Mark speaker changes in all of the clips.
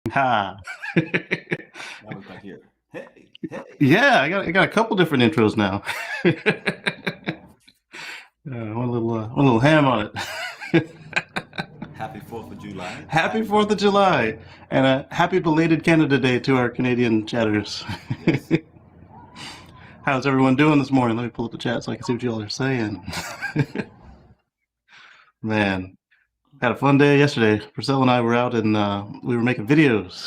Speaker 1: Ha.
Speaker 2: Now we're back here. Hey, hey.
Speaker 1: Yeah, I got a couple different intros now. One little ham on it.
Speaker 2: Happy 4th of July.
Speaker 1: Happy 4th of July, and a happy belated Canada Day to our Canadian chatters.
Speaker 2: Yes.
Speaker 1: How's everyone doing this morning? Let me pull up the chat so I can see what you all are saying. Man, had a fun day yesterday. Priscilla and I were out and we were making videos.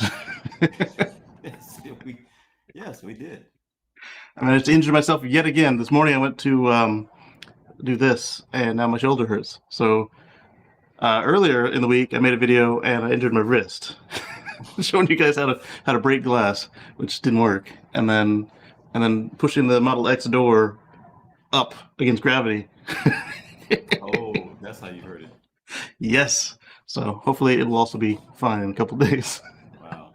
Speaker 2: Yes, we did.
Speaker 1: I managed to injure myself yet again. This morning I went to do this, and now my shoulder hurts. So earlier in the week, I made a video and I injured my wrist, showing you guys how to break glass, which didn't work, and then pushing the Model X door up against gravity.
Speaker 2: Oh, that's how you heard it.
Speaker 1: Yes. So hopefully it will also be fine in a couple days.
Speaker 2: Wow.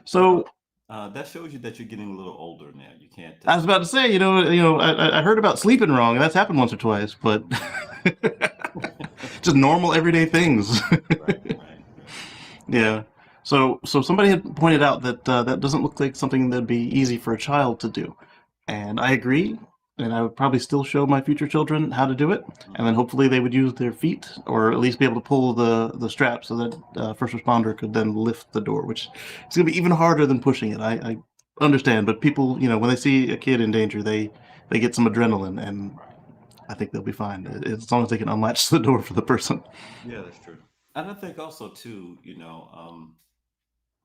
Speaker 1: So
Speaker 2: that shows you that you're getting a little older now. You can't.
Speaker 1: I was about to say, I heard about sleeping wrong, and that's happened once or twice, but just normal everyday things.
Speaker 2: Right.
Speaker 1: Yeah. So somebody had pointed out that that doesn't look like something that'd be easy for a child to do, and I agree. And I would probably still show my future children how to do it, and then hopefully they would use their feet, or at least be able to pull the strap so that first responder could then lift the door, which is going to be even harder than pushing it. I understand, but people, when they see a kid in danger, they get some adrenaline, and I think they'll be fine as long as they can unlatch the door for the person.
Speaker 2: Yeah, that's true. And I think also too,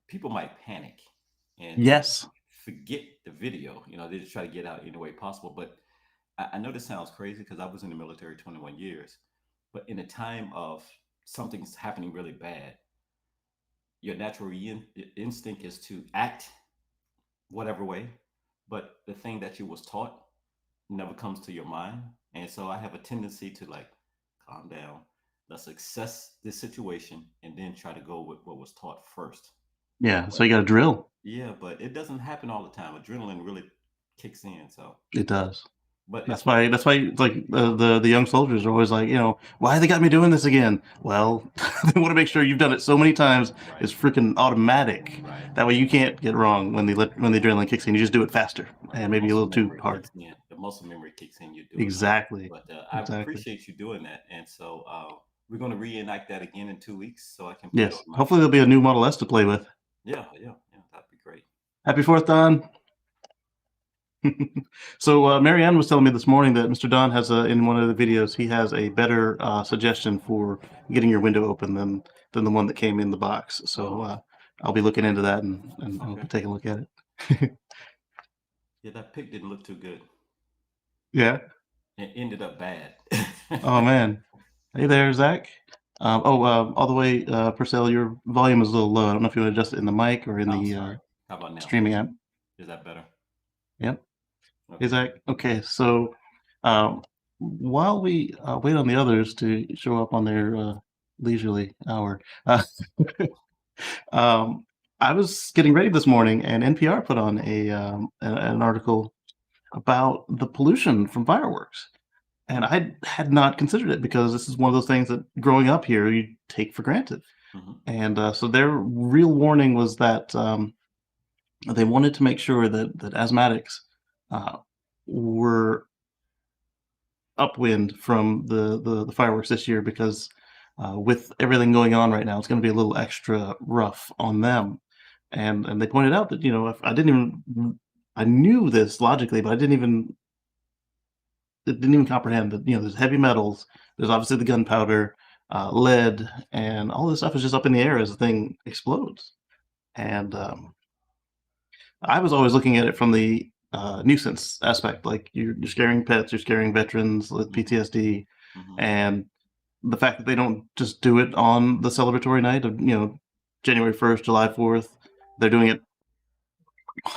Speaker 2: people might panic and
Speaker 1: Yes.
Speaker 2: forget the video. They just try to get out any way possible. But I know this sounds crazy because I was in the military 21 years. But in a time of something's happening really bad, your natural instinct is to act whatever way. But the thing that you was taught never comes to your mind. And so I have a tendency to like calm down. Let's assess this situation and then try to go with what was taught first.
Speaker 1: Yeah. So
Speaker 2: But
Speaker 1: you got to drill.
Speaker 2: yeah, but it doesn't happen all the time. Adrenaline really kicks in. So,
Speaker 1: It does.
Speaker 2: but
Speaker 1: That's
Speaker 2: it's
Speaker 1: why. That's why. Like the young soldiers are always like, why they got me doing this again? Well, they want to make sure you've done it so many times.
Speaker 2: right,
Speaker 1: It's freaking automatic.
Speaker 2: right,
Speaker 1: That way you can't get wrong when the adrenaline kicks in. You just do it faster
Speaker 2: right.
Speaker 1: and
Speaker 2: The
Speaker 1: maybe a
Speaker 2: muscle
Speaker 1: little too
Speaker 2: memory
Speaker 1: hard.
Speaker 2: kicks in. The muscle memory kicks in. You do it.
Speaker 1: Exactly.
Speaker 2: But I
Speaker 1: Exactly.
Speaker 2: appreciate you doing that. And so we're going to reenact that again in 2 weeks, so I can put it on
Speaker 1: Yes.
Speaker 2: my
Speaker 1: Hopefully
Speaker 2: show.
Speaker 1: there'll be a new Model S to play with.
Speaker 2: Yeah. That'd be great.
Speaker 1: Happy 4th, Don. So Marianne was telling me this morning that Mr. Don has in one of the videos he has a better suggestion for getting your window open than the one that came in the box. So I'll be looking into that and
Speaker 2: Okay.
Speaker 1: take a look at it.
Speaker 2: Yeah, that pic didn't look too good.
Speaker 1: Yeah.
Speaker 2: It ended up bad.
Speaker 1: Oh man. Hey there, Zach. All the way, Purcell, your volume is a little low. I don't know if you want to adjust it in the mic or in
Speaker 2: I'm
Speaker 1: the
Speaker 2: sorry. How about now?
Speaker 1: streaming app.
Speaker 2: Is that better?
Speaker 1: Yep. Hey,
Speaker 2: Okay.
Speaker 1: Zach. Okay, so while we wait on the others to show up on their leisurely hour, um, I was getting ready this morning, and NPR put on an article about the pollution from fireworks. And I had not considered it because this is one of those things that growing up here you take for granted.
Speaker 2: Hmm.
Speaker 1: And so their real warning was that they wanted to make sure that asthmatics uh, were upwind from the fireworks this year because with everything going on right now, it's going to be a little extra rough on them. And they pointed out that if I knew this logically, but it didn't even comprehend that there's heavy metals, there's obviously the gunpowder, lead, and all this stuff is just up in the air as the thing explodes. And I was always looking at it from the nuisance aspect, like you're scaring pets, you're scaring veterans with PTSD,
Speaker 2: Hmm.
Speaker 1: and the fact that they don't just do it on the celebratory night of January 1st, July 4th, they're doing it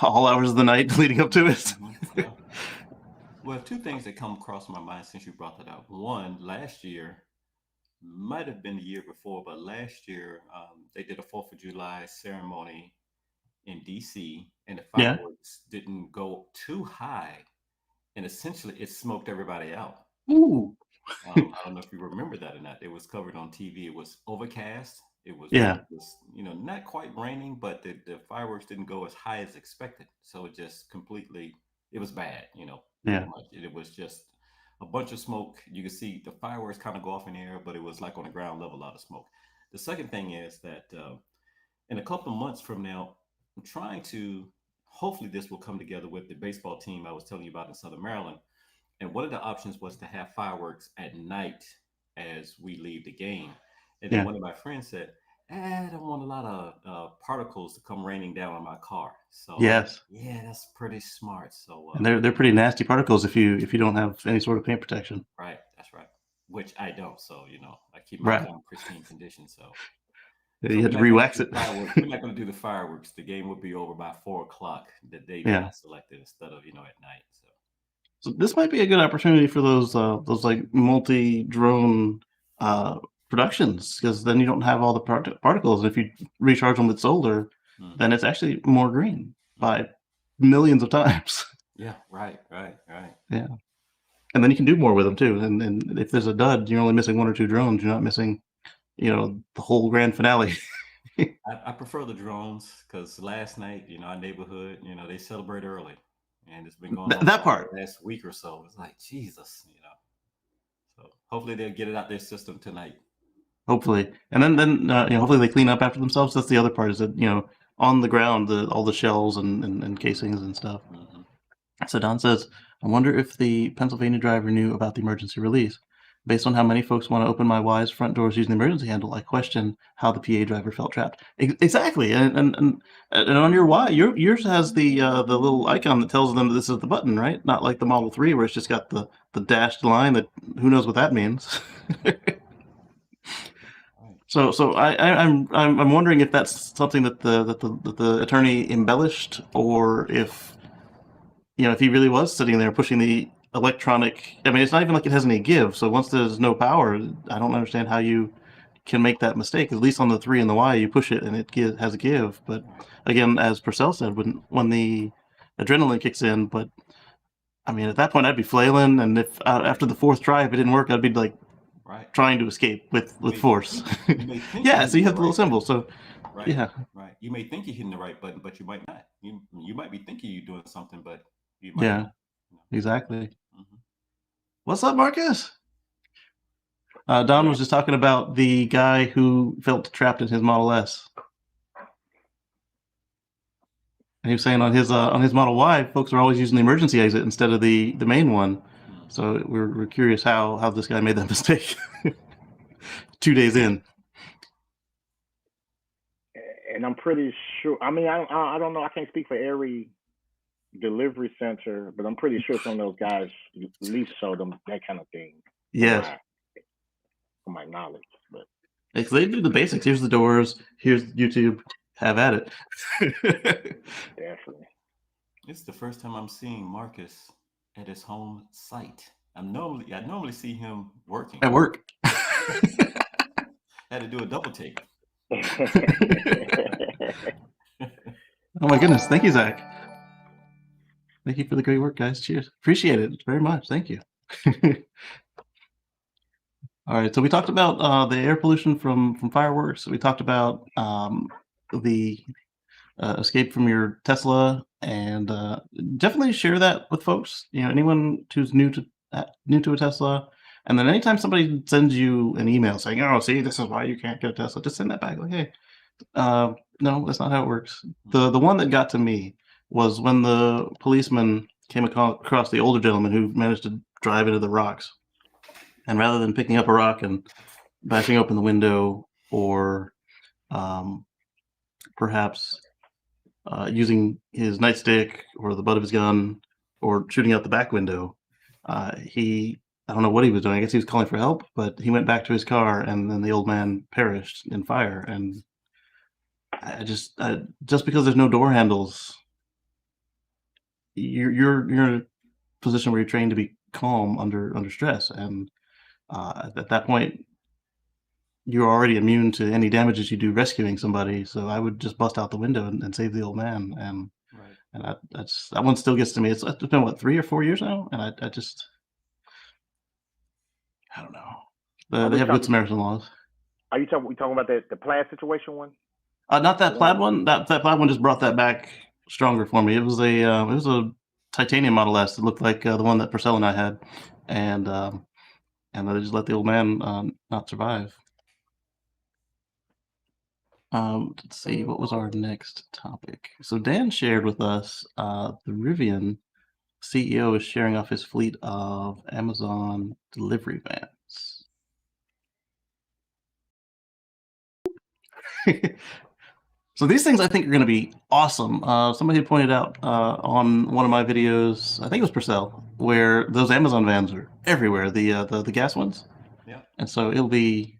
Speaker 1: all hours of the night leading up to it.
Speaker 2: Yeah. Well, two things that come across my mind since you brought that up. One, last year, might have been the year before, but last year they did a 4th of July ceremony in DC, and the
Speaker 1: Yeah.
Speaker 2: fireworks didn't go too high, and essentially it smoked everybody out.
Speaker 1: Ooh.
Speaker 2: I don't know if you remember that or not. It was covered on TV. It was overcast,
Speaker 1: Yeah.
Speaker 2: It was not quite raining, but the fireworks didn't go as high as expected. So it just completely it was bad. Pretty
Speaker 1: Yeah.
Speaker 2: much it was just a bunch of smoke. You could see the fireworks kind of go off in the air, but it was like on the ground level, a lot of smoke. The second thing is that in a couple of months from now, I'm trying to. Hopefully, this will come together with the baseball team I was telling you about in Southern Maryland. And one of the options was to have fireworks at night as we leave the game. And then
Speaker 1: Yeah.
Speaker 2: one of my friends said, I don't want a lot of particles to come raining down on my car. So I'm like,
Speaker 1: Yes.
Speaker 2: yeah, that's pretty smart. So,
Speaker 1: And they're pretty nasty particles if you don't have any sort of paint protection.
Speaker 2: right, that's right. Which I don't. So, I keep my
Speaker 1: Right.
Speaker 2: car in pristine condition. So,
Speaker 1: You had
Speaker 2: we're
Speaker 1: to
Speaker 2: not going to
Speaker 1: re-wax
Speaker 2: do
Speaker 1: it.
Speaker 2: the fireworks. We're not going to do the fireworks. The game will be over by 4 o'clock the day that I
Speaker 1: Yeah.
Speaker 2: selected instead of, at night. So,
Speaker 1: So this might be a good opportunity for those like multi-drone uh, productions, because then you don't have all the particles. And if you recharge them with solar,
Speaker 2: mhm,
Speaker 1: then it's actually more green
Speaker 2: mhm.
Speaker 1: by millions of times.
Speaker 2: Yeah, right, right, right.
Speaker 1: Yeah. And then you can do more with them too. And if there's a dud, you're only missing one or two drones. You're not missing, the whole grand finale.
Speaker 2: I prefer the drones because last night, our neighborhood, they celebrate early, and it's been going on
Speaker 1: That
Speaker 2: for like
Speaker 1: part,
Speaker 2: the last week or so. It's like Jesus. So hopefully they'll get it out their system tonight.
Speaker 1: hopefully. And then hopefully they clean up after themselves. That's the other part, is that, on the ground, all the shells and casings and stuff.
Speaker 2: Hmm.
Speaker 1: So Don says, I wonder if the Pennsylvania driver knew about the emergency release. Based on how many folks want to open my Y's front doors using the emergency handle, I question how the PA driver felt trapped. Exactly, and on your Y, yours has the little icon that tells them that this is the button, right? Not like the Model 3 where it's just got the dashed line that who knows what that means.
Speaker 2: Right.
Speaker 1: So I'm wondering if that's something that the attorney embellished, or if he really was sitting there pushing the electronic. I mean, it's not even like it has any give. So once there's no power, I don't understand how you can make that mistake. At least on the 3 and the Y, you push it and it has a give. But
Speaker 2: Right.
Speaker 1: again, as Purcell said, when the adrenaline kicks in, but I mean, at that point, I'd be flailing, and if after the fourth try, if it didn't work, I'd be like
Speaker 2: Right.
Speaker 1: trying to escape with
Speaker 2: You may
Speaker 1: force.
Speaker 2: think you may think you're
Speaker 1: Yeah, so
Speaker 2: hitting
Speaker 1: you
Speaker 2: the
Speaker 1: have the little
Speaker 2: right
Speaker 1: symbol.
Speaker 2: button.
Speaker 1: So
Speaker 2: Right.
Speaker 1: yeah,
Speaker 2: Right. You may think you're hitting the right button, but you might not. You might be thinking you're doing something, but you might
Speaker 1: yeah,
Speaker 2: not.
Speaker 1: exactly.
Speaker 2: Hmm.
Speaker 1: What's up, Marcus? Don
Speaker 3: Yeah,
Speaker 1: was just talking about the guy who felt trapped in his Model S. And he was saying on his Model Y, folks are always using the emergency exit instead of the main one.
Speaker 2: Hmm.
Speaker 1: So we're curious how this guy made that mistake 2 days in.
Speaker 3: and I'm pretty sure. I mean, I don't know. I can't speak for every delivery center, but I'm pretty sure some of those guys at least show them that kind of thing, from
Speaker 1: Yes,
Speaker 3: my knowledge. But
Speaker 1: they do the basics. Here's the doors. Here's YouTube. Have at it.
Speaker 3: definitely.
Speaker 2: It's the first time I'm seeing Marcus at his home site. I normally see him working.
Speaker 1: At work.
Speaker 2: Had to do a double take.
Speaker 1: Oh my goodness! Thank you, Zach. Thank you for the great work, guys. Cheers. Appreciate it very much. Thank you. All right, so we talked about the air pollution from fireworks. We talked about the escape from your Tesla, and definitely share that with folks. Anyone who's new to a Tesla, and then anytime somebody sends you an email saying, "Oh, see, this is why you can't get a Tesla," just send that back. Like, hey, no, that's not how it works. The one that got to me was when the policeman came across the older gentleman who managed to drive into the rocks, and rather than picking up a rock and bashing open the window, or um, perhaps using his nightstick or the butt of his gun, or shooting out the back window, I don't know what he was doing. I guess he was calling for help, but he went back to his car, and then the old man perished in fire. And just because there's no door handles, you're in a position where you're trained to be calm under stress, and at that point, you're already immune to any damages you do rescuing somebody. So I would just bust out the window and save the old man.
Speaker 2: Right.
Speaker 1: And that one still gets to me. It's been what, 3 or 4 years now, and I just, I don't know.
Speaker 3: I
Speaker 1: They
Speaker 3: wish
Speaker 1: have
Speaker 3: I
Speaker 1: good
Speaker 3: was
Speaker 1: Samaritan laws.
Speaker 3: Are you talking? We talking about the plaid situation one?
Speaker 1: Not that plaid one. That plaid one just brought that back stronger for me. It was a titanium Model S that looked like the one that Purcell and I had, and they just let the old man not survive. Let's see, what was our next topic? So Dan shared with us the Rivian CEO is sharing off his fleet of Amazon delivery vans. So these things I think are going to be awesome. Somebody had pointed out on one of my videos, I think it was Purcell, where those Amazon vans are everywhere, the gas ones.
Speaker 2: Yeah.
Speaker 1: And so it'll be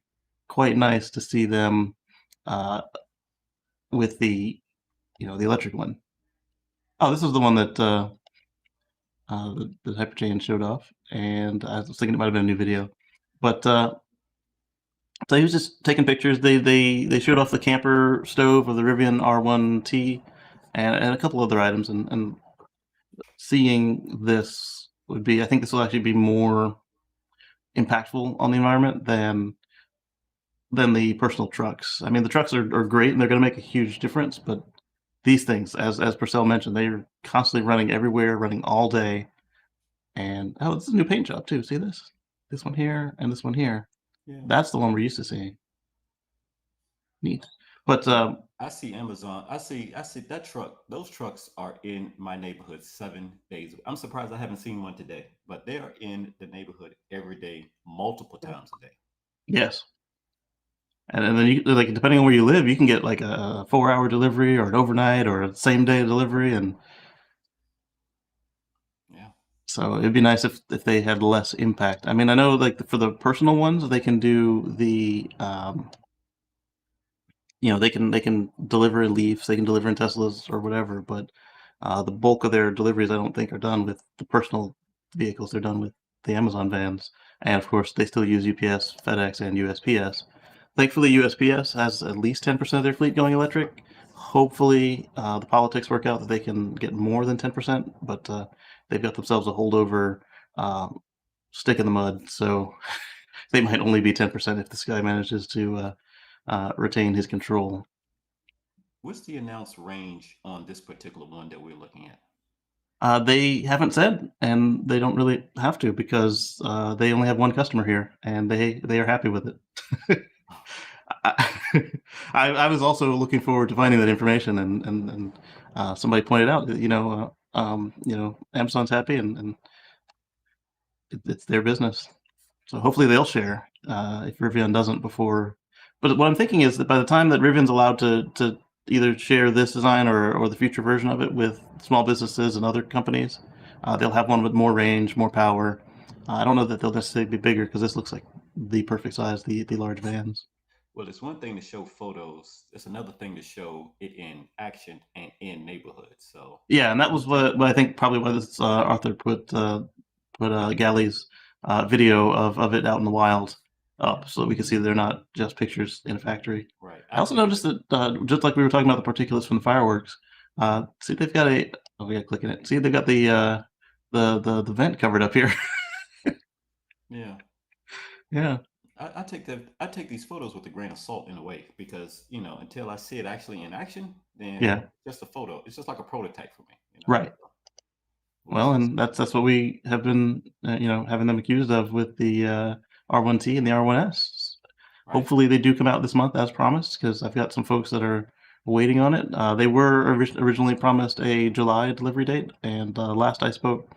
Speaker 1: quite nice to see them with the electric one. Oh, this is the one that the Hyperchain showed off, and I was thinking it might have been a new video, but so he was just taking pictures. They showed off the camper stove of the Rivian R1T, and a couple other items, and seeing this would be, I think this will actually be more impactful on the environment than the personal trucks. I mean, the trucks are great and they're going to make a huge difference, but these things, as Purcell mentioned, they are constantly running everywhere, running all day. And oh, this is a new paint job too. See this one here and this one here.
Speaker 2: Yeah.
Speaker 1: That's the one we're used to seeing. Neat. But
Speaker 2: I see Amazon. I see that truck. Those trucks are in my neighborhood 7 days. I'm surprised I haven't seen one today, but they are in the neighborhood every day, multiple times a day.
Speaker 1: yes. And then you, like, depending on where you live, you can get like a 4-hour delivery or an overnight or a same day delivery. And
Speaker 2: yeah,
Speaker 1: so it'd be nice if they had less impact. I mean, I know like for the personal ones, they can do the they can deliver in Leafs, they can deliver in Teslas or whatever, but the bulk of their deliveries, I don't think, are done with the personal vehicles. They're done with the Amazon vans, and of course, they still use UPS, FedEx, and USPS. Thankfully, USPS has at least 10% of their fleet going electric. Hopefully, the politics work out that they can get more than 10%, but they've got themselves a holdover stick in the mud, so they might only be 10% if this guy manages to retain his control.
Speaker 2: what's the announced range on this particular one that we're looking at?
Speaker 1: They haven't said, and they don't really have to because they only have one customer here, and they are happy with it. I was also looking forward to finding that information, and somebody pointed out that Amazon's happy, and it's their business. So hopefully they'll share if Rivian doesn't before. But what I'm thinking is that by the time that Rivian's allowed to either share this design or the future version of it with small businesses and other companies, they'll have one with more range, more power. I don't know that they'll necessarily be bigger because this looks like the perfect size, the large vans.
Speaker 2: Well, it's one thing to show photos. It's another thing to show it in action and in neighborhoods. So
Speaker 1: yeah, and that was what I think probably why this Arthur put Galley's video of it out in the wild up so that we can see they're not just pictures in a factory.
Speaker 2: right.
Speaker 1: I also noticed that just like we were talking about the particulates from the fireworks, see they've got we got to click in it. See they've got the vent covered up here.
Speaker 2: Yeah.
Speaker 1: Yeah.
Speaker 2: I take these photos with a grain of salt in a way because until I see it actually in action, then
Speaker 1: Yeah.
Speaker 2: just a photo. It's just like a prototype for me.
Speaker 1: Right. Well, and that's what we have been having them accused of with the R1T and the R1S.
Speaker 2: Right.
Speaker 1: Hopefully they do come out this month as promised because I've got some folks that are waiting on it. They were originally promised a July delivery date, and last I spoke,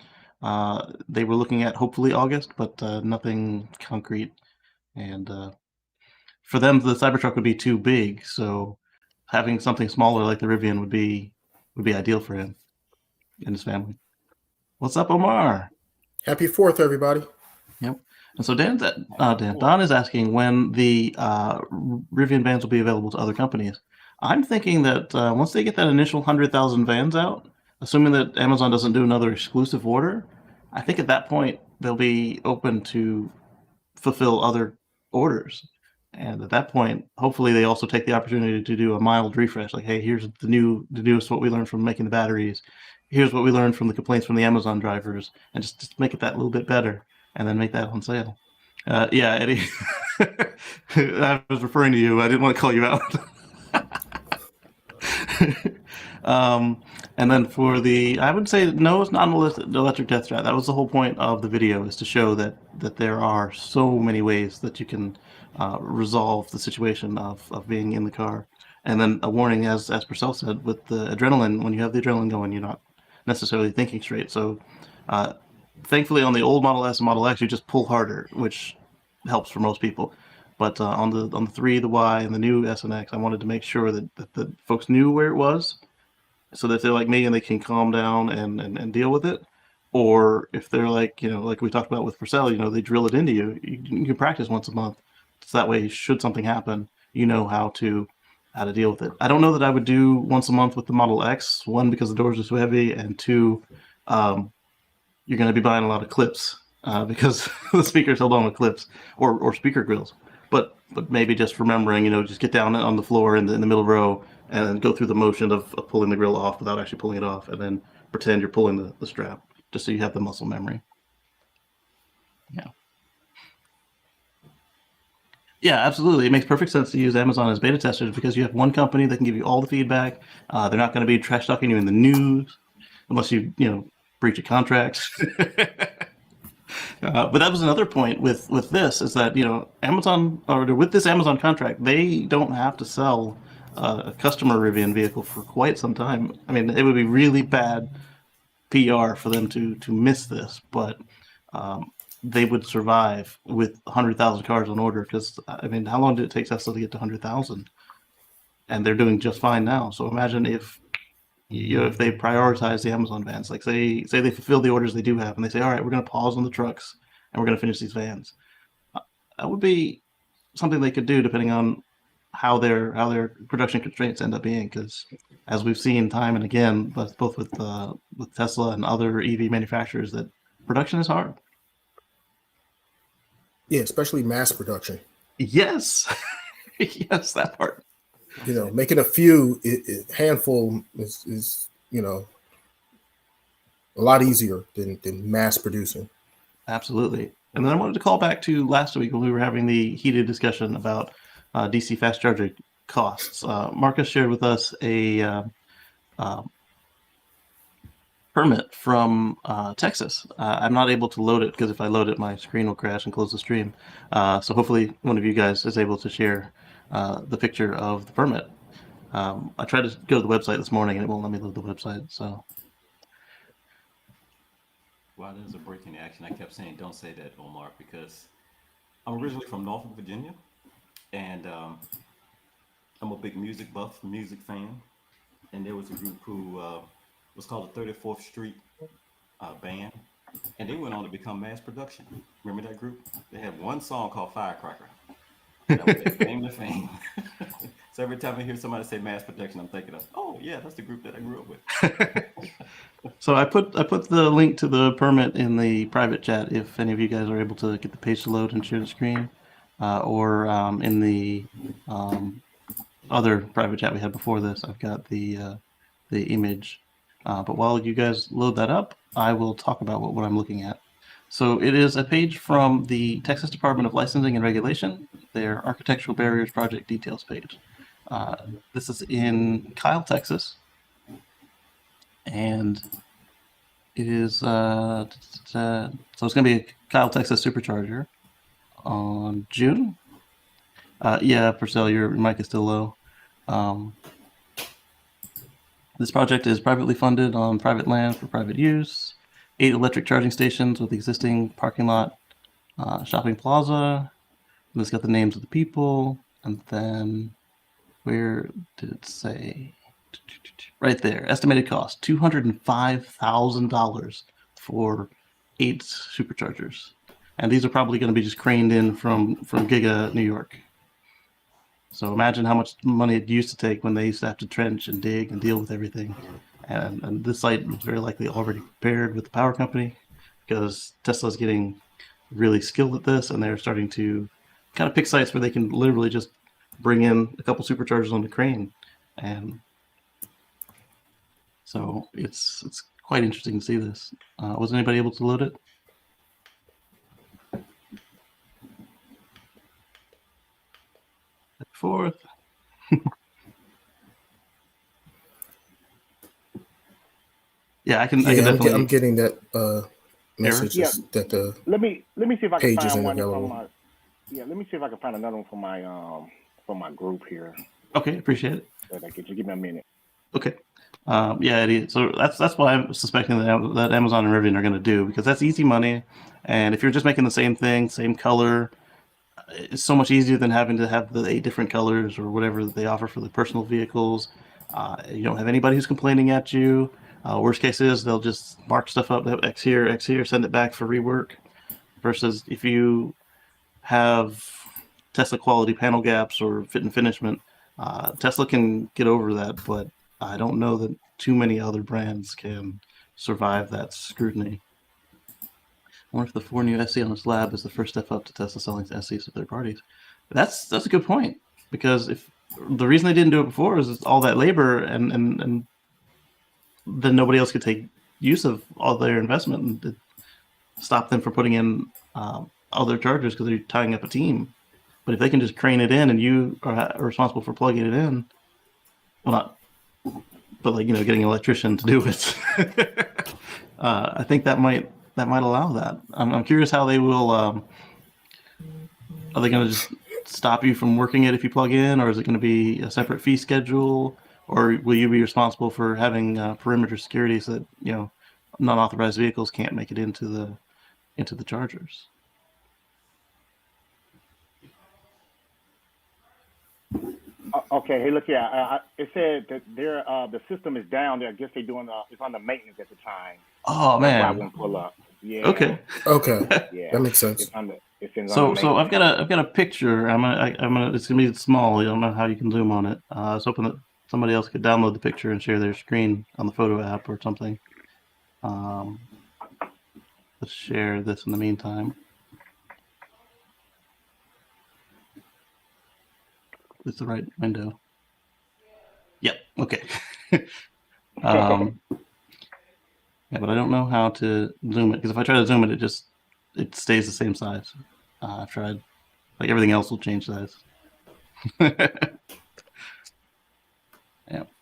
Speaker 1: they were looking at hopefully August, but nothing concrete. And for them, the Cybertruck would be too big, so having something smaller like the Rivian would be ideal for him and his family. What's up, Omar?
Speaker 4: Happy 4th, everybody.
Speaker 1: Yep. And so Don is asking when the Rivian vans will be available to other companies. I'm thinking that once they get that initial 100,000 vans out, assuming that Amazon doesn't do another exclusive order, I think at that point they'll be open to fulfill other orders. And at that point, hopefully they also take the opportunity to do a mild refresh. Like, hey, here's the newest what we learned from making the batteries. Here's what we learned from the complaints from the Amazon drivers, and just make it that little bit better, and then make that on sale. Yeah, Eddie. I was referring to you. I didn't want to call you out. um, and then for the, I would say no, it's not an electric death trap. That was the whole point of the video, is to show that there are so many ways that you can resolve the situation of being in the car. And then a warning, as Purcell said, with the adrenaline, when you have the adrenaline going, you're not necessarily thinking straight. So thankfully on the old Model S and Model X, you just pull harder, which helps for most people. But on the 3, the Y, and the new S and X, I wanted to make sure that the folks knew where it was, so that they're like me and they can calm down and deal with it. Or if they're like, like we talked about with Purcell, they drill it into you. You can practice once a month. So that way, should something happen, you know how to deal with it. I don't know that I would do once a month with the Model X. One, because the doors are so heavy, and two, you're going to be buying a lot of clips because the speakers held on with clips or speaker grills. But maybe just remembering, just get down on the floor in the middle row and go through the motion of pulling the grill off without actually pulling it off, and then pretend you're pulling the strap, just so you have the muscle memory. Yeah. Yeah, absolutely. It makes perfect sense to use Amazon as beta testers because you have one company that can give you all the feedback. They're not going to be trash talking you in the news unless you breach a contract. But that was another point with this, is that Amazon, or with this Amazon contract, they don't have to sell a customer Rivian vehicle for quite some time. I mean, it would be really bad PR for them to miss this, but they would survive with 100,000 cars on order, because I mean, how long did it take Tesla to get to 100,000? And they're doing just fine now. So imagine if if they prioritize the Amazon vans, like say they fulfill the orders they do have, and they say, all right, we're going to pause on the trucks and we're going to finish these vans. That would be something they could do, depending on how their production constraints end up being, because as we've seen time and again, both with Tesla and other EV manufacturers, that production is hard.
Speaker 4: Yeah, especially mass production.
Speaker 1: Yes. Yes, that part.
Speaker 4: Making a few handful is a lot easier than mass producing.
Speaker 1: Absolutely. And then I wanted to call back to last week when we were having the heated discussion about DC fast charging costs. Marcus shared with us a permit from Texas. I'm not able to load it because if I load it, my screen will crash and close the stream. So hopefully one of you guys is able to share the picture of the permit. I tried to go to the website this morning and it won't let me load the website. So.
Speaker 2: While there's a breaking action, I kept saying, don't say that, Omar, because I'm originally from Norfolk, Virginia, and I'm a big music buff, music fan, and there was a group who was called the 34th Street Band, and they went on to become mass production. Remember that group? They had one song called Firecracker. That was their claim to fame. So every time I hear somebody say mass production, I'm thinking of, oh yeah, that's the group that I grew up with.
Speaker 1: So I put the link to the permit in the private chat if any of you guys are able to get the page to load and share the screen, or in the other private chat we had before this, I've got the image. But while you guys load that up, I will talk about what I'm looking at. So it is a page from the Texas Department of Licensing and Regulation, their Architectural Barriers Project Details page. This is in Kyle, Texas, and it is so it's going to be a Kyle, Texas supercharger on June. Yeah, Purcell, your mic is still low. This project is privately funded on private land for private use. 8 electric charging stations with existing parking lot, shopping plaza. And it's got the names of the people, and then where did it say? Right there. Estimated cost $205,000 for 8 superchargers, and these are probably going to be just craned in from Giga, New York. So imagine how much money it used to take when they used to have to trench and dig and deal with everything. And this site was very likely already prepared with the power company, because Tesla's getting really skilled at this, and they're starting to kind of pick sites where they can literally just bring in a couple superchargers on the crane. And so it's quite interesting to see this. Was anybody able to load it? 4th. Yeah, I can definitely.
Speaker 4: I'm getting that message
Speaker 3: Yeah.
Speaker 4: that the
Speaker 3: Let me see if I can
Speaker 4: page
Speaker 3: find
Speaker 4: isn't
Speaker 3: one
Speaker 4: available.
Speaker 3: from my. Yeah, let me see if I can find another one from my group here.
Speaker 1: Okay, appreciate it.
Speaker 3: Just give me a minute.
Speaker 1: Okay. Yeah, Eddie. So that's what I'm suspecting that Amazon and Rivian are going to do, because that's easy money, and if you're just making the same thing, same color, it's so much easier than having to have the 8 different colors or whatever they offer for the personal vehicles. You don't have anybody who's complaining at you. Worst case is they'll just mark stuff up, X here, send it back for rework. Versus if you have Tesla quality panel gaps or fit and finishment, Tesla can get over that, but I don't know that too many other brands can survive that scrutiny. I wonder if the 4 new SE on its lab is the first step up to Tesla selling to SEs to third parties. That's a good point, because if the reason they didn't do it before is all that labor, and then nobody else could take use of all their investment, and it stopped them from putting in other chargers because they're tying up a team. But if they can just crane it in and you are responsible for plugging it in, well, not, but like, getting an electrician to do it, I think that might allow that. I'm curious how they will. Are they going to just stop you from working it if you plug in, or is it going to be a separate fee schedule, or will you be responsible for having perimeter security so that non-authorized vehicles can't make it into the chargers?
Speaker 3: Okay, hey, look, yeah, it said that the system is down there. I guess they're doing it's on the maintenance at the time.
Speaker 1: Oh,
Speaker 3: That's why I
Speaker 1: man.
Speaker 3: wouldn't pull up. Yeah.
Speaker 1: Okay.
Speaker 3: Yeah.
Speaker 4: That makes sense.
Speaker 1: So I've got a picture. It's gonna be small. You don't know how you can zoom on it. I was hoping that somebody else could download the picture and share their screen on the photo app or something. Let's share this in the meantime. It's the right window. Yep. Okay. Yeah, but I don't know how to zoom it, because if I try to zoom it, it stays the same size. I've tried. Like, everything else will change size. Yeah.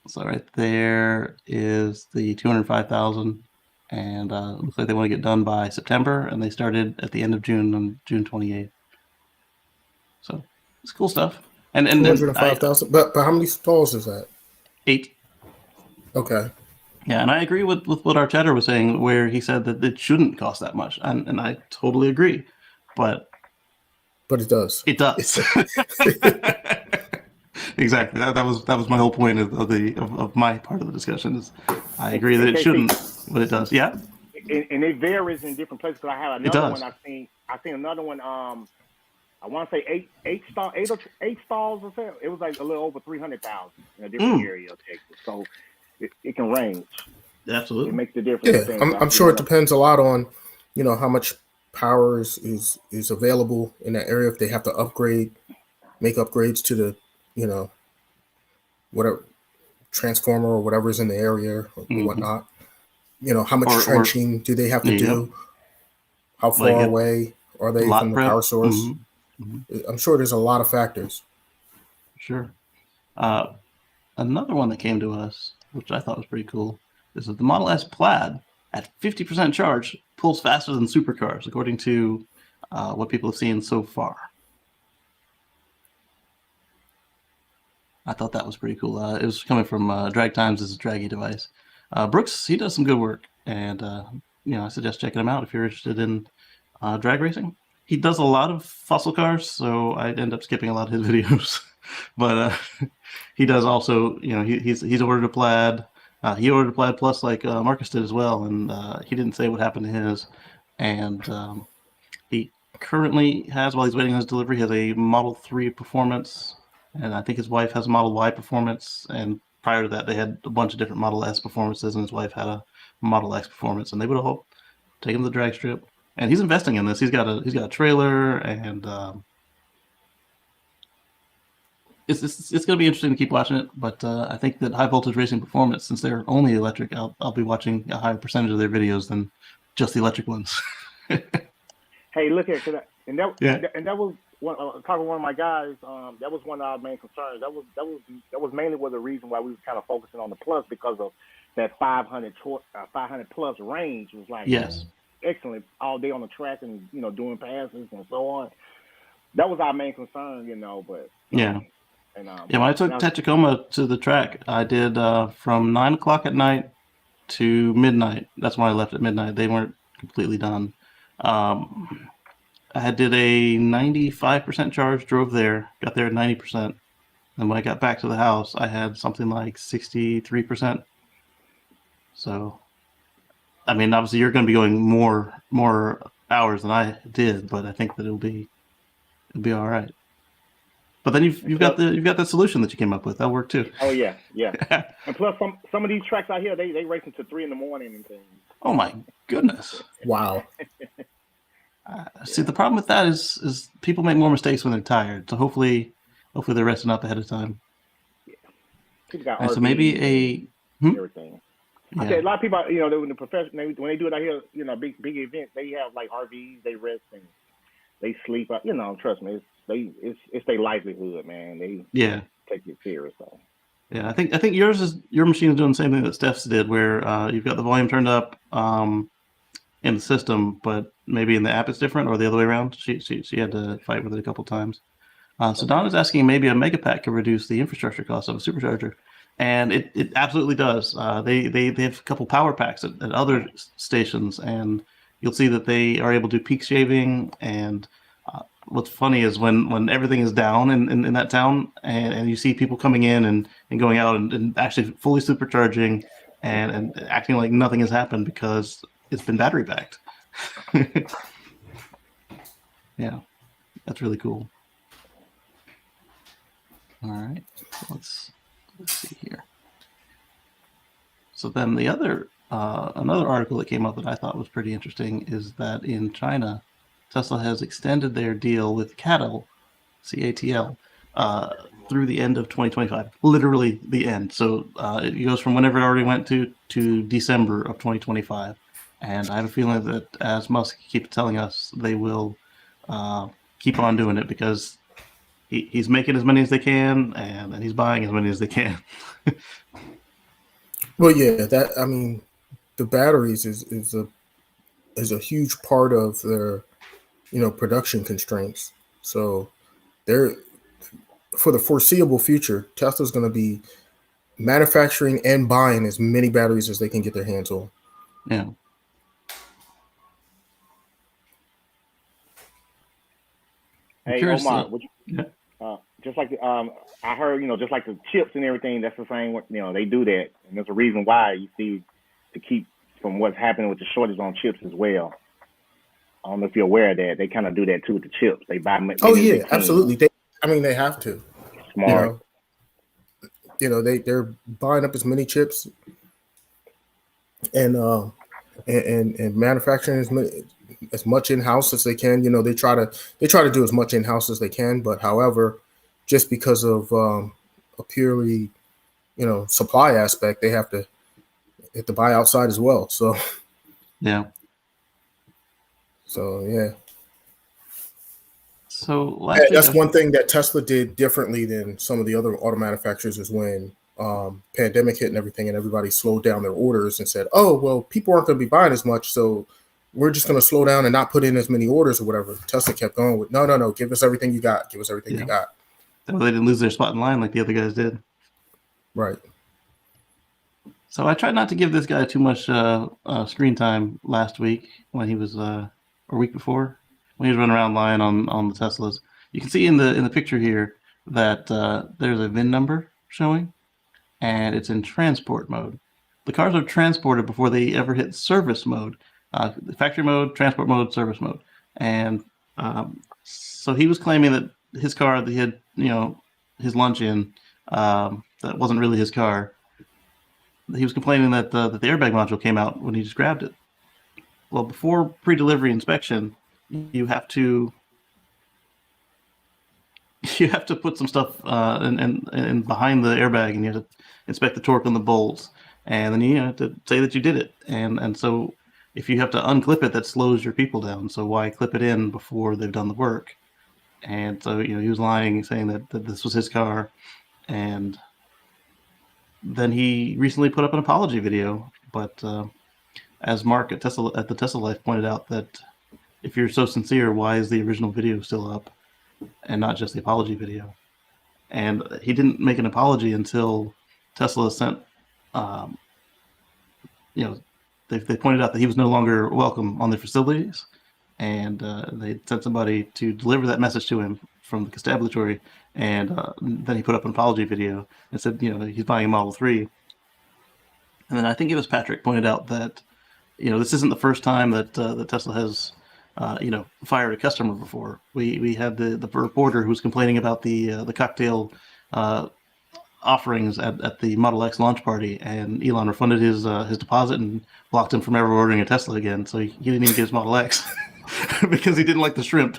Speaker 1: So right there is the 205,000, and it looks like they want to get done by September, and they started at the end of June, on June 28th. So it's cool stuff. And
Speaker 4: 205,000. But how many stalls is that?
Speaker 1: 8.
Speaker 4: Okay.
Speaker 1: Yeah, and I agree with what our chatter was saying, where he said that it shouldn't cost that much, and I totally agree, but
Speaker 4: it does.
Speaker 1: It does. Exactly. That was my whole point of my part of the discussion. Is I agree that it shouldn't, but it does. Yeah.
Speaker 3: And it varies in different places. Because I have another one. I seen another one. I want to say eight stalls or so. It was like a little over 300,000 in a different area of Texas. So it can range.
Speaker 1: Absolutely.
Speaker 3: It makes the difference.
Speaker 4: Yeah, I'm sure it depends a lot on, how much power is available in that area. If they have to make upgrades to the, whatever transformer or whatever is in the area or whatnot. How much trenching do they have to do? How far away are they from the power source? I'm sure there's a lot of factors.
Speaker 1: Sure. Another one that came to us, which I thought was pretty cool, is that the Model S Plaid at 50% charge pulls faster than supercars, according to what people have seen so far. I thought that was pretty cool. It was coming from Drag Times as a draggy device. Brooks, he does some good work, and I suggest checking him out if you're interested in drag racing. He does a lot of fossil cars, so I end up skipping a lot of his videos. But he does also, he's ordered a Plaid. He ordered a Plaid Plus like Marcus did as well, and he didn't say what happened to his. And he currently has, while he's waiting on his delivery, he has a Model 3 Performance, and I think his wife has a Model Y Performance. And prior to that, they had a bunch of different Model S Performances, and his wife had a Model X Performance, and they would all take him to the drag strip. And he's investing in this. He's got a trailer, and it's going to be interesting to keep watching it. But I think that High Voltage Racing Performance, since they're only electric, I'll be watching a higher percentage of their videos than just the electric ones.
Speaker 3: Hey, look at that, and that was talking to one of my guys, that was one of our main concerns. That was mainly the reason why we was kind of focusing on the Plus, because of that 500 plus range was like
Speaker 1: Yes.
Speaker 3: excellent all day on the track and doing passes and so on. That was our main concern, but
Speaker 1: Yeah.
Speaker 3: And
Speaker 1: Yeah, when I took Tacoma to the track, I did from 9 o'clock at night to midnight. That's when I left at midnight. They weren't completely done. I did a 95% charge, drove there, got there at 90%. And when I got back to the house, I had something like 63%. So, I mean, obviously you're going to be going more hours than I did, but I think that it'll be all right. But then you've got that solution that you came up with. That'll work too.
Speaker 3: Oh yeah. And plus, some of these tracks out here, they race until 3 a.m. and things.
Speaker 1: Oh my goodness!
Speaker 4: Wow.
Speaker 1: See, the problem with that is people make more mistakes when they're tired. So hopefully they're resting up ahead of time.
Speaker 3: People got
Speaker 1: so maybe
Speaker 3: everything.
Speaker 1: Yeah.
Speaker 3: Okay, a lot of people, when they do it out here, big events, they have like RVs, they rest and they sleep. Trust me, it's their livelihood, man. They take it serious. So.
Speaker 1: Yeah, I think your machine is doing the same thing that Steph's did, where you've got the volume turned up in the system, but maybe in the app it's different, or the other way around. She had to fight with it a couple times. So Don is asking maybe a Megapack could reduce the infrastructure cost of a supercharger, and it absolutely does. They have a couple power packs at other stations, and you'll see that they are able to do peak shaving. And what's funny is when everything is down in that town, and you see people coming in and going out and actually fully supercharging and acting like nothing has happened because it's been battery backed. Yeah, that's really cool. All right, let's see here. So then the other another article that came up that I thought was pretty interesting is that in China, Tesla has extended their deal with CATL, CATL, through the end of 2025, literally the end. So it goes from whenever it already went to December of 2025. And I have a feeling that as Musk keeps telling us, they will keep on doing it because he's making as many as they can, and he's buying as many as they can.
Speaker 4: Well, yeah, the batteries is a huge part of their production constraints. So they're, for the foreseeable future, Tesla's going to be manufacturing and buying as many batteries as they can get their hands on.
Speaker 1: Yeah.
Speaker 3: Hey, Omar, just like I heard, just like the chips and everything, that's the same. They do that, and there's a reason why. You see, to keep from what's happening with the shortage on chips as well. I don't know if you're aware of that. They kind of do that too with the chips. They buy.
Speaker 4: Oh yeah, absolutely. They have to.
Speaker 3: Smart.
Speaker 4: They're buying up as many chips and manufacturing as much in house as they can. They try to do as much in house as they can, but however, just because of a purely supply aspect, they have to buy outside as well. So
Speaker 1: yeah.
Speaker 4: So yeah.
Speaker 1: So
Speaker 4: that's one thing that Tesla did differently than some of the other auto manufacturers is when pandemic hit and everything, and everybody slowed down their orders and said, "Oh, well, people aren't going to be buying as much, so we're just going to slow down and not put in as many orders or whatever." Tesla kept going with, "No, give us everything you got. Give us everything you got."
Speaker 1: That way they didn't lose their spot in line like the other guys did.
Speaker 4: Right.
Speaker 1: So I tried not to give this guy too much screen time last week when he was, or week before, when he was running around lying on the Teslas. You can see in the picture here that there's a VIN number showing, and it's in transport mode. The cars are transported before they ever hit service mode, factory mode, transport mode, service mode. And so he was claiming that his car that he had, his lunch in, that wasn't really his car. He was complaining that the airbag module came out when he just grabbed it. Well, before pre-delivery inspection, you have to put some stuff and behind the airbag, and you have to inspect the torque on the bolts, and then you have to say that you did it. And so if you have to unclip it, that slows your people down. So why clip it in before they've done the work? And so, he was lying, saying that this was his car. And then he recently put up an apology video. But as Mark at the Tesla Life pointed out, that if you're so sincere, why is the original video still up and not just the apology video? And he didn't make an apology until Tesla sent, they pointed out that he was no longer welcome on their facilities. And they sent somebody to deliver that message to him from the constabulary, and then he put up an apology video and said, he's buying a Model 3. And then I think it was Patrick pointed out that, this isn't the first time that Tesla has, fired a customer before. We had the reporter who was complaining about the cocktail offerings at the Model X launch party, and Elon refunded his deposit and blocked him from ever ordering a Tesla again. So he didn't even get his Model X. Because he didn't like the shrimp.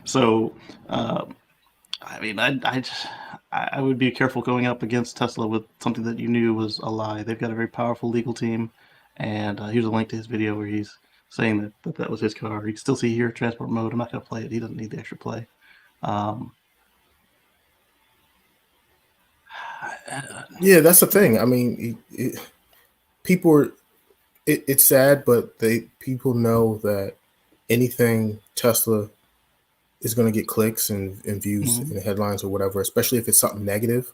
Speaker 1: So, I would be careful going up against Tesla with something that you knew was a lie. They've got a very powerful legal team, and here's a link to his video where he's saying that was his car. You can still see here transport mode. I'm not going to play it. He doesn't need the extra play.
Speaker 4: Yeah, that's the thing. I mean, people are. It's sad, but people know that anything Tesla is going to get clicks and views in headlines or whatever, especially if it's something negative.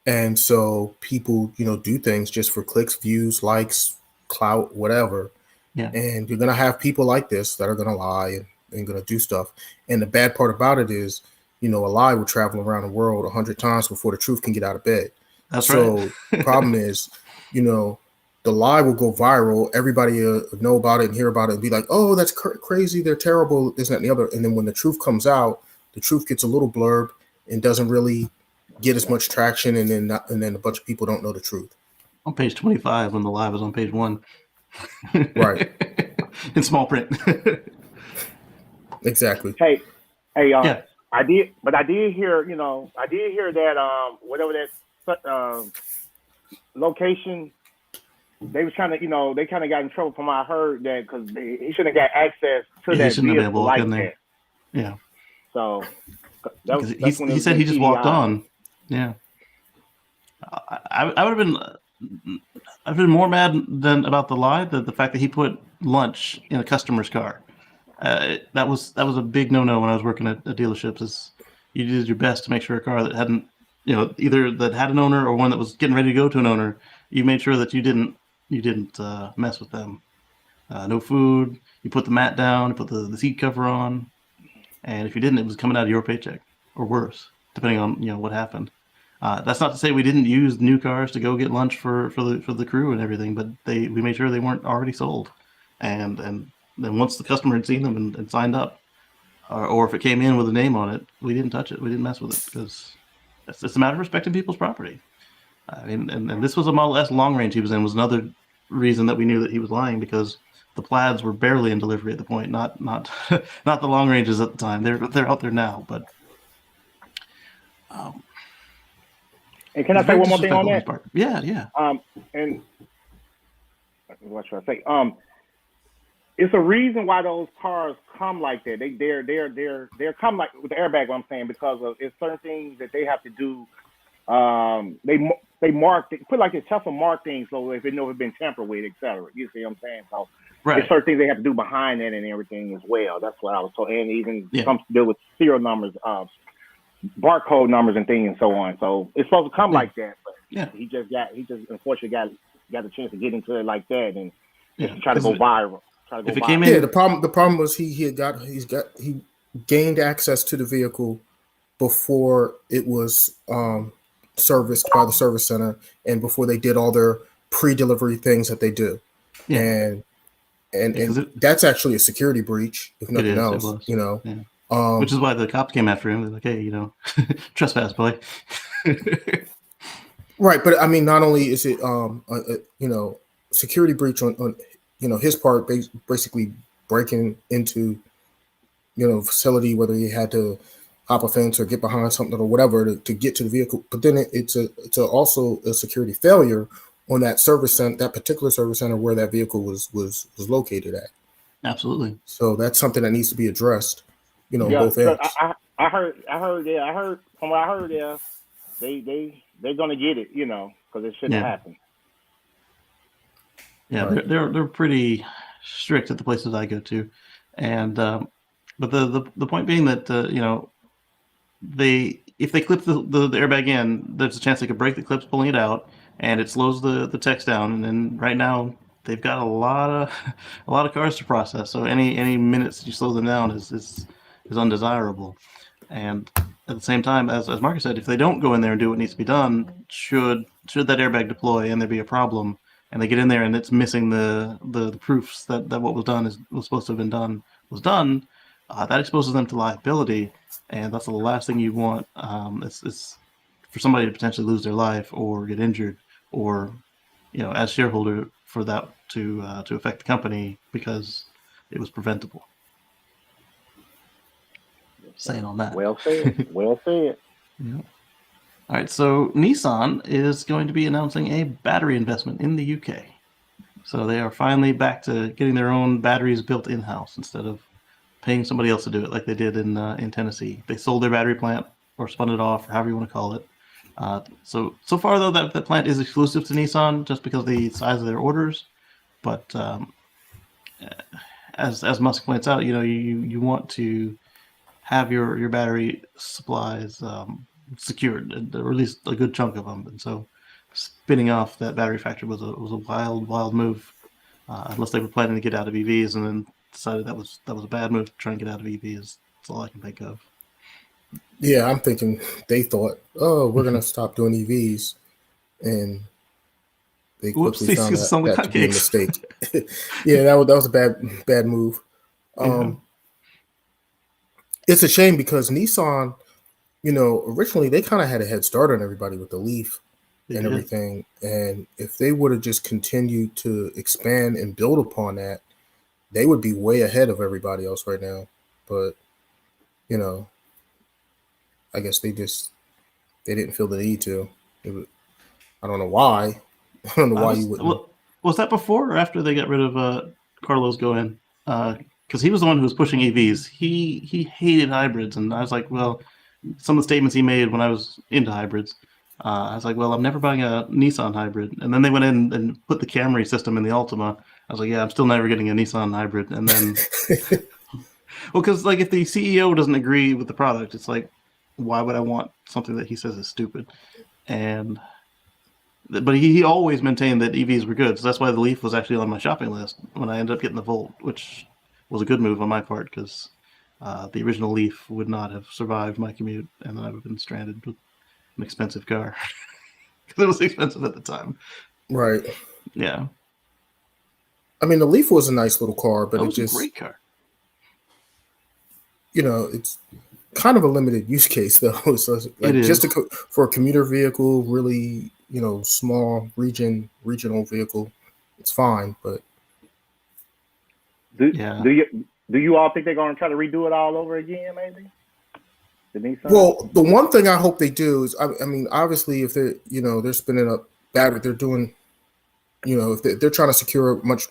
Speaker 4: And so people, do things just for clicks, views, likes, clout, whatever.
Speaker 1: Yeah.
Speaker 4: And you're going to have people like this that are going to lie and going to do stuff. And the bad part about it is, a lie will travel around the world 100 times before the truth can get out of bed.
Speaker 1: That's
Speaker 4: so
Speaker 1: right.
Speaker 4: The problem is, the lie will go viral. Everybody know about it and hear about it and be like, oh, that's crazy. They're terrible. This, that, and the other. And then when the truth comes out, the truth gets a little blurb and doesn't really get as much traction. And then a bunch of people don't know the truth.
Speaker 1: On page 25, when the lie was on page 1.
Speaker 4: Right.
Speaker 1: In small print.
Speaker 4: Exactly.
Speaker 3: Hey,
Speaker 1: yeah.
Speaker 3: I did hear, that, whatever that location, they was trying to, they kind of got in trouble from I heard that because he shouldn't have got access to that vehicle like that.
Speaker 1: Yeah.
Speaker 3: So
Speaker 1: that's he said he just walked on. Yeah. I would have been more mad than about the lie, the fact that he put lunch in a customer's car. That was a big no-no when I was working at dealerships. Is you did your best to make sure a car that hadn't, either that had an owner or one that was getting ready to go to an owner, you made sure that you didn't mess with them. No food. You put the mat down. You put the seat cover on, and if you didn't, it was coming out of your paycheck or worse, depending on what happened. That's not to say we didn't use new cars to go get lunch for the crew and everything, but we made sure they weren't already sold, and then once the customer had seen them and signed up, or if it came in with a name on it, we didn't touch it. We didn't mess with it because it's a matter of respecting people's property. I mean, and this was a Model S long range he was in, was another reason that we knew that he was lying, because the Plaids were barely in delivery at the point, not not the long ranges at the time. They're out there now, but.
Speaker 3: And can I say one more thing on that?
Speaker 1: Part. Yeah.
Speaker 3: And what should I say? It's a reason why those cars come like that. They're come like with the airbag. What I'm saying, because of it's certain things that they have to do. They mark put like this Tesla mark things so if it it's been tampered with, etc. You see what I'm saying? So there's certain things they have to do behind that and everything as well. That's what I was told, and even comes to do with serial numbers, barcode numbers and things and so on. So it's supposed to come like that, but he just unfortunately got the chance to get into it like that and try to go viral.
Speaker 4: The problem was he gained access to the vehicle before it was serviced by the service center and before they did all their pre-delivery things that they do. And that's actually a security breach, if nothing else.
Speaker 1: Which is why the cops came after him. They're like, hey, trespass, boy.
Speaker 4: Right, but I mean, not only is it security breach on his part, basically breaking into facility, whether he had to hop a fence or get behind something or whatever to get to the vehicle. But then it's also a security failure on that service center, that particular service center where that vehicle was located at.
Speaker 1: Absolutely.
Speaker 4: So that's something that needs to be addressed, you know, on
Speaker 3: Yeah,
Speaker 4: both
Speaker 3: so
Speaker 4: ends.
Speaker 3: I heard, yeah, I heard from what I heard, yeah, they're gonna get it, you know, because it shouldn't
Speaker 1: Yeah.
Speaker 3: have happened.
Speaker 1: Yeah,
Speaker 4: Right.
Speaker 1: they're pretty strict at the places I go to, and but the point being that you know, if they clip the airbag in, there's a chance they could break the clips pulling it out, and it slows the text down. And then right now they've got a lot of a lot of cars to process, so any minutes you slow them down is undesirable. And at the same time, as Marcus said, if they don't go in there and do what needs to be done, should that airbag deploy and there be a problem, and they get in there and it's missing the proofs that what was done was supposed to have been done was done, that exposes them to liability, and that's the last thing you want. It's for somebody to potentially lose their life or get injured, or you know, as shareholder, for that to affect the company because it was preventable. Saying on that.
Speaker 3: Well said. Well said.
Speaker 1: Yeah. All right, so Nissan is going to be announcing a battery investment in the UK. So they are finally back to getting their own batteries built in-house instead of paying somebody else to do it like they did in Tennessee. They sold their battery plant or spun it off, or however you want to call it. So far though, that plant is exclusive to Nissan just because of the size of their orders. But as Musk points out, you know, you want to have your battery supplies secured, or at least a good chunk of them. And so, spinning off that battery factory was a wild move. Unless they were planning to get out of EVs and then decided that was a bad move to try and get out of EVs. That's all I can think of.
Speaker 4: Yeah, I'm thinking they thought, oh, we're gonna stop doing EVs, and they quickly
Speaker 1: Whoopsies,
Speaker 4: found
Speaker 1: it's on the
Speaker 4: that to be a
Speaker 1: cupcakes.
Speaker 4: mistake. Yeah, that was a bad move. It's a shame because Nissan, you know, originally they kind of had a head start on everybody with the Leaf and everything. And if they would have just continued to expand and build upon that, they would be way ahead of everybody else right now. But, you know, I guess they didn't feel the need to. I don't know why. I don't know why you wouldn't.
Speaker 1: Was that before or after they got rid of Carlos Ghosn? Because he was the one who was pushing EVs. He hated hybrids, and I was like, well, some of the statements he made when I was into hybrids, I was like, well, I'm never buying a Nissan hybrid. And then they went in and put the Camry system in the Altima. I was like, yeah, I'm still never getting a Nissan hybrid. And then, well, because like if the CEO doesn't agree with the product, it's like, why would I want something that he says is stupid? And but he always maintained that EVs were good, so that's why the Leaf was actually on my shopping list when I ended up getting the Volt, which was a good move on my part because the original Leaf would not have survived my commute, and then I would have been stranded with an expensive car because it was expensive at the time.
Speaker 4: Right.
Speaker 1: Yeah.
Speaker 4: I mean, the Leaf was a nice little car, but
Speaker 1: it was a great car.
Speaker 4: You know, it's kind of a limited use case though. So like just for a commuter vehicle, really, you know, small regional vehicle, it's fine. But
Speaker 3: do you all think they're going to try to redo it all over again? Maybe.
Speaker 4: Well, the one thing I hope they do is, I mean, obviously, if they're, you know, they're spinning up battery, they're doing, you know, if they're trying to secure much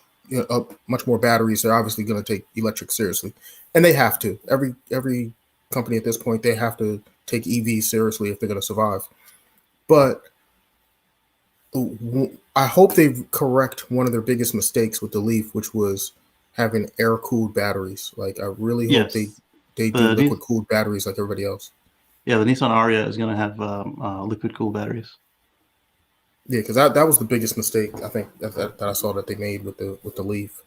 Speaker 4: more batteries, they're obviously going to take electric seriously, and they have to. Every company at this point, they have to take EVs seriously if they're going to survive. But I hope they correct one of their biggest mistakes with the Leaf, which was having air-cooled batteries. Like, I really hope they do liquid-cooled batteries like everybody else.
Speaker 1: Yeah, the Nissan Ariya is going to have liquid-cooled batteries.
Speaker 4: Yeah, because that was the biggest mistake I think that I saw that they made with the Leaf.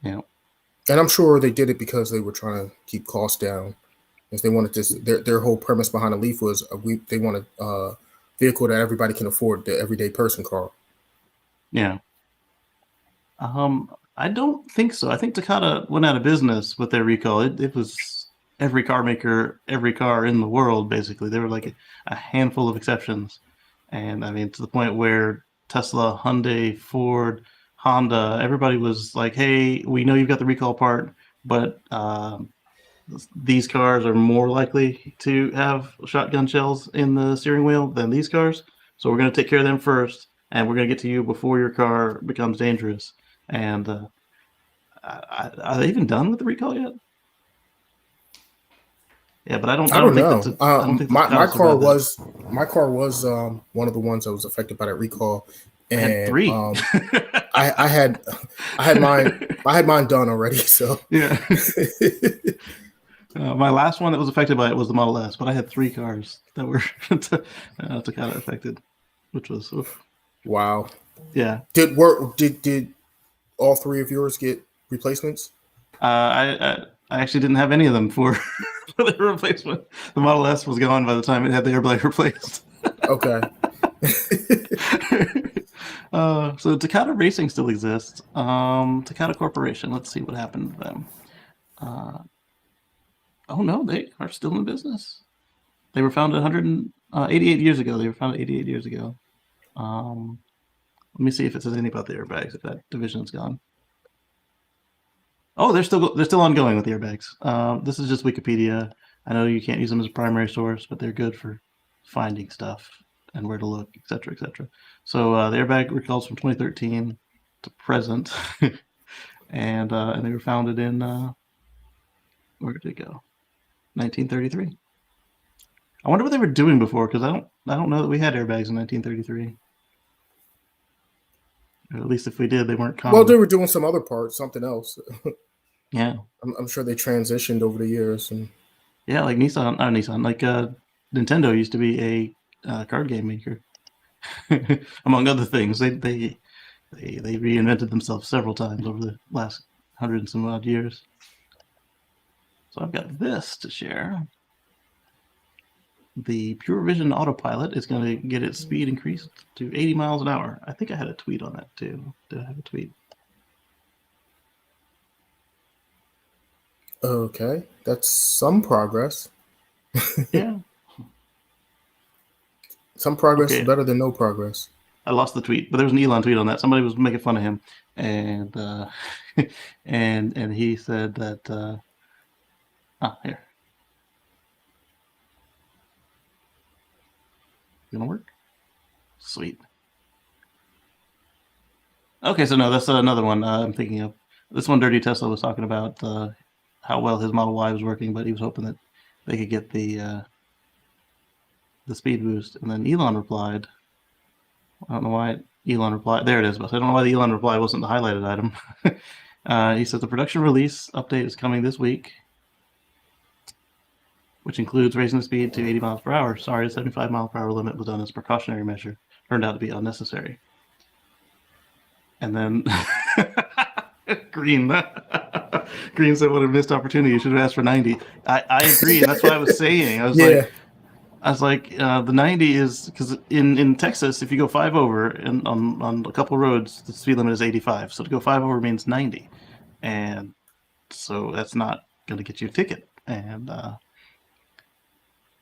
Speaker 1: Yeah,
Speaker 4: and I'm sure they did it because they were trying to keep costs down. Because they wanted this, their whole premise behind the Leaf was they wanted a vehicle that everybody can afford, the everyday person car.
Speaker 1: Yeah. I don't think so. I think Takata went out of business with their recall. It was every car maker, every car in the world, basically. There were like a handful of exceptions. And I mean, to the point where Tesla, Hyundai, Ford, Honda, everybody was like, hey, we know you've got the recall part, but these cars are more likely to have shotgun shells in the steering wheel than these cars. So we're going to take care of them first, and we're going to get to you before your car becomes dangerous. And Are they even done with the recall yet? Yeah, but I don't
Speaker 4: I don't
Speaker 1: think
Speaker 4: know.
Speaker 1: that's I don't think
Speaker 4: My
Speaker 1: Takata
Speaker 4: car
Speaker 1: survived that.
Speaker 4: was one of the ones that was affected by that recall,
Speaker 1: I had
Speaker 4: and
Speaker 1: 3.
Speaker 4: I had mine done already. So
Speaker 1: Yeah. My last one that was affected by it was the Model S, but I had 3 cars that were Takata affected, which was
Speaker 4: wow.
Speaker 1: yeah.
Speaker 4: Did all 3 of yours get replacements?
Speaker 1: I actually didn't have any of them for the replacement. The Model S was gone by the time it had the airbag replaced.
Speaker 4: Okay.
Speaker 1: So Takata Racing still exists. Takata Corporation. Let's see what happened to them. Oh no, they are still in business. They were founded 188 years ago. They were founded 88 years ago. Let me see if it says anything about the airbags. If that division's gone. Oh, they're still ongoing with the airbags. This is just Wikipedia. I know you can't use them as a primary source, but they're good for finding stuff and where to look, etc., etc. So the airbag recalls from 2013 to present, and they were founded in where did it go? 1933. I wonder what they were doing before, because I don't know that we had airbags in 1933. Or at least if we did, they weren't common.
Speaker 4: Well, they were doing some other parts, something else.
Speaker 1: Yeah.
Speaker 4: I'm sure they transitioned over the years. And
Speaker 1: yeah, like Nissan, like Nintendo used to be a card game maker, among other things. They reinvented themselves several times over the last 100 and some odd years. So I've got this to share. The Pure Vision Autopilot is going to get its speed increased to 80 miles an hour. I think I had a tweet on that too. Did I have a tweet?
Speaker 4: okay, that's some progress.
Speaker 1: Yeah.
Speaker 4: Some progress is better than no progress.
Speaker 1: I lost the tweet, but there was an Elon tweet on that. Somebody was making fun of him, and and he said that here. Gonna work? Sweet. Okay, so no, that's another one I'm thinking of. This one, Dirty Tesla was talking about how well his Model Y was working, but he was hoping that they could get the speed boost. And then Elon replied, I don't know why Elon replied. There it is, but I don't know why the Elon reply wasn't the highlighted item. He said the production release update is coming this week, which includes raising the speed to 80 miles per hour. Sorry, the 75 mile per hour limit was done as a precautionary measure. Turned out to be unnecessary. And then Green said, what a missed opportunity. You should have asked for 90. I agree. And that's what I was saying. I was like, the 90 is because in Texas, if you go 5 over and on a couple roads, the speed limit is 85. So to go 5 over means 90. And so that's not going to get you a ticket. And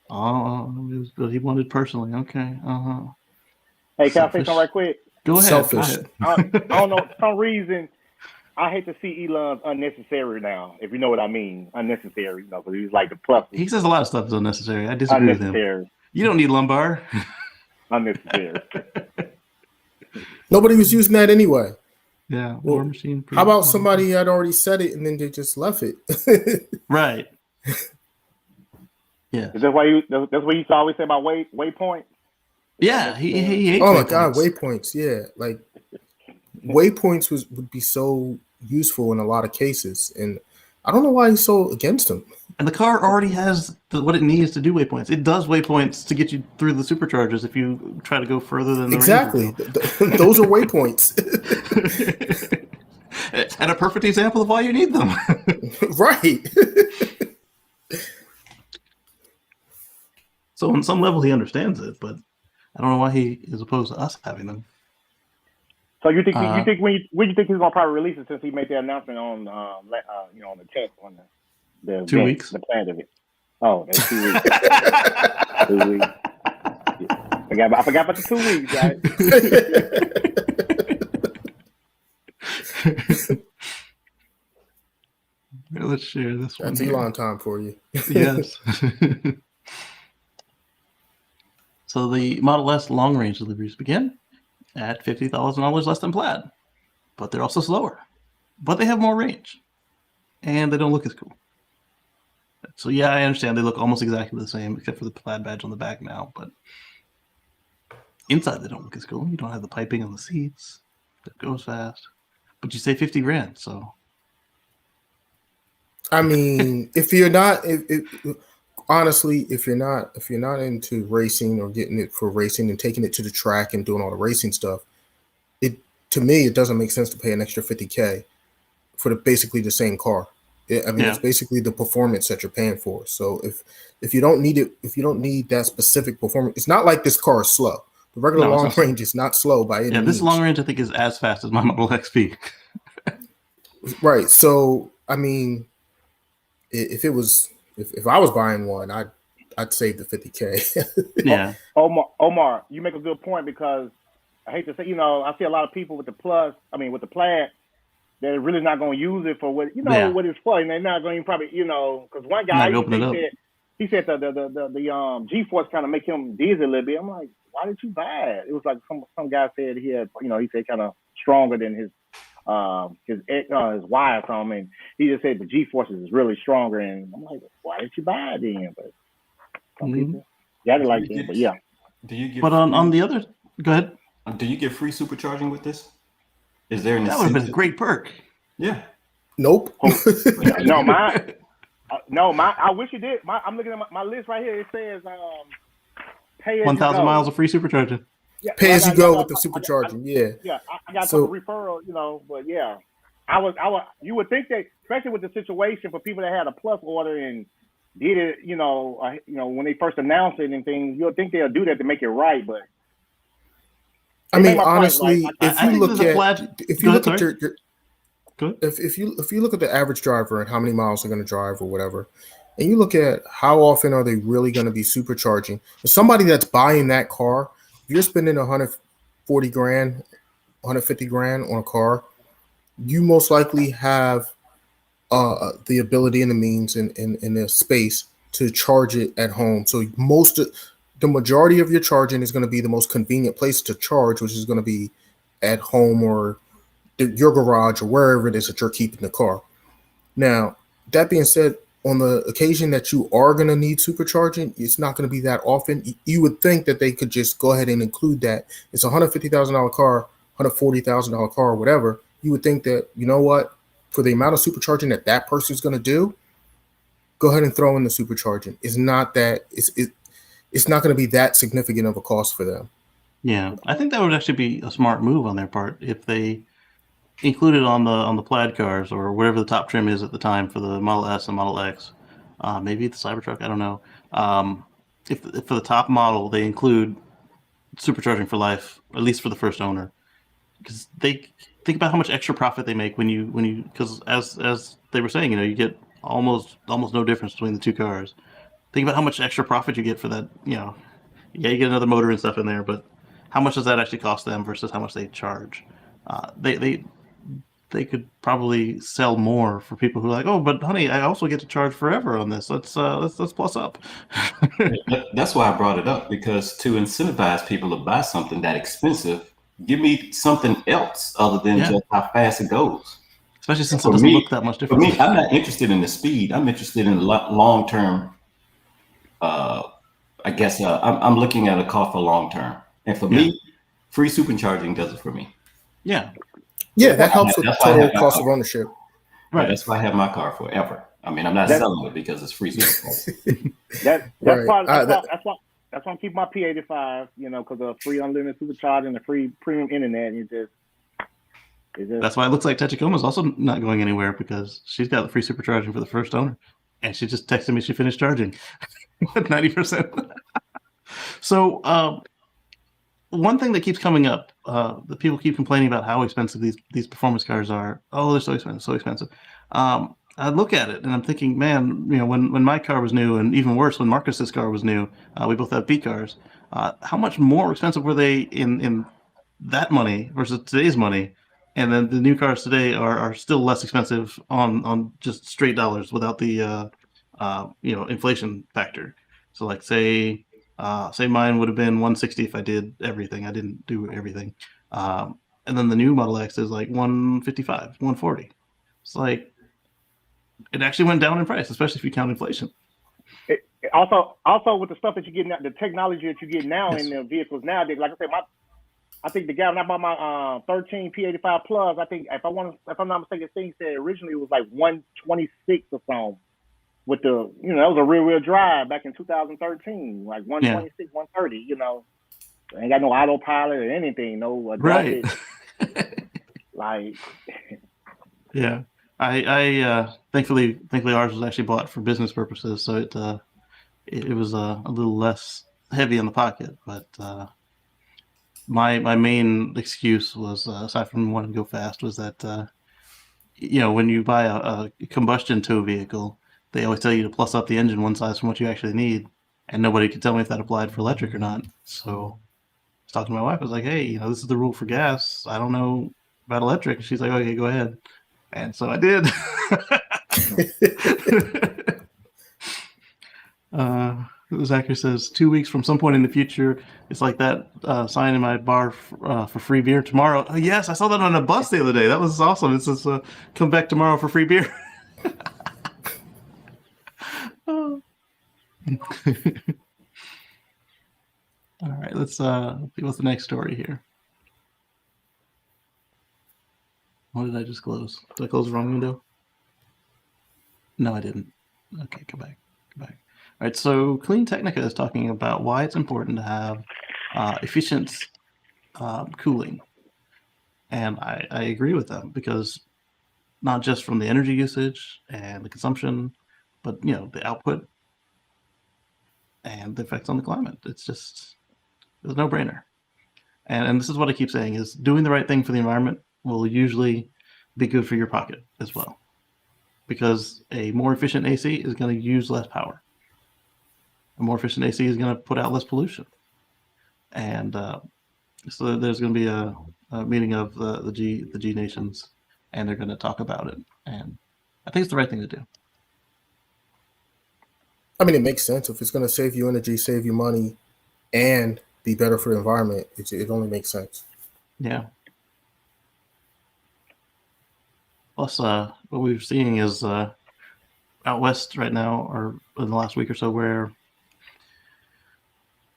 Speaker 1: he wanted personally. Okay.
Speaker 3: Hey, can I say something right quick?
Speaker 1: Go ahead.
Speaker 4: Selfish.
Speaker 3: I don't know. For some reason, I hate to see Elon unnecessary now, if you know what I mean. Unnecessary, because he's like the plus.
Speaker 1: He says a lot of stuff is unnecessary. I disagree with him. You don't need lumbar.
Speaker 3: Unnecessary.
Speaker 4: Nobody was using that anyway.
Speaker 1: Yeah. War machine.
Speaker 4: How about somebody had already said it and then they just left it?
Speaker 1: Right.
Speaker 3: Yeah. That's what you used to always say about waypoint.
Speaker 1: Yeah, he hates
Speaker 4: oh
Speaker 1: waypoints.
Speaker 4: My god, waypoints! Yeah, like waypoints would be so useful in a lot of cases, and I don't know why he's so against them.
Speaker 1: And the car already has what it needs to do waypoints. It does waypoints to get you through the superchargers if you try to go further than the
Speaker 4: exactly. Those are waypoints,
Speaker 1: and a perfect example of why you need them.
Speaker 4: Right.
Speaker 1: So on some level, he understands it, but I don't know why he is opposed to us having them.
Speaker 3: So you think when you think he's gonna probably release it, since he made the announcement on on the 10th on the
Speaker 1: 2 weeks,
Speaker 3: the plan of it. Oh, that's 2 weeks. 2 weeks. Yeah. I forgot about the 2 weeks, guys.
Speaker 1: Let's share this one.
Speaker 4: That's Elon time for you.
Speaker 1: Yes. So the Model S long-range deliveries begin at $50,000 less than Plaid, but they're also slower. but they have more range, and they don't look as cool. So yeah, I understand they look almost exactly the same, except for the plaid badge on the back now. But inside, they don't look as cool. You don't have the piping on the seats that goes fast. But you say 50 grand, so.
Speaker 4: I mean, if you're not, honestly, if you're not into racing or getting it for racing and taking it to the track and doing all the racing stuff, to me it doesn't make sense to pay an extra $50K for basically the same car. It's basically the performance that you're paying for. So if you don't need it, if you don't need that specific performance, it's not like this car is slow. The regular long range is not slow by any means.
Speaker 1: This long range I think is as fast as my Model XP.
Speaker 4: Right. So I mean, if I was buying one, I'd save the $50K.
Speaker 1: Yeah.
Speaker 3: Omar, you make a good point, because I hate to say, I see a lot of people with the plaid, they're really not going to use it for what it's for, and they're not going to probably, because one guy he said the G-force kind of make him dizzy a little bit. I'm like, why did you buy it? It was like some guy said he had, he said kind of stronger than his wire or something, and he just said the G-forces is really stronger, and I'm like, why did you buy it then? But some people, I didn't like it, but yeah.
Speaker 2: Do you get?
Speaker 1: But on the other, go ahead.
Speaker 2: Do you get free supercharging with this? Is there an
Speaker 1: that would have been a great perk?
Speaker 2: Yeah.
Speaker 4: Nope.
Speaker 3: I wish you did. I'm looking at my list right here. It says pay as
Speaker 1: 1,000 miles of free supercharging.
Speaker 3: Yeah,
Speaker 4: pay as you go with the supercharging.
Speaker 3: I got some referral, but yeah, you would think that, especially with the situation for people that had a plus order and did it, when they first announced it and things, you'll think they'll do that to make it right, but.
Speaker 4: I mean, honestly, if you look at the average driver and how many miles they're going to drive or whatever, and you look at how often are they really going to be supercharging, somebody that's buying that car, if you're spending 140 grand, 150 grand on a car, you most likely have the ability and the means and the space to charge it at home. So the majority of your charging is going to be the most convenient place to charge, which is going to be at home or your garage or wherever it is that you're keeping the car. Now, that being said, on the occasion that you are going to need supercharging, it's not going to be that often. You would think that they could just go ahead and include that. It's a $150,000 car, $140,000 car, whatever. You would think that, you know what, for the amount of supercharging that person's going to do, go ahead and throw in the supercharging. It's not going to be that significant of a cost for them.
Speaker 1: Yeah, I think that would actually be a smart move on their part if they included on the plaid cars or whatever the top trim is at the time for the Model S and Model X, maybe the Cybertruck, I don't know. If for the top model they include supercharging for life, at least for the first owner, because they think about how much extra profit they make when you because as they were saying, you get almost no difference between the two cars. Think about how much extra profit you get for that. Yeah, you get another motor and stuff in there, but how much does that actually cost them versus how much they charge? They could probably sell more for people who are like, oh, but honey, I also get to charge forever on this. Let's plus up.
Speaker 2: That's why I brought it up, because to incentivize people to buy something that expensive, give me something else other than just how fast it goes.
Speaker 1: Especially since it doesn't look that much different.
Speaker 2: For me, I'm not interested in the speed. I'm interested in long term. I guess I'm looking at a car for long term, and for me, free supercharging does it for me.
Speaker 1: Yeah.
Speaker 4: Yeah, that helps with total cost of ownership.
Speaker 2: Right. That's why I have my car forever. I mean, I'm not selling it because it's free supercharging.
Speaker 3: That's why I'm keeping my P85, because of free unlimited supercharging, the free premium internet, and
Speaker 1: that's why it looks like Takeoma's also not going anywhere, because she's got the free supercharging for the first owner, and she just texted me she finished charging at 90%. So one thing that keeps coming up, the people keep complaining about how expensive these performance cars are. Oh, they're so expensive. I look at it and I'm thinking, man, when my car was new, and even worse, when Marcus's car was new, we both have B cars. How much more expensive were they in that money versus today's money? And then the new cars today are still less expensive on just straight dollars without the inflation factor. So like say mine would have been 160 if I did everything. I didn't do everything. And then the new Model X is like 155, 140. It's like it actually went down in price, especially if you count inflation.
Speaker 3: Also with the stuff that you get now, the technology that you get now
Speaker 1: Yes.
Speaker 3: in the vehicles nowadays, like I said, I think the guy when I bought my 13 P85 Plus, I think if I'm not mistaken, thing said originally it was like 126 or something. With the, that was a rear-wheel drive back in 2013, like 126, 130. Ain't got no autopilot or anything, no adapted.
Speaker 1: Right.
Speaker 3: Like,
Speaker 1: yeah, I thankfully ours was actually bought for business purposes, so it was a little less heavy in the pocket. But my main excuse was, aside from wanting to go fast, was that when you buy a combustion tow vehicle, they always tell you to plus up the engine one size from what you actually need, and nobody could tell me if that applied for electric or not. So I was talking to my wife. I was like, "Hey, this is the rule for gas. I don't know about electric." And she's like, "Okay, go ahead." And so I did. Zachary says 2 weeks from some point in the future, it's like that sign in my bar for free beer tomorrow. Oh, yes, I saw that on a bus the other day. That was awesome. It says, "Come back tomorrow for free beer." Oh. All right, let's see what's the next story here. What did I just close? Did I close the wrong window? No, I didn't. Okay, come back. All right, so Clean Technica is talking about why it's important to have efficient cooling. And I agree with them, because not just from the energy usage and the consumption, but the output and the effects on the climate. It's a no-brainer. And this is what I keep saying, is doing the right thing for the environment will usually be good for your pocket as well. Because a more efficient AC is going to use less power. A more efficient AC is going to put out less pollution. And so there's going to be a meeting of the G nations, and they're going to talk about it. And I think it's the right thing to do.
Speaker 4: I mean, it makes sense. If it's going to save you energy, save you money, and be better for the environment, it only makes sense.
Speaker 1: Yeah. Plus, what we're seeing is out west right now, or in the last week or so, where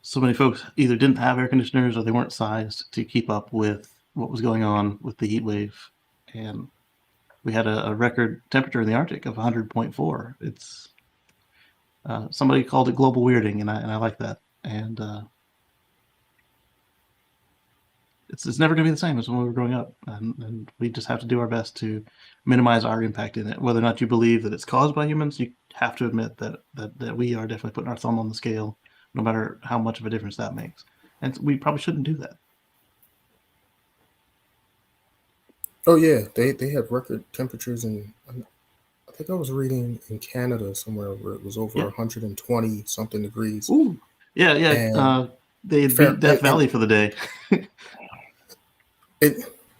Speaker 1: so many folks either didn't have air conditioners or they weren't sized to keep up with what was going on with the heat wave. And we had a record temperature in the Arctic of 100.4. It's somebody called it global weirding, and I like that. And it's never going to be the same as when we were growing up, and we just have to do our best to minimize our impact in it. Whether or not you believe that it's caused by humans, you have to admit that we are definitely putting our thumb on the scale, no matter how much of a difference that makes. And we probably shouldn't do that.
Speaker 4: Oh yeah, they had record temperatures, and I think I was reading in Canada somewhere where it was over 120 something degrees.
Speaker 1: Ooh, yeah. They beat Death Valley for the day.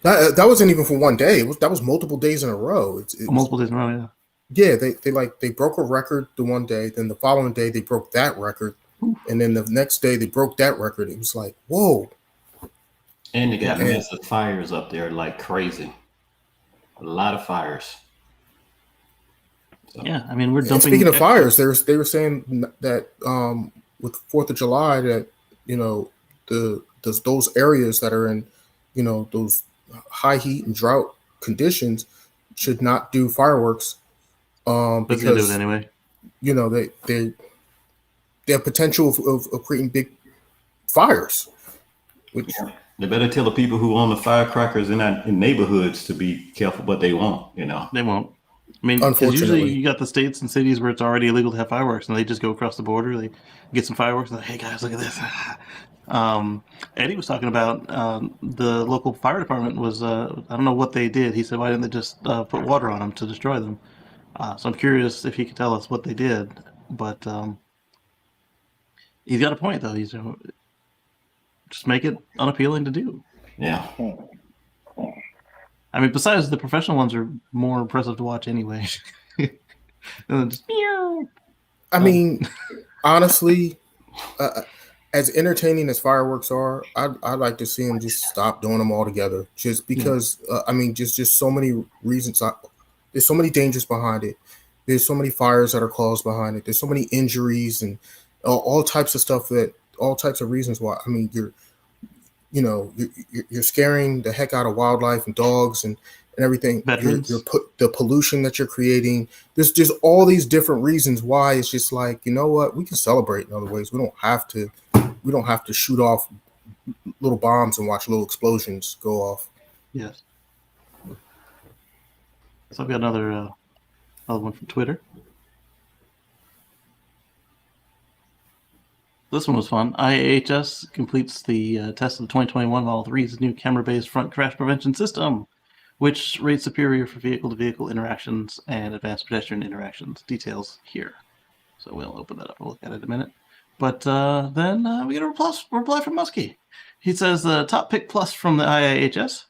Speaker 4: That wasn't even for one day. That was multiple days in a row.
Speaker 1: Multiple days in a row,
Speaker 4: yeah. Yeah, they broke a record the one day. Then the following day they broke that record, and then the next day they broke that record. It was like, whoa.
Speaker 2: And they got massive fires up there like crazy. A lot of fires.
Speaker 1: So. Yeah, I mean, we're dumping.
Speaker 4: And speaking of fires, they were saying that with 4th of July, that those areas that are in those high heat and drought conditions should not do fireworks because
Speaker 1: they do it anyway.
Speaker 4: They have potential of creating big fires.
Speaker 2: They better tell the people who own the firecrackers in neighborhoods to be careful, but they won't.
Speaker 1: They won't. I mean, because usually you got the states and cities where it's already illegal to have fireworks, and they just go across the border. They get some fireworks, and like, hey guys, look at this. Eddie was talking about the local fire department was I don't know what they did. He said, why didn't they just put water on them to destroy them? So I'm curious if he could tell us what they did. But he's got a point, though. He's just make it unappealing to do.
Speaker 2: Yeah.
Speaker 1: I mean, besides the professional ones are more impressive to watch anyway. Just,
Speaker 4: I mean, honestly, as entertaining as fireworks are, I'd like to see them just stop doing them altogether. Just because, I mean, just so many reasons. there's so many dangers behind it. There's so many fires that are caused behind it. There's so many injuries and all types of stuff all types of reasons why. I mean, you're scaring the heck out of wildlife and dogs and everything. You're put the pollution that you're creating. There's just all these different reasons why it's just like, you know what, we can celebrate in other ways. We don't have to shoot off little bombs and watch little explosions go off.
Speaker 1: Yes. So I've got another one from Twitter. This one was fun. IAHS completes the test of the 2021 Model 3's new camera-based front crash prevention system, which rates superior for vehicle-to-vehicle interactions and advanced pedestrian interactions. Details here. So we'll open that up. We'll look at it in a minute. But then we get a reply from Muskie. He says, top pick plus from the IIHS.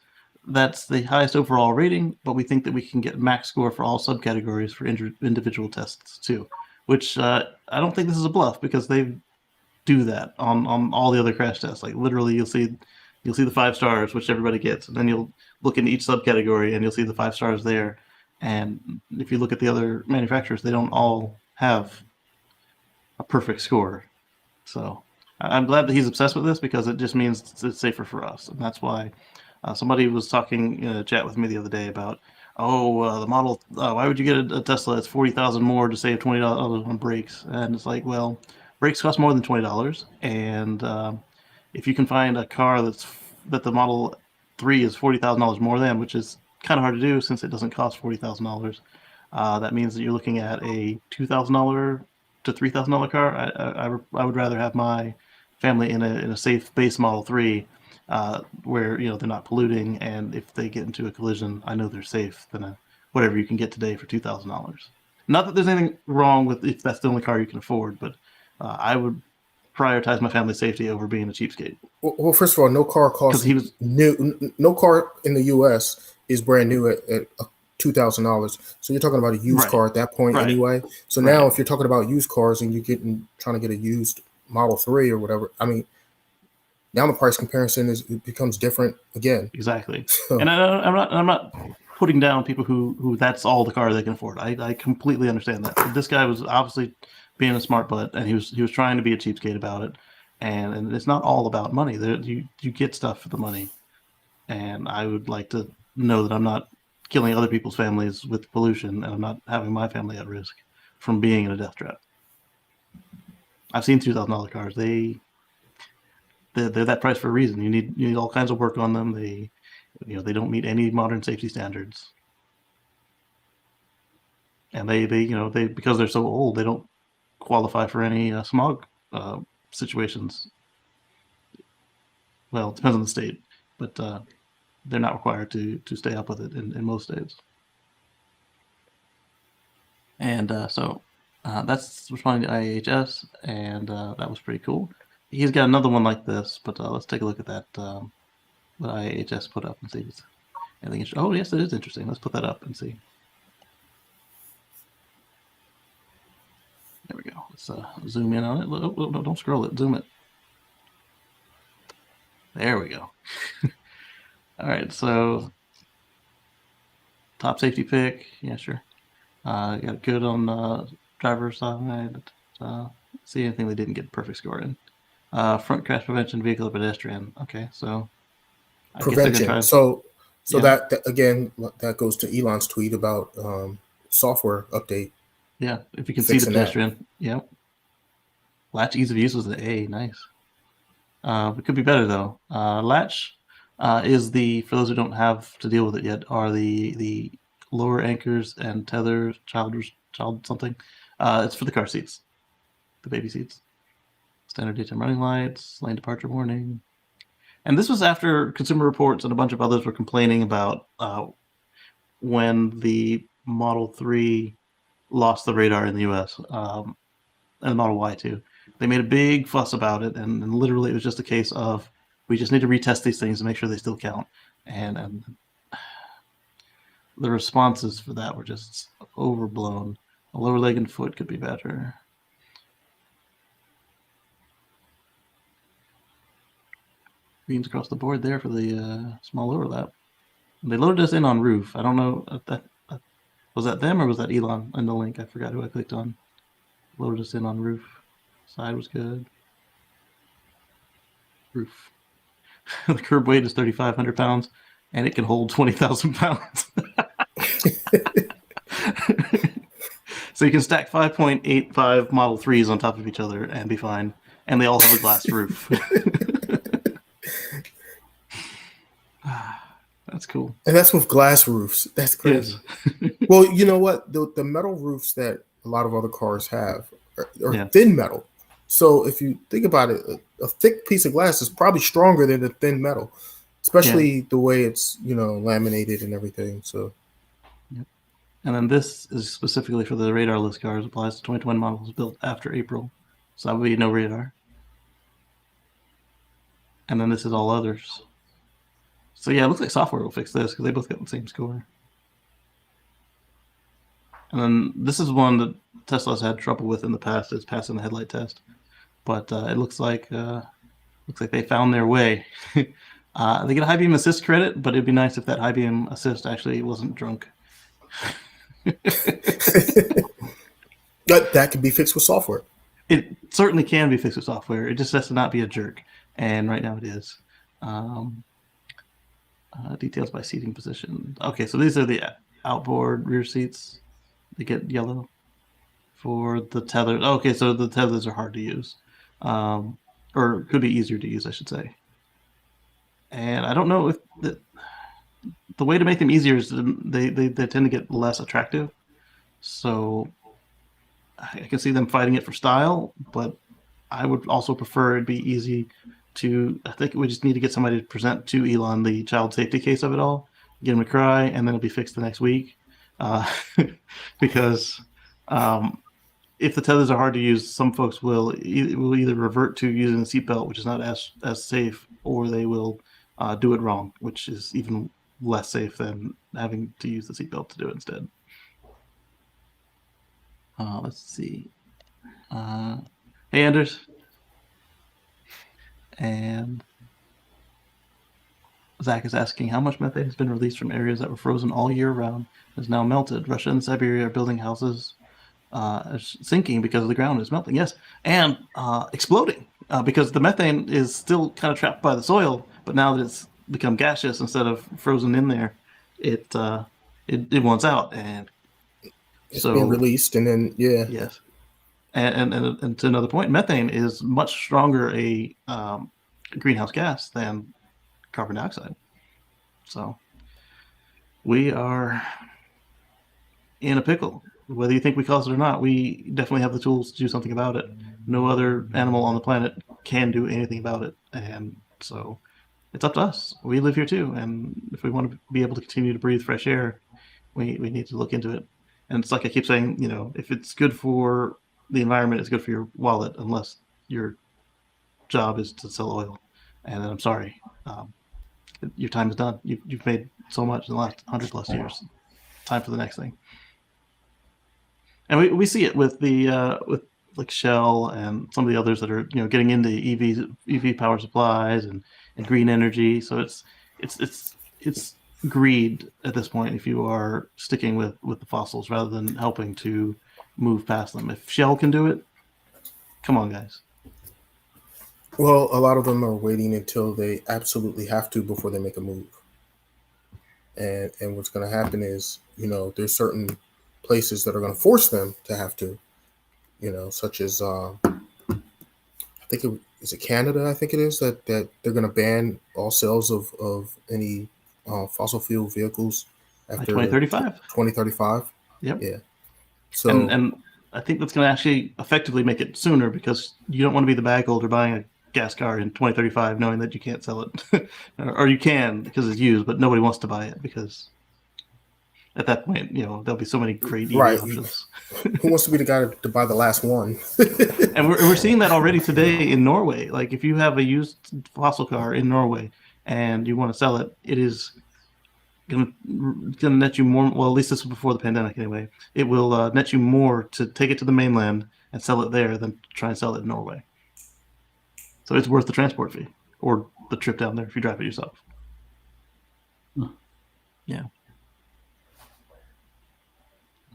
Speaker 1: That's the highest overall rating, but we think that we can get max score for all subcategories for individual tests too, which I don't think this is a bluff, because they do that on all the other crash tests. Like literally you'll see the 5 stars, which everybody gets, and then you'll look into each subcategory and you'll see the 5 stars there. And if you look at the other manufacturers, they don't all have a perfect score. So I'm glad that he's obsessed with this, because it just means it's safer for us. And that's why somebody was talking in a chat with me the other day about, the model, why would you get a Tesla that's $40,000 more to save $20 on brakes? And it's like, well, brakes cost more than $20. And if you can find a car that the Model 3 is $40,000 more than, which is kind of hard to do since it doesn't cost $40,000, that means that you're looking at a $2,000 to $3,000 car. I would rather have my family in a safe base Model 3, where they're not polluting, and if they get into a collision, I know they're safe, than whatever you can get today for $2,000. Not that there's anything wrong with if that's the only car you can afford, but I would prioritize my family's safety over being a cheapskate.
Speaker 4: Well, first of all, no car costs new. No car in the U.S. is brand new at $2,000. So you're talking about a used car at that point anyway. So now, if you're talking about used cars and you're trying to get a used Model 3 or whatever, I mean, now the price comparison it becomes different again.
Speaker 1: Exactly. So. And I'm not putting down people who that's all the car they can afford. I completely understand that. But this guy was obviously being a smart butt, and he was trying to be a cheapskate about it. And it's not all about money. You get stuff for the money. And I would like to know that I'm not killing other people's families with pollution, and I'm not having my family at risk from being in a death trap. I've seen $2,000 cars. They're that price for a reason. You need all kinds of work on them. They don't meet any modern safety standards, and they because they're so old, they don't qualify for any smog situations. Well, it depends on the state, but they're not required to stay up with it in most states. And so that's responding to IAHS, and that was pretty cool. He's got another one like this, but let's take a look at that. What IAHS put up and see if it's anything interesting. Oh, yes, it is interesting. Let's put that up and see. There we go. Let's zoom in on it. No, don't scroll it. Zoom it. There we go. All right, so top safety pick. Yeah, sure. Got good on driver's side. See anything they didn't get perfect score in. Front crash prevention, vehicle pedestrian. Okay, so I
Speaker 4: prevention. So that again, that goes to Elon's tweet about software update.
Speaker 1: Yeah, if you can see the pedestrian. Yeah. Latch ease of use was an A. Nice. It could be better though. Latch is for those who don't have to deal with it yet, are the lower anchors and tether child something. It's for the car seats, the baby seats. Standard daytime running lights, lane departure warning. And this was after Consumer Reports and a bunch of others were complaining about when the Model 3 lost the radar in the US, and the Model Y too. They made a big fuss about it, and literally it was just a case of, we just need to retest these things to make sure they still count. And the responses for that were just overblown. A lower leg and foot could be better. Greens across the board there for the small overlap. They loaded us in on roof. I don't know. Was that them or was that Elon in the link? I forgot who I clicked on. Loaded us in on roof. Side was good. Roof. The curb weight is 3,500 pounds, and it can hold 20,000 pounds. So you can stack 5.85 Model 3s on top of each other and be fine. And they all have a glass roof. That's cool.
Speaker 4: And that's with glass roofs. That's crazy.
Speaker 1: Yes.
Speaker 4: Well, you know what? The metal roofs that a lot of other cars have are
Speaker 1: Yeah.
Speaker 4: thin metal. So if you think about it, a thick piece of glass is probably stronger than the thin metal, especially the way it's, laminated and everything. So.
Speaker 1: And then this is specifically for the radarless cars, applies to 2021 models built after April. So that would be no radar. And then this is all others. So yeah, it looks like software will fix this because they both got the same score. And then this is one that Tesla's had trouble with in the past, is passing the headlight test. But it looks like they found their way. They get a high beam assist credit, but it'd be nice if that high beam assist actually wasn't drunk.
Speaker 4: That can be fixed with software.
Speaker 1: It certainly can be fixed with software. It just has to not be a jerk, and right now it is. Details by seating position. Okay, so these are the outboard rear seats. They get yellow for the tether. Okay, so the tethers are hard to use, or could be easier to use, I should say. And I don't know if the way to make them easier is they tend to get less attractive. So I can see them fighting it for style, but I would also prefer it be easy to. I think we just need to get somebody to present to Elon the child safety case of it all, get him to cry, and then it'll be fixed the next week. Because if the tethers are hard to use, some folks will either revert to using the seatbelt, which is not as safe, or they will do it wrong, which is even less safe than having to use the seatbelt to do it instead. Let's see. Hey, Anders. And Zach is asking how much methane has been released from areas that were frozen all year round is now melted. Russia and Siberia are building houses sinking because the ground is melting. Yes, and exploding because the methane is still kind of trapped by the soil, but now that it's become gaseous instead of frozen in there, it wants out, and
Speaker 4: it's being released, and then
Speaker 1: yes. And to another point, methane is much stronger a greenhouse gas than carbon dioxide. So we are in a pickle. Whether you think we caused it or not, we definitely have the tools to do something about it. No other animal on the planet can do anything about it. And so it's up to us. We live here too. And if we want to be able to continue to breathe fresh air, we need to look into it. And it's like I keep saying, if it's good for the environment, it's good for your wallet, unless your job is to sell oil. And I'm sorry, your time is done. You've made so much in the last 100+ years. Time for the next thing. And we see it with the with like Shell and some of the others that are getting into EV power supplies and green energy. So it's greed at this point if you are sticking with the fossils rather than helping to move past them. If Shell can do it, come on, guys.
Speaker 4: Well, a lot of them are waiting until they absolutely have to before they make a move. And what's going to happen is, there's certain places that are going to force them to have to, such as I think is it Canada? I think it is that they're going to ban all sales of any fossil fuel vehicles after
Speaker 1: 2035.
Speaker 4: 2035.
Speaker 1: Yep.
Speaker 4: Yeah. So
Speaker 1: and I think that's going to actually effectively make it sooner, because you don't want to be the bag holder buying a gas car in 2035 knowing that you can't sell it, or you can because it's used, but nobody wants to buy it because at that point, there'll be so many great EV options.
Speaker 4: Who wants to be the guy to buy the last one?
Speaker 1: And we're seeing that already today in Norway. Like if you have a used fossil car in Norway and you want to sell it, it is going to net you more. Well, at least this was before the pandemic anyway. It will net you more to take it to the mainland and sell it there than to try and sell it in Norway. So it's worth the transport fee or the trip down there if you drive it yourself. Yeah.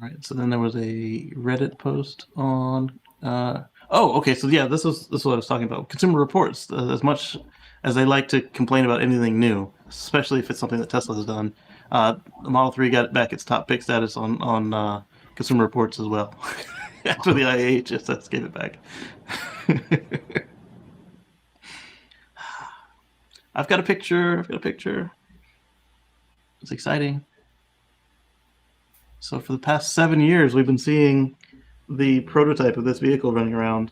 Speaker 1: All right. So then there was a Reddit post on. Okay. So yeah, this is what I was talking about. Consumer Reports. As much as they like to complain about anything new, especially if it's something that Tesla has done, the Model 3 got back its top pick status on Consumer Reports as well. After the IHSS gave it back. I've got a picture. It's exciting. So for the past 7 years, we've been seeing the prototype of this vehicle running around,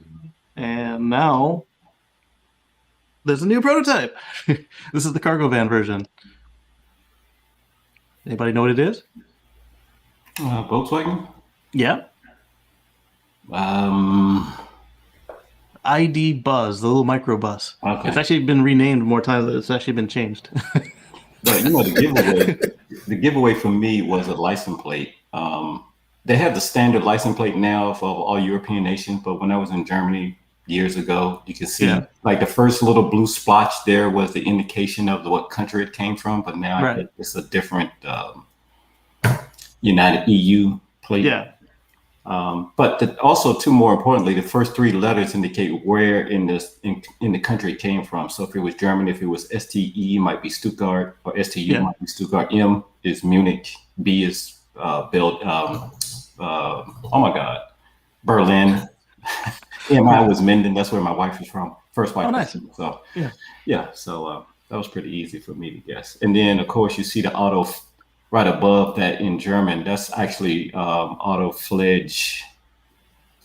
Speaker 1: and now there's a new prototype. This is the cargo van version. Anybody know what it is?
Speaker 2: Volkswagen?
Speaker 1: Yeah. ID Buzz, the little microbus.
Speaker 2: Okay.
Speaker 1: It's actually been renamed more times than it's actually been changed.
Speaker 2: But the giveaway for me was a license plate. They have the standard license plate now for all European nations, but when I was in Germany years ago, you can see like the first little blue splotch there was the indication of what country it came from, but now it's a different United EU plate.
Speaker 1: Yeah.
Speaker 2: But also, too, more importantly, the first 3 letters indicate where in the country it came from. So if it was Germany, if it was STE, it might be Stuttgart, or STU might be Stuttgart. M is Munich. B is Berlin. MI was Minden. That's where my wife is from. First wife.
Speaker 1: Oh, nice.
Speaker 2: So so that was pretty easy for me to guess. And then, of course, you see the auto right above that in German. That's actually auto Fledge.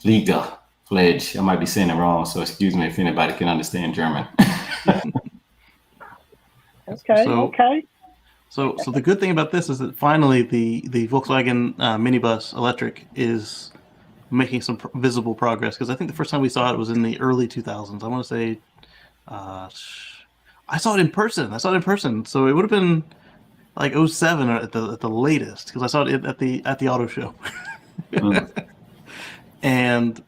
Speaker 2: I might be saying it wrong, so excuse me if anybody can understand German.
Speaker 3: Okay.
Speaker 1: So the good thing about this is that finally the Volkswagen minibus electric is making some visible progress, because I think the first time we saw it was in the early 2000s. I want to say I saw it in person. So it would have been like 07 or at the latest, because I saw it at the auto show. And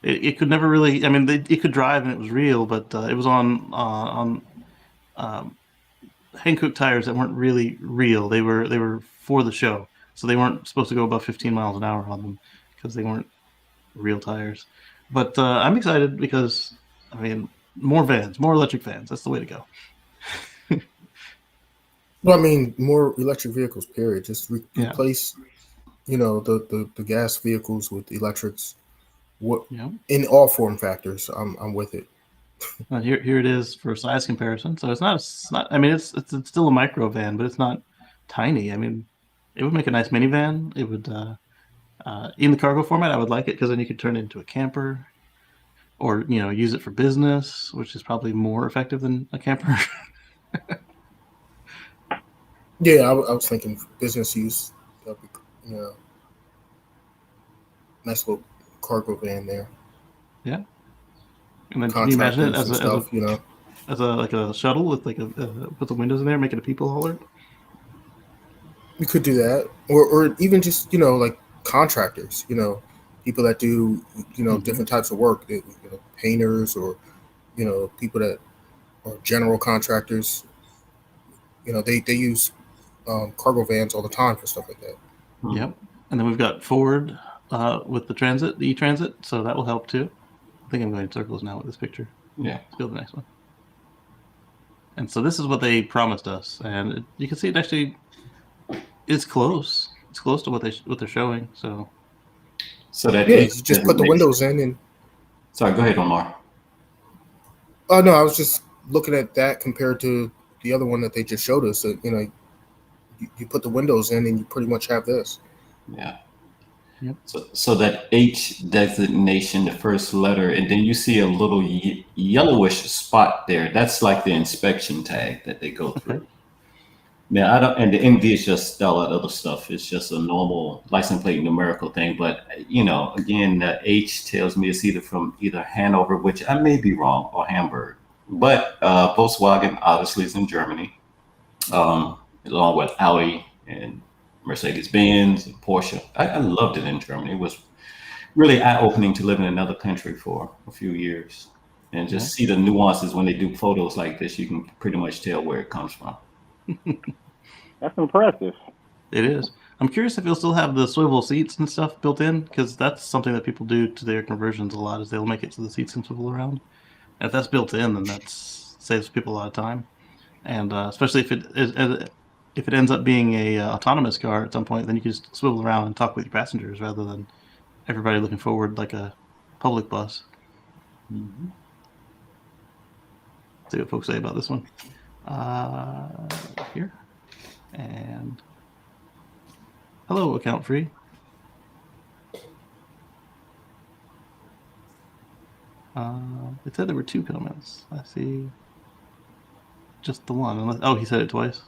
Speaker 1: it could never really. I mean, it could drive and it was real, but it was on Hankook tires that weren't really real. They were for the show, so they weren't supposed to go above 15 miles an hour on them because they weren't real tires. But I'm excited because, I mean, more electric vans. That's the way to go.
Speaker 4: Well, I mean, more electric vehicles, period. Just replace, the gas vehicles with electrics. In all form factors, I'm with it.
Speaker 1: Here it is for size comparison. So it's not. I mean, it's still a micro van, but it's not tiny. I mean, it would make a nice minivan. It would in the cargo format. I would like it because then you could turn it into a camper, or use it for business, which is probably more effective than a camper.
Speaker 4: Yeah, I was thinking business use. That'd be, nice little cargo van there.
Speaker 1: Yeah. And then can you imagine it as a shuttle with put the windows in there, make it a people hauler?
Speaker 4: We could do that, or even just like contractors. People that do different types of work. Painters, or people that are general contractors. They use cargo vans all the time for stuff like that.
Speaker 1: Yep. And then we've got Ford with the e-Transit, so that will help too. I think I'm going in circles now with this picture.
Speaker 2: Yeah.
Speaker 1: Let's go to the next one. And so this is what they promised us, and you can see it actually is close. It's close to what they're showing. So
Speaker 2: that
Speaker 4: you just put the windows in and.
Speaker 2: Sorry, go ahead, Omar.
Speaker 4: Oh no, I was just looking at that compared to the other one that they just showed us. That you put the windows in and you pretty much have this.
Speaker 2: Yeah.
Speaker 1: Yep.
Speaker 2: So that H designation, the first letter, and then you see a little yellowish spot there. That's like the inspection tag that they go through. Okay. Now and the NV is just all that other stuff. It's just a normal license plate numerical thing. But again, the H tells me it's either from Hanover, which I may be wrong, or Hamburg. But Volkswagen obviously is in Germany, along with Audi and Mercedes-Benz and Porsche. I loved it in Germany. It was really eye-opening to live in another country for a few years and just see the nuances when they do photos like this. You can pretty much tell where it comes from.
Speaker 3: That's impressive.
Speaker 1: It is. I'm curious if it'll still have the swivel seats and stuff built in, because that's something that people do to their conversions a lot, is they'll make it so the seats can swivel around. And if that's built in, then that saves people a lot of time. And especially if it ends up being a autonomous car at some point, then you can just swivel around and talk with your passengers rather than everybody looking forward like a public bus.
Speaker 2: Mm-hmm.
Speaker 1: See what folks say about this one. Here. And hello, account free. It said there were 2 comments. I see just the one. Oh, he said it twice.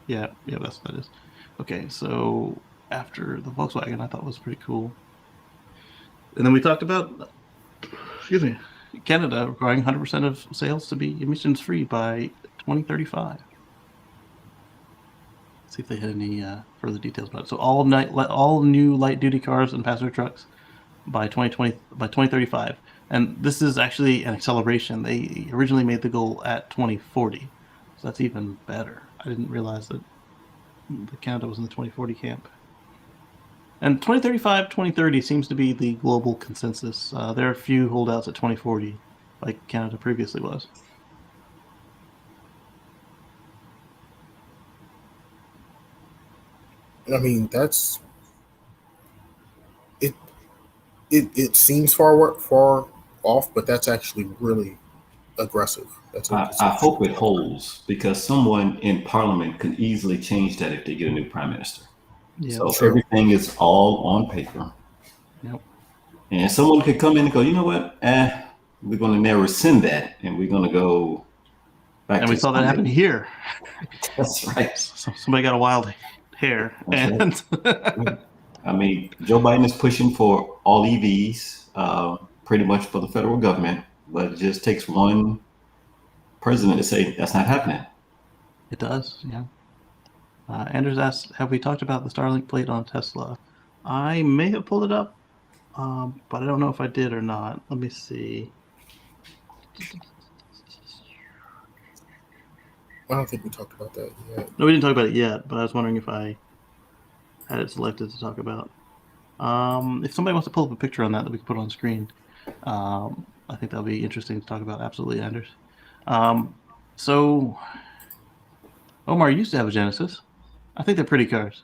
Speaker 1: Yeah, that's what that is. Okay, so after the Volkswagen, I thought was pretty cool. And then we talked about, Canada requiring 100% of sales to be emissions free by 2035. Let's see if they had any further details about it. So all new light duty cars and passenger trucks by 2035. And this is actually an acceleration. They originally made the goal at 2040. So that's even better. I didn't realize that Canada was in the 2040 camp. And 2035, 2030 seems to be the global consensus. There are a few holdouts at 2040, like Canada previously was.
Speaker 4: I mean, that's it. It seems far off, but that's actually really aggressive.
Speaker 2: I hope it holds, because someone in Parliament could easily change that if they get a new prime minister.
Speaker 1: Yeah,
Speaker 2: so
Speaker 4: true.
Speaker 2: Everything is all on paper.
Speaker 1: Yep.
Speaker 2: And someone could come in and go, you know what? We're going to now rescind that, and we're going to go back.
Speaker 1: And we saw that happen here.
Speaker 2: That's right.
Speaker 1: So somebody got a wild hair.
Speaker 2: That's right. I mean, Joe Biden is pushing for all EVs, pretty much for the federal government, but it just takes one president to say that's not happening.
Speaker 1: It does, yeah. Anders asked, have we talked about the Starlink plate on Tesla? I may have pulled it up, but I don't know if I did or not. Let me see.
Speaker 4: I don't think we talked about that yet.
Speaker 1: No, we didn't talk about it yet, but I was wondering if I had it selected to talk about. If somebody wants to pull up a picture on that we can put on screen, I think that'll be interesting to talk about. Absolutely, Anders. So, Omar used to have a Genesis. I think they're pretty cars.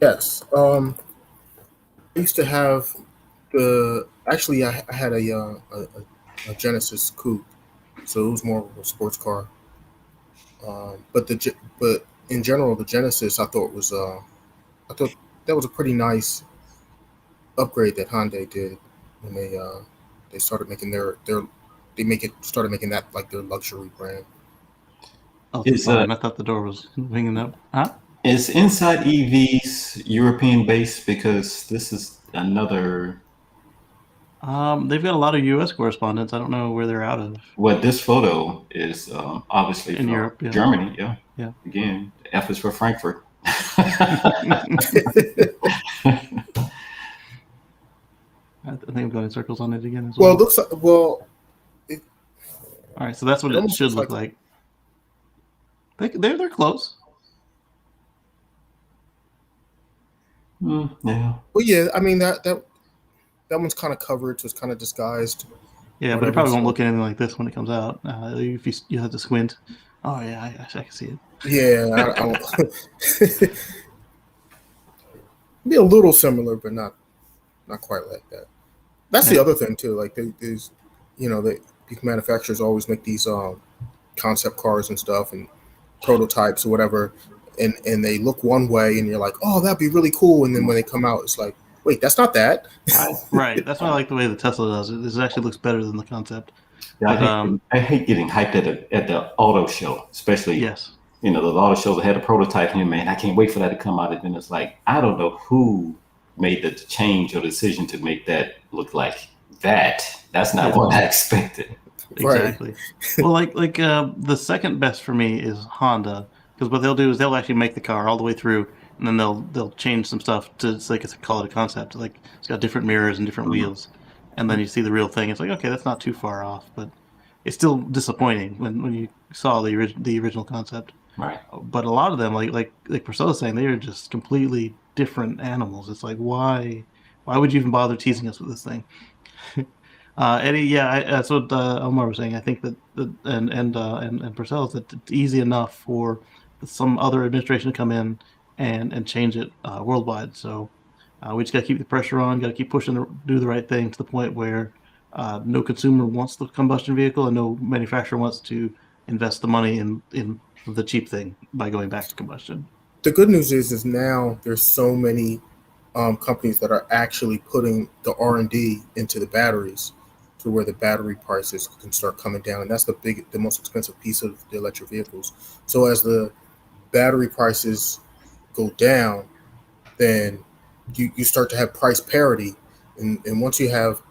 Speaker 4: Yes. I used to have actually I had a Genesis coupe, so it was more of a sports car. But in general, the Genesis I thought that was a pretty nice upgrade that Hyundai did when they started making started making that like their luxury brand.
Speaker 1: Oh, I thought the door was hanging up. Huh?
Speaker 2: Is Inside EVs European based? Because this is another.
Speaker 1: They've got a lot of U.S. correspondents. I don't know where they're out of.
Speaker 2: Well, this photo is obviously
Speaker 1: in Europe, yeah.
Speaker 2: Germany.
Speaker 1: Yeah.
Speaker 2: Again, the F is for Frankfurt.
Speaker 1: I think I'm going in circles on it again as
Speaker 4: Well,
Speaker 1: well.
Speaker 4: it looks like,
Speaker 1: all right, so that's what it should look like. They're close.
Speaker 2: Yeah.
Speaker 4: Well, yeah. I mean that one's kind of covered, so it's kind of disguised.
Speaker 1: Yeah, but it probably won't look anything like this when it comes out. If you have to squint. Oh yeah, I can see it.
Speaker 4: Yeah, I be a little similar, but not quite like that. That's the other thing too. Like these manufacturers always make these concept cars and stuff and prototypes or whatever, and they look one way, and you're like, oh, that'd be really cool. And then when they come out, it's like, wait, that's not that.
Speaker 1: Right. That's why I like the way the Tesla does it. This actually looks better than the concept.
Speaker 2: Yeah,
Speaker 1: But,
Speaker 2: I hate getting hyped at the auto show, especially.
Speaker 1: Yes.
Speaker 2: The auto shows that had a prototype, and man, I can't wait for that to come out. And then it's like, I don't know who made the change or decision to make that look like that. That's not what I expected.
Speaker 1: Exactly. Right. Well, like the second best for me is Honda, because what they'll do is they'll actually make the car all the way through, and then they'll change some stuff to call it a concept. Like it's got different mirrors and different wheels, and then you see the real thing. It's like, okay, that's not too far off, but it's still disappointing when you saw the original concept.
Speaker 2: Right.
Speaker 1: But a lot of them, like Priscilla's saying, they are just completely different animals. It's like, why would you even bother teasing us with this thing? Eddie, yeah, that's what Omar was saying. I think that and Priscilla, that it's easy enough for some other administration to come in and change it worldwide. So we just got to keep the pressure on, got to keep pushing, do the right thing to the point where no consumer wants the combustion vehicle and no manufacturer wants to invest the money in the cheap thing by going back to combustion.
Speaker 4: The good news is now there's so many companies that are actually putting the R&D into the batteries to where the battery prices can start coming down, and that's the most expensive piece of the electric vehicles. So as the battery prices go down, then you start to have price parity, and once you have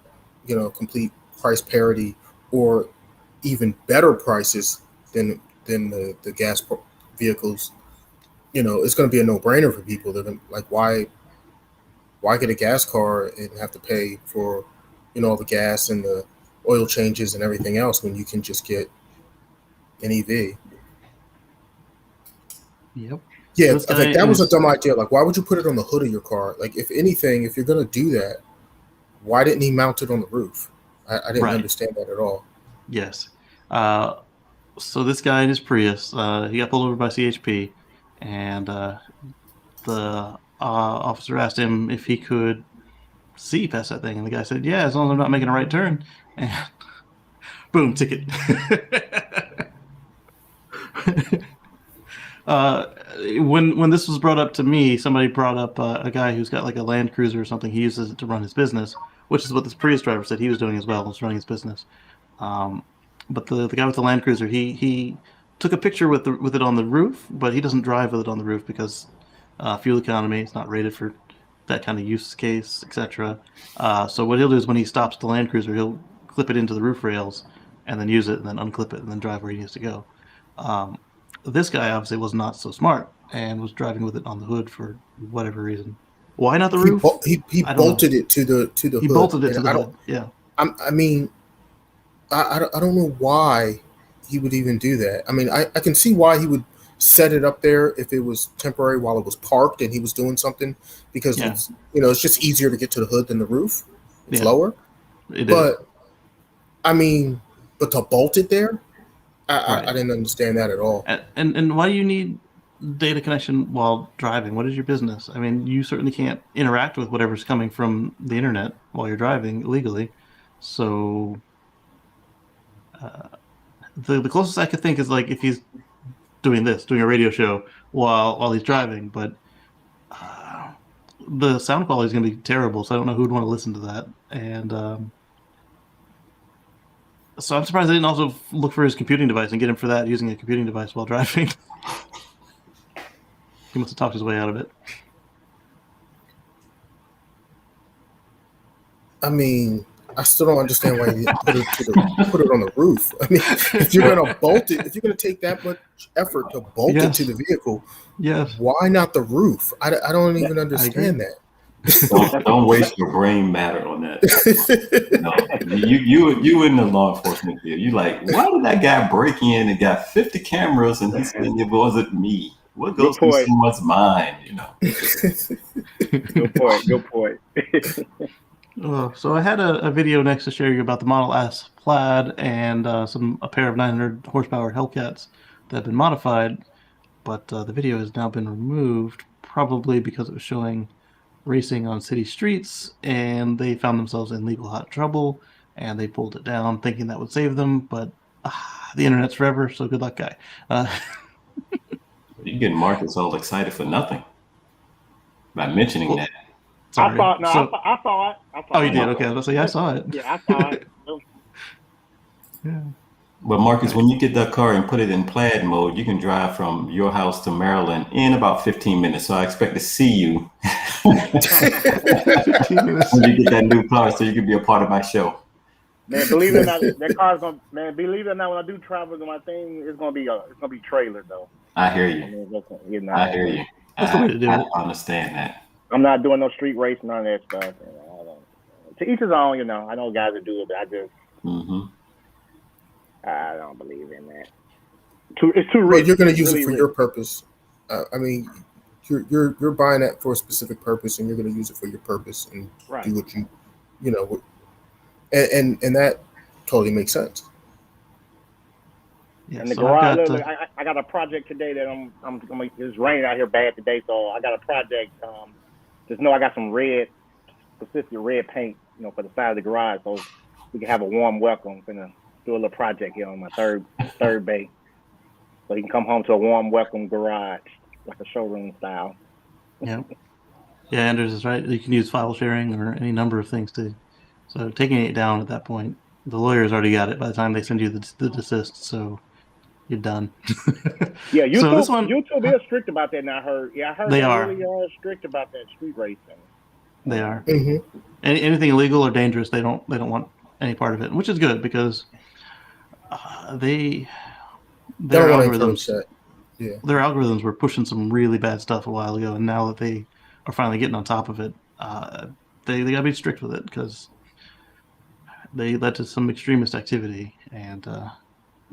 Speaker 4: complete price parity or even better prices than the gas vehicles, it's going to be a no-brainer for people. They're gonna, like, why get a gas car and have to pay for all the gas and the oil changes and everything else when you can just get an EV?
Speaker 1: Yep.
Speaker 4: Yeah,
Speaker 1: So
Speaker 4: I think that was a dumb idea. Like, why would you put it on the hood of your car? Like, if anything, if you're going to do that, why didn't he mount it on the roof? I didn't understand that at all.
Speaker 1: Yes. So this guy in his Prius, he got pulled over by CHP, and the officer asked him if he could see past that thing, and the guy said, "Yeah, as long as I'm not making a right turn." And boom, ticket. When this was brought up to me, somebody brought up a guy who's got like a Land Cruiser or something. He uses it to run his business, which is what this Prius driver said he was doing as well, was running his business. But the guy with the Land Cruiser, he took a picture with it on the roof, but he doesn't drive with it on the roof because fuel economy, it's not rated for that kind of use case, etc. So what he'll do is when he stops the Land Cruiser, he'll clip it into the roof rails and then use it and then unclip it and then drive where he needs to go. This guy obviously was not so smart and was driving with it on the hood for whatever reason. Why not the roof?
Speaker 4: He bolted it to the hood.
Speaker 1: He bolted it to the hood. Yeah.
Speaker 4: I mean, I don't know why he would even do that. I mean, I can see why he would set it up there if it was temporary while it was parked and he was doing something, because it's just easier to get to the hood than the roof. It's lower. But I mean, but to bolt it there, I didn't understand that at all.
Speaker 1: And why do you need data connection while driving? What is your business? I mean, you certainly can't interact with whatever's coming from the internet while you're driving illegally. So the closest I could think is like if he's doing a radio show while he's driving, but the sound quality is going to be terrible, so I don't know who would want to listen to that. And so I'm surprised I didn't also look for his computing device and get him for that, using a computing device while driving. He must have talked his way out of it.
Speaker 4: I mean, I still don't understand why you didn't put it on the roof. I mean, if you're gonna bolt it, if you're gonna take that much effort to bolt it to the vehicle, why not the roof? I don't even understand that.
Speaker 2: Don't waste your brain matter on that. No, you in the law enforcement field. You like, why did that guy break in and got 50 cameras and he said it wasn't me? What goes through someone's mind?
Speaker 3: Good point.
Speaker 1: So I had a video next to show you about the Model S Plaid and a pair of 900 horsepower Hellcats that have been modified, but the video has now been removed, probably because it was showing racing on city streets, and they found themselves in legal hot trouble, and they pulled it down thinking that would save them, but the internet's forever, so good luck, guy.
Speaker 2: You're getting Marcus all excited for nothing by mentioning that.
Speaker 1: Sorry.
Speaker 3: I saw it.
Speaker 1: Oh, you did? Okay, I was going to say, I saw it.
Speaker 3: Yeah, I saw it.
Speaker 1: Yeah.
Speaker 2: But Marcus, when you get that car and put it in plaid mode, you can drive from your house to Maryland in about 15 minutes. So I expect to see you
Speaker 1: 15 minutes.
Speaker 2: when you get that new car, so you can be a part of my show.
Speaker 3: Man, believe it or not, that car's gonna. Man, believe it or not, when I do travel to my thing, it's gonna be trailer though.
Speaker 2: I hear you. I hear you.
Speaker 1: That's the way to do it.
Speaker 2: I understand that.
Speaker 3: I'm not doing no street race, none of that stuff. To each his own, I know guys that do it, but I just.
Speaker 2: Mm-hmm.
Speaker 3: I don't believe in that. It's too
Speaker 4: Well,
Speaker 3: rich.
Speaker 4: you're going to use
Speaker 3: really
Speaker 4: it for
Speaker 3: rich.
Speaker 4: your purpose. I mean, you're buying that for a specific purpose, and you're going to use it for your purpose and
Speaker 3: Right.
Speaker 4: do what you know, and that totally makes sense.
Speaker 3: Yeah, and the garage, I got a project today that I'm it's raining out here bad today, so I got a project. Just know I got some specific red paint, for the side of the garage, so we can have a warm welcome. I'm gonna do a little project here on my third bay, so he can come home to a warm welcome garage, like a showroom style.
Speaker 1: Yeah. Yeah, Anders is right. You can use file sharing or any number of things so taking it down at that point, the lawyer's already got it by the time they send you the desist, so you're done.
Speaker 3: Yeah, YouTube,
Speaker 1: so this one,
Speaker 3: YouTube is strict about that now. I heard
Speaker 1: they
Speaker 3: they
Speaker 1: are.
Speaker 3: really are strict about that street racing.
Speaker 1: They are.
Speaker 4: Mm-hmm.
Speaker 1: Anything illegal or dangerous, they don't want any part of it, which is good because their algorithms.
Speaker 4: Yeah.
Speaker 1: Their algorithms were pushing some really bad stuff a while ago, and now that they are finally getting on top of it, they got to be strict with it because they led to some extremist activity, and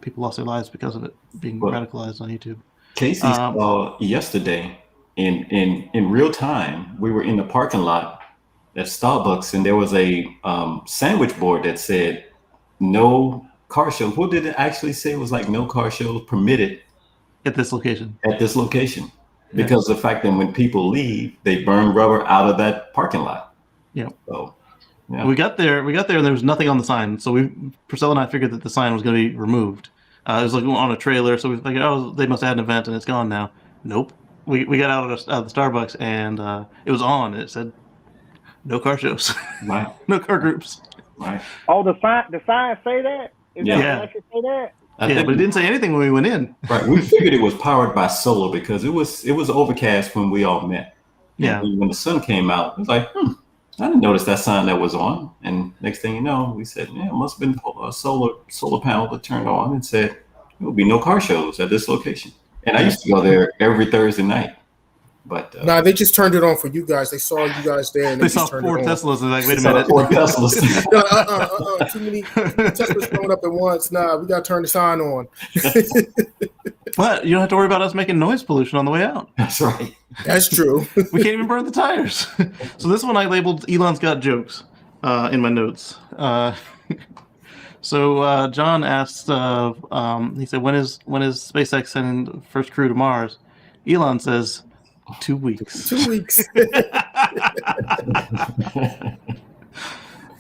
Speaker 1: people lost their lives because of it being radicalized on YouTube.
Speaker 2: Casey saw yesterday in real time. We were in the parking lot at Starbucks, and there was a sandwich board that said no car shows. What did it actually say? It was like no car shows permitted
Speaker 1: at this location.
Speaker 2: Because the fact that when people leave, they burn rubber out of that parking lot.
Speaker 1: Yeah.
Speaker 2: So yeah.
Speaker 1: We got there, and there was nothing on the sign. So Priscilla and I figured that the sign was going to be removed. It was like on a trailer, so we were like, oh, they must have had an event and it's gone now. Nope. We got out of the Starbucks, and it was on. It said no car shows.
Speaker 2: Right.
Speaker 1: No car groups.
Speaker 2: Right.
Speaker 3: Oh, the sign say that?
Speaker 1: Yeah.
Speaker 3: Say that?
Speaker 1: But it didn't say anything when we went in.
Speaker 2: Right. We figured it was powered by solar because it was overcast when we all met.
Speaker 1: Yeah.
Speaker 2: And when the sun came out, it was like, I didn't notice that sign that was on. And next thing you know, we said, it must have been a solar panel that turned on and said there will be no car shows at this location. And I used to go there every Thursday night. But
Speaker 4: they just turned it on for you guys. They saw you guys there, and
Speaker 1: they saw 4 Teslas. And like, wait a minute,
Speaker 2: 4 Teslas.
Speaker 4: Too many Teslas going up at once. Nah, we got to turn the sign on.
Speaker 1: But you don't have to worry about us making noise pollution on the way out.
Speaker 2: That's right.
Speaker 4: That's true.
Speaker 1: We can't even burn the tires. So this one I labeled Elon's Got Jokes in my notes. So John asked, he said, when is SpaceX sending the first crew to Mars? Elon says, 2 weeks.
Speaker 4: 2 weeks.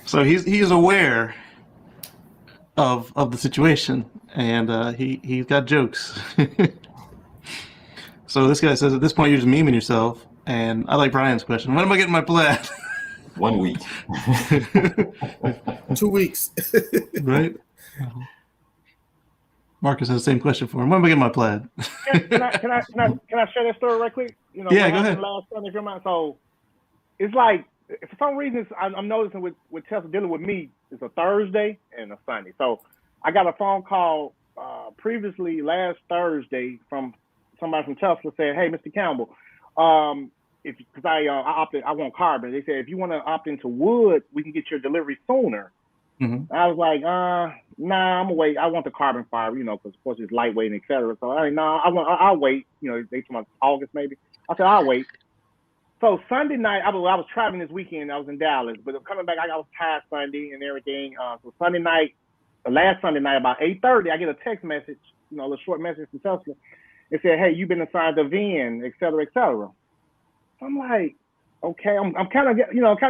Speaker 1: So he's aware of the situation, and he's got jokes. So this guy says, at this point, you're just memeing yourself. And I like Brian's question. When am I getting my plaid?
Speaker 2: 1 week.
Speaker 4: 2 weeks.
Speaker 1: Right? Marcus has the same question for him. When am I getting my plaid?
Speaker 3: Can I share that story right quick?
Speaker 1: Yeah, go ahead.
Speaker 3: Last Sunday, so it's like, for some reason, I'm noticing with Tesla dealing with me, it's a Thursday and a Sunday. So I got a phone call previously last Thursday from somebody from Tesla saying, "Hey, Mr. Campbell, because I want carbon. They said if you want to opt into wood, we can get your delivery sooner."
Speaker 1: Mm-hmm.
Speaker 3: I was like, nah, I'm gonna wait. I want the carbon fiber, because of course it's lightweight and etc. So I'll wait. They told me August maybe. I said I'll wait. So Sunday night, I was traveling this weekend. I was in Dallas, but coming back, I was tired Sunday and everything. So Sunday night, last Sunday night, about 8:30, I get a text message, a little short message from Tesla. It said, "Hey, you've been assigned a VIN, et cetera, et cetera." So I'm like, okay, I'm kind of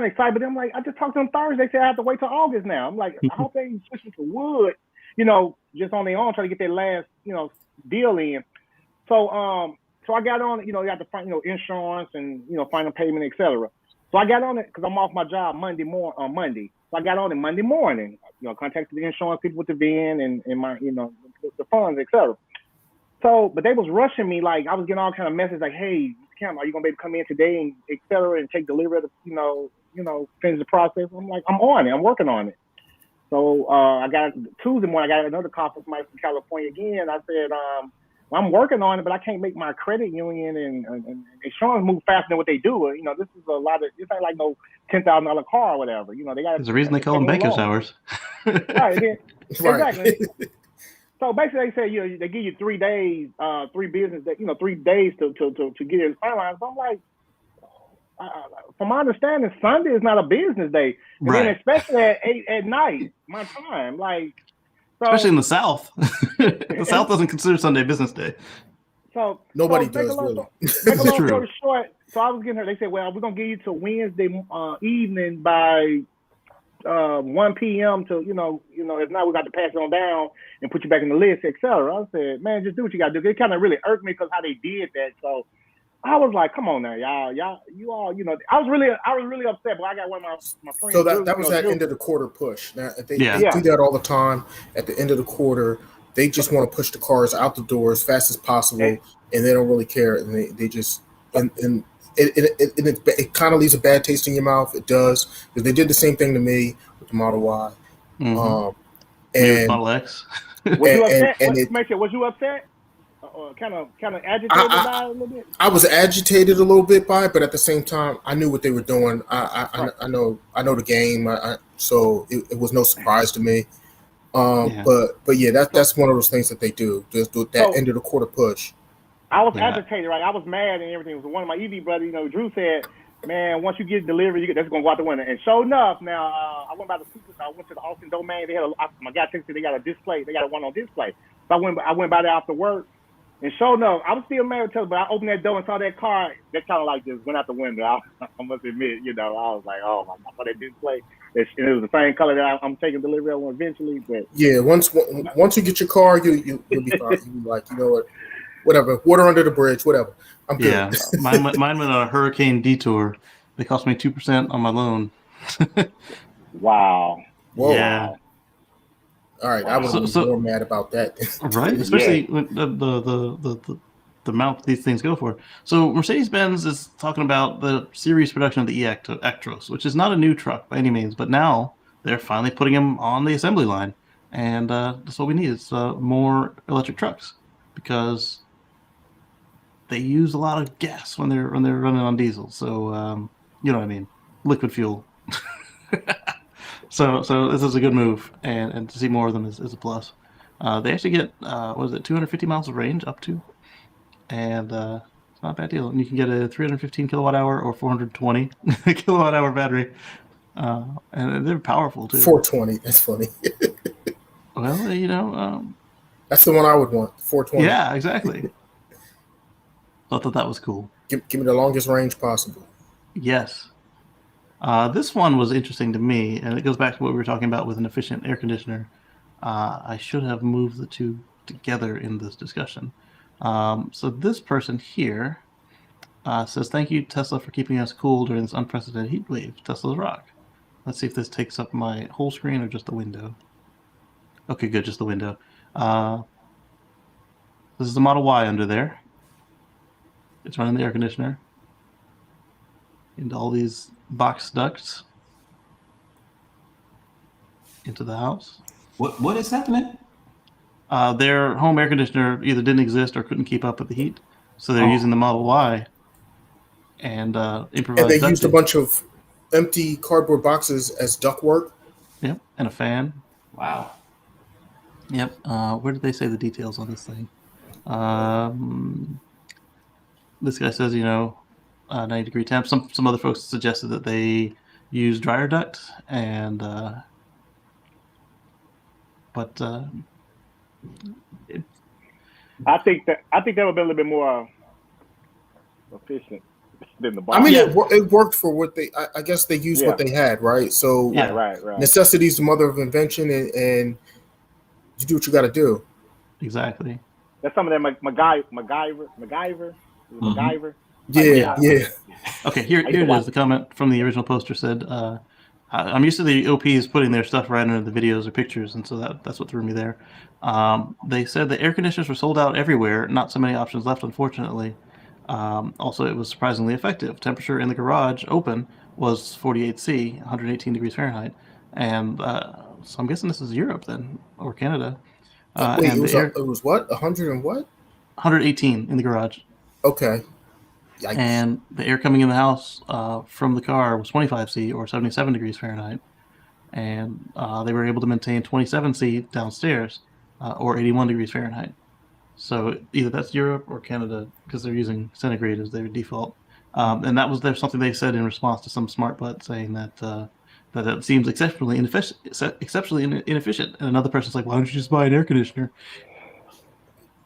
Speaker 3: excited, but I'm like, I just talked to them Thursday. They said I have to wait till August now. I'm like, I hope they switch to wood, just on their own, trying to get their last, deal in. So I got on it, you got to find, insurance and, final payment, et cetera. So I got on it because I'm off my job Monday. So I got on it Monday morning, contacted the insurance people with the VIN and my, the funds, et cetera. So, but they was rushing me. Like I was getting all kind of messages like, "Hey, Cam, are you gonna be able to come in today and et cetera and take delivery of the, finish the process?" I'm like, I'm on it. I'm working on it. So I got Tuesday morning. I got another call from somebody from California again. I said, well, I'm working on it, but I can't make my credit union and insurance move faster than what they do. This is a lot of. This ain't like no $10,000 car or whatever. They got.
Speaker 1: There's a reason they call them banker showers.
Speaker 3: Right.
Speaker 4: Right.
Speaker 3: Exactly. So basically, they say they give you 3 days, 3 business days, 3 days to get it finalized. So I'm like, from my understanding, Sunday is not a business day, and then especially at 8 at night, my time, like. So,
Speaker 1: especially in the South, the South doesn't consider Sunday business day.
Speaker 3: So
Speaker 4: nobody does really.
Speaker 3: Make a long story short. So I was getting her. They said, "Well, we're gonna give you till Wednesday evening by 1 p.m. to if not, we got to pass it on down and put you back in the list, etc." I said, "Man, just do what you got to do." It kind of really irked me because how they did that. So I was like, "Come on now, y'all, you all, I was really upset." But I got one of my friends.
Speaker 4: So that was that end of the quarter push. Now they do that all the time. At the end of the quarter, they just want to push the cars out the door as fast as possible, and they don't really care. And they just and it kind of leaves a bad taste in your mouth. It does, because they did the same thing to me with the Model Y.
Speaker 1: And
Speaker 4: with
Speaker 1: Model X.
Speaker 3: Was you upset? Was you upset? Kind of agitated by it a little bit.
Speaker 4: I was agitated a little bit by it, but at the same time, I knew what they were doing. I know the game, so it was no surprise to me. But yeah, that's one of those things that they do. Just do that end of the quarter push.
Speaker 3: I was agitated, right? I was mad and everything. One of my EV brothers, Drew said, "Man, once you get delivered, that's gonna go out the window." And sure enough, now I went to the Austin Domain. They had my guy texted me, they got a display. They got one on display. So I went by there after work. And sure enough, I was still married to her, but I opened that door and saw that car. That kind of like just went out the window. I must admit, I was like, oh my God, that display. And it was the same color that I'm taking delivery of eventually. But yeah,
Speaker 4: once you get your car, you'll be fine. You'll be like, you know what, whatever, water under the bridge, whatever. I'm good.
Speaker 1: Yeah, mine went on a hurricane detour. They cost me 2% on my loan.
Speaker 3: Wow.
Speaker 4: Whoa.
Speaker 1: Yeah.
Speaker 4: All right, I was more mad about that.
Speaker 1: Right, especially when the amount these things go for. So Mercedes-Benz is talking about the series production of the e-Actros, which is not a new truck by any means, but now they're finally putting them on the assembly line, and that's what we need is more electric trucks, because they use a lot of gas when they're running on diesel. So you know what I mean, liquid fuel. So this is a good move, and to see more of them is a plus. They actually get 250 miles of range up to, and it's not a bad deal. And you can get a 315 kilowatt hour or 420 kilowatt hour battery, and they're powerful too.
Speaker 4: 420, that's funny.
Speaker 1: Well,
Speaker 4: that's the one I would want. 420.
Speaker 1: Yeah, exactly. I thought that was cool.
Speaker 4: Give me the longest range possible.
Speaker 1: Yes. This one was interesting to me, and it goes back to what we were talking about with an efficient air conditioner. I should have moved the two together in this discussion. So this person here says, "Thank you, Tesla, for keeping us cool during this unprecedented heat wave. Tesla's rock." Let's see if this takes up my whole screen or just the window. Okay, good, just the window. This is the Model Y under there. It's running the air conditioner into all these box ducts into the house.
Speaker 2: What is happening?
Speaker 1: Their home air conditioner either didn't exist or couldn't keep up with the heat, so they're using the Model Y and improvised.
Speaker 4: And they used a bunch of empty cardboard boxes as ductwork.
Speaker 1: Yep, and a fan.
Speaker 2: Wow.
Speaker 1: Yep. Where did they say the details on this thing? This guy says, 90-degree temp. Some other folks suggested that they use dryer duct, and but
Speaker 3: I think that would be a little bit more efficient than the box.
Speaker 4: I mean, it worked for what they. I guess they used what they had, right? So
Speaker 3: right.
Speaker 4: Necessity is the mother of invention, and you do what you got to do.
Speaker 1: Exactly.
Speaker 3: That's some of that MacGyver.
Speaker 1: Yeah. Okay, here it is. The comment from the original poster said, I'm used to the OPs putting their stuff right under the videos or pictures, and so that's what threw me there. They said the air conditioners were sold out everywhere, not so many options left, unfortunately. Also, it was surprisingly effective. Temperature in the garage open was 48°C, 118 degrees Fahrenheit. And so I'm guessing this is Europe then, or Canada.
Speaker 4: Wait, it was what? 100 and what?
Speaker 1: 118 in the garage.
Speaker 4: Okay. Yikes.
Speaker 1: And the air coming in the house from the car was 25°C or 77 degrees Fahrenheit. And they were able to maintain 27°C downstairs. or 81 degrees Fahrenheit. So either that's Europe or Canada, because they're using centigrade as their default. And that was something they said in response to some smart butt saying that that it seems exceptionally inefficient. And another person's like, "Why don't you just buy an air conditioner?"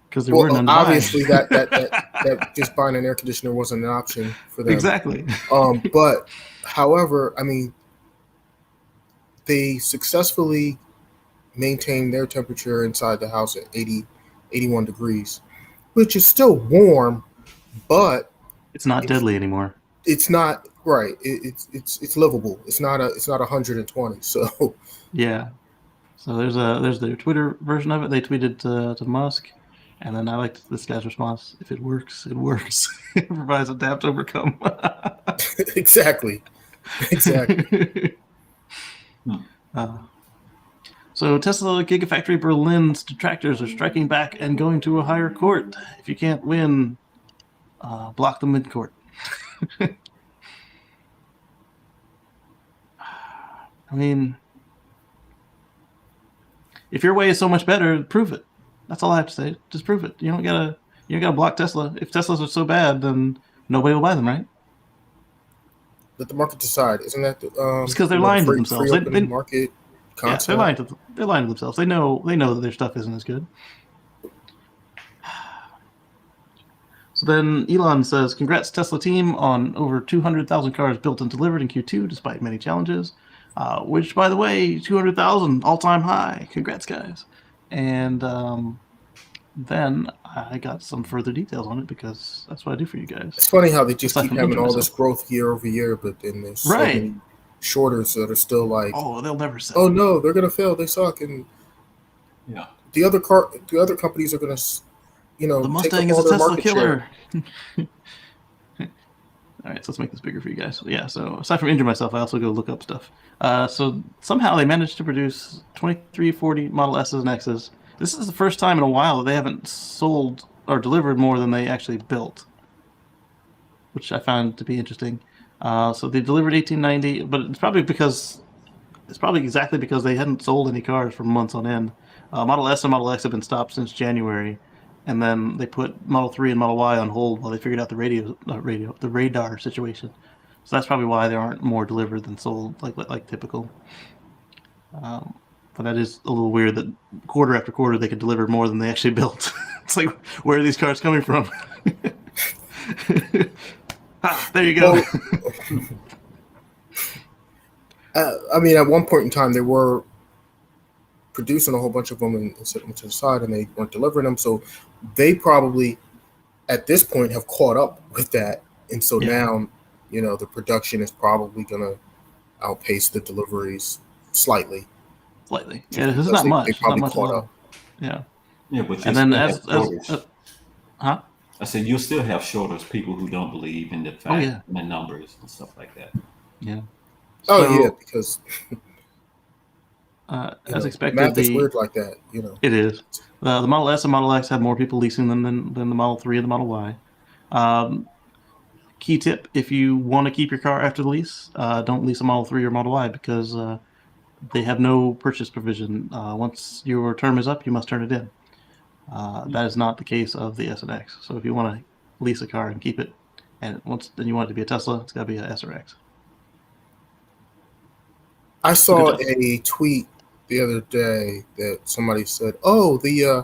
Speaker 1: Because there were none to buy.
Speaker 4: Obviously, that just buying an air conditioner wasn't an option for them.
Speaker 1: Exactly.
Speaker 4: But however, I mean, they successfully maintained their temperature inside the house at 81 degrees, which is still warm, but
Speaker 1: it's not deadly anymore.
Speaker 4: It's not right. It's livable. It's not 120. So
Speaker 1: yeah. So there's their Twitter version of it. They tweeted to Musk, and then I liked this guy's response: "If it works, it works. Improvise, adapt, overcome."
Speaker 4: Exactly.
Speaker 1: So Tesla Gigafactory Berlin's detractors are striking back and going to a higher court. If you can't win, block them in court. I mean, if your way is so much better, prove it. That's all I have to say. Just prove it. You don't gotta block Tesla. If Teslas are so bad, then nobody will buy them, right?
Speaker 4: Let the market decide. Isn't that
Speaker 1: it's because they're lying to themselves.
Speaker 4: They market concept.
Speaker 1: Yeah, they're lying to themselves. They know that their stuff isn't as good. So then Elon says, "Congrats Tesla team on over 200,000 cars built and delivered in Q2 despite many challenges." Which, by the way, 200,000 all-time high. Congrats, guys. And then I got some further details on it because that's what I do for you guys.
Speaker 4: It's funny how they just keep having all this growth year over year, but then there's so many shorters that are still like,
Speaker 1: "Oh, they'll never sell."
Speaker 4: "Oh no, they're gonna fail. They suck." And the other companies are gonna,
Speaker 1: the Mustang is a Tesla killer. All right, so let's make this bigger for you guys. Yeah, so aside from injuring myself, I also go look up stuff. So somehow they managed to produce 2340 Model S's and X's. This is the first time in a while that they haven't sold or delivered more than they actually built, which I found to be interesting. So they delivered 1890, but it's probably exactly because they hadn't sold any cars for months on end. Model S and Model X have been stopped since January. And then they put Model 3 and Model Y on hold while they figured out the radar situation. So that's probably why there aren't more delivered than sold, like typical. But that is a little weird that quarter after quarter they could deliver more than they actually built. It's like, where are these cars coming from? There you go.
Speaker 4: I mean, at one point in time, they were producing a whole bunch of them and setting them to the side, and they weren't delivering them. So they probably, at this point, have caught up with that. And so now, the production is probably going to outpace the deliveries slightly.
Speaker 1: Yeah, this is not much.
Speaker 4: They probably
Speaker 1: not much
Speaker 4: caught up.
Speaker 1: Yeah.
Speaker 2: Yeah, but
Speaker 1: and then
Speaker 2: I said you'll still have shorters, people who don't believe in the fact and the numbers and stuff like that.
Speaker 1: Yeah.
Speaker 4: Because
Speaker 1: as expected,
Speaker 4: math is weird like that.
Speaker 1: It is. The Model S and Model X have more people leasing them than the Model 3 and the Model Y. Key tip: if you want to keep your car after the lease, don't lease a Model 3 or Model Y because they have no purchase provision. Once your term is up, you must turn it in. That is not the case of the S and X. So if you want to lease a car and keep it, and then you want it to be a Tesla, it's got to be a S or X.
Speaker 4: I saw a tweet the other day that somebody said, "Oh, the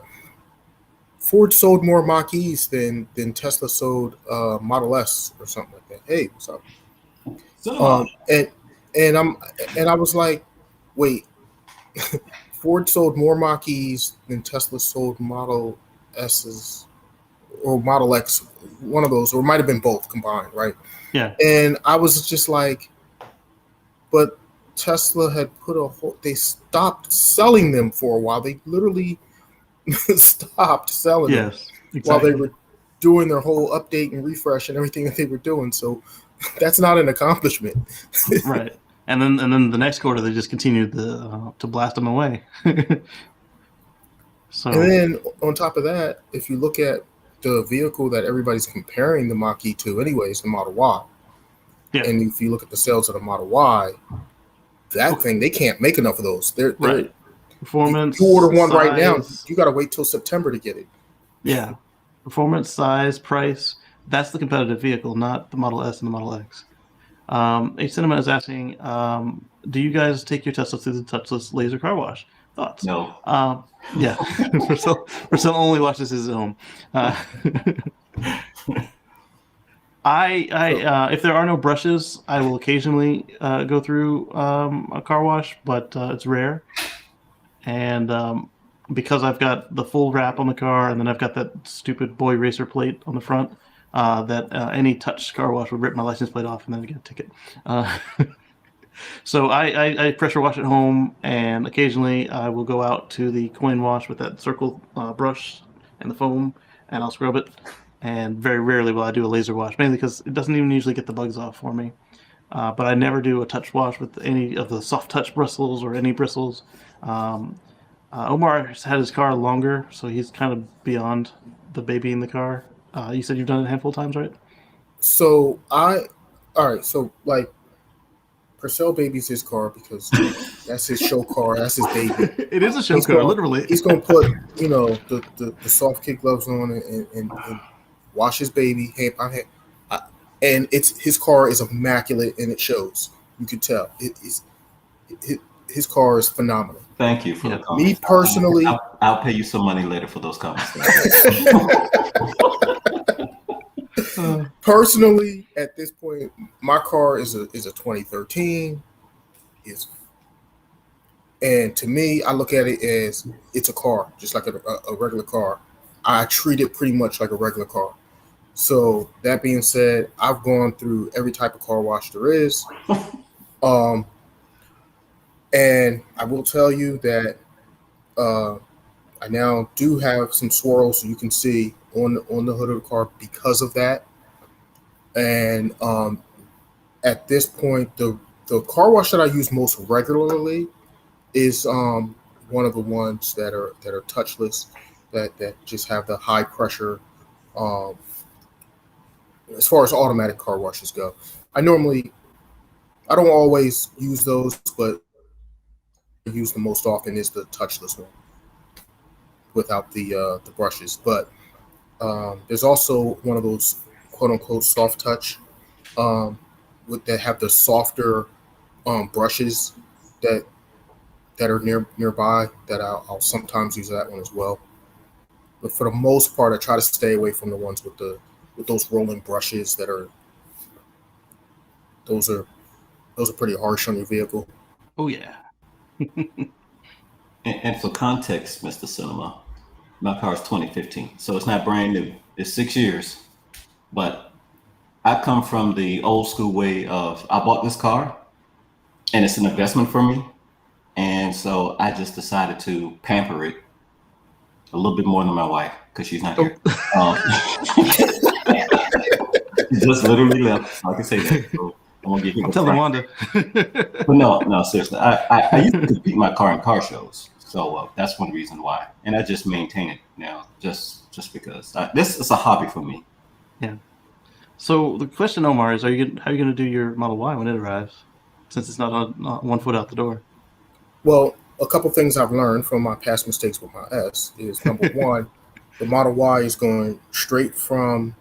Speaker 4: Ford sold more Mach-E's than Tesla sold Model S or something like that." Hey, what's up? And I was like, wait, Ford sold more Mach-E's than Tesla sold Model S's or Model X, one of those, or it might have been both combined, right?
Speaker 1: Yeah.
Speaker 4: And I was just like, but Tesla had they stopped selling them for a while. They literally stopped selling them while they were doing their whole update and refresh and everything that they were doing. So that's not an accomplishment.
Speaker 1: Right. And then the next quarter, they just continued to blast them away. So,
Speaker 4: and then on top of that, if you look at the vehicle that everybody's comparing the Mach-E to anyways, the Model Y, and if you look at the sales of the Model Y, that thing, they can't make enough of those.
Speaker 1: Performance.
Speaker 4: You order one right now,
Speaker 1: size.
Speaker 4: you got to wait till September to get it.
Speaker 1: Yeah. Performance, size, price. That's the competitive vehicle, not the Model S and the Model X. Cinema is asking, do you guys take your Tesla through the touchless laser car wash? Thoughts?
Speaker 2: No.
Speaker 1: Yeah. Priscilla only watches his at home. If there are no brushes, I will occasionally go through a car wash, but it's rare. And because I've got the full wrap on the car, and then I've got that stupid boy racer plate on the front, that any touch car wash would rip my license plate off, and then I get a ticket. So I pressure wash at home, and occasionally I will go out to the coin wash with that circle brush and the foam, and I'll scrub it. And very rarely will I do a laser wash, mainly because it doesn't even usually get the bugs off for me. But I never do a touch wash with any of the soft touch bristles or any bristles. Omar has had his car longer, so he's kind of beyond the baby in the car. You said you've done it a handful of times, right?
Speaker 4: So like Purcell baby's his car because that's his show car, that's his baby.
Speaker 1: It is a show car, literally.
Speaker 4: He's gonna put the soft kid gloves on and wash his baby hand by hand. And his car is immaculate, and it shows. You can tell his car is phenomenal.
Speaker 2: Thank you for the comments.
Speaker 4: Me personally,
Speaker 2: I'll pay you some money later for those comments.
Speaker 4: Personally, at this point, my car is a 2013. And to me, I look at it as it's a car, just like a regular car. I treat it pretty much like a regular car. So that being said, I've gone through every type of car wash there is. And I will tell you that I now do have some swirls, so you can see on the hood of the car because of that. And at this point, the car wash that I use most regularly is one of the ones that are touchless, that just have the high pressure. As far as automatic car washes go, I don't always use those, but I use the most often is the touchless one without the brushes. But there's also one of those quote unquote soft touch that have the softer brushes that are nearby, that I'll sometimes use that one as well. But for the most part, I try to stay away from the ones with those rolling brushes that are those are pretty harsh on your vehicle.
Speaker 1: Oh yeah.
Speaker 2: And for context, Mr. Cinema, my car is 2015, so it's not brand new. It's 6 years, but I come from the old school way of I bought this car, and it's an investment for me, and so I just decided to pamper it a little bit more than my wife because she's not here. She just literally left, so I can say that. So I won't get him.
Speaker 1: I'm telling Wanda.
Speaker 2: But no, seriously. I used to compete my car in car shows, so that's one reason why. And I just maintain it now, just because this is a hobby for me.
Speaker 1: Yeah. So the question, Omar, is how are you going to do your Model Y when it arrives, since it's not 1 foot out the door?
Speaker 4: Well, a couple things I've learned from my past mistakes with my S is, number one, the Model Y is going straight from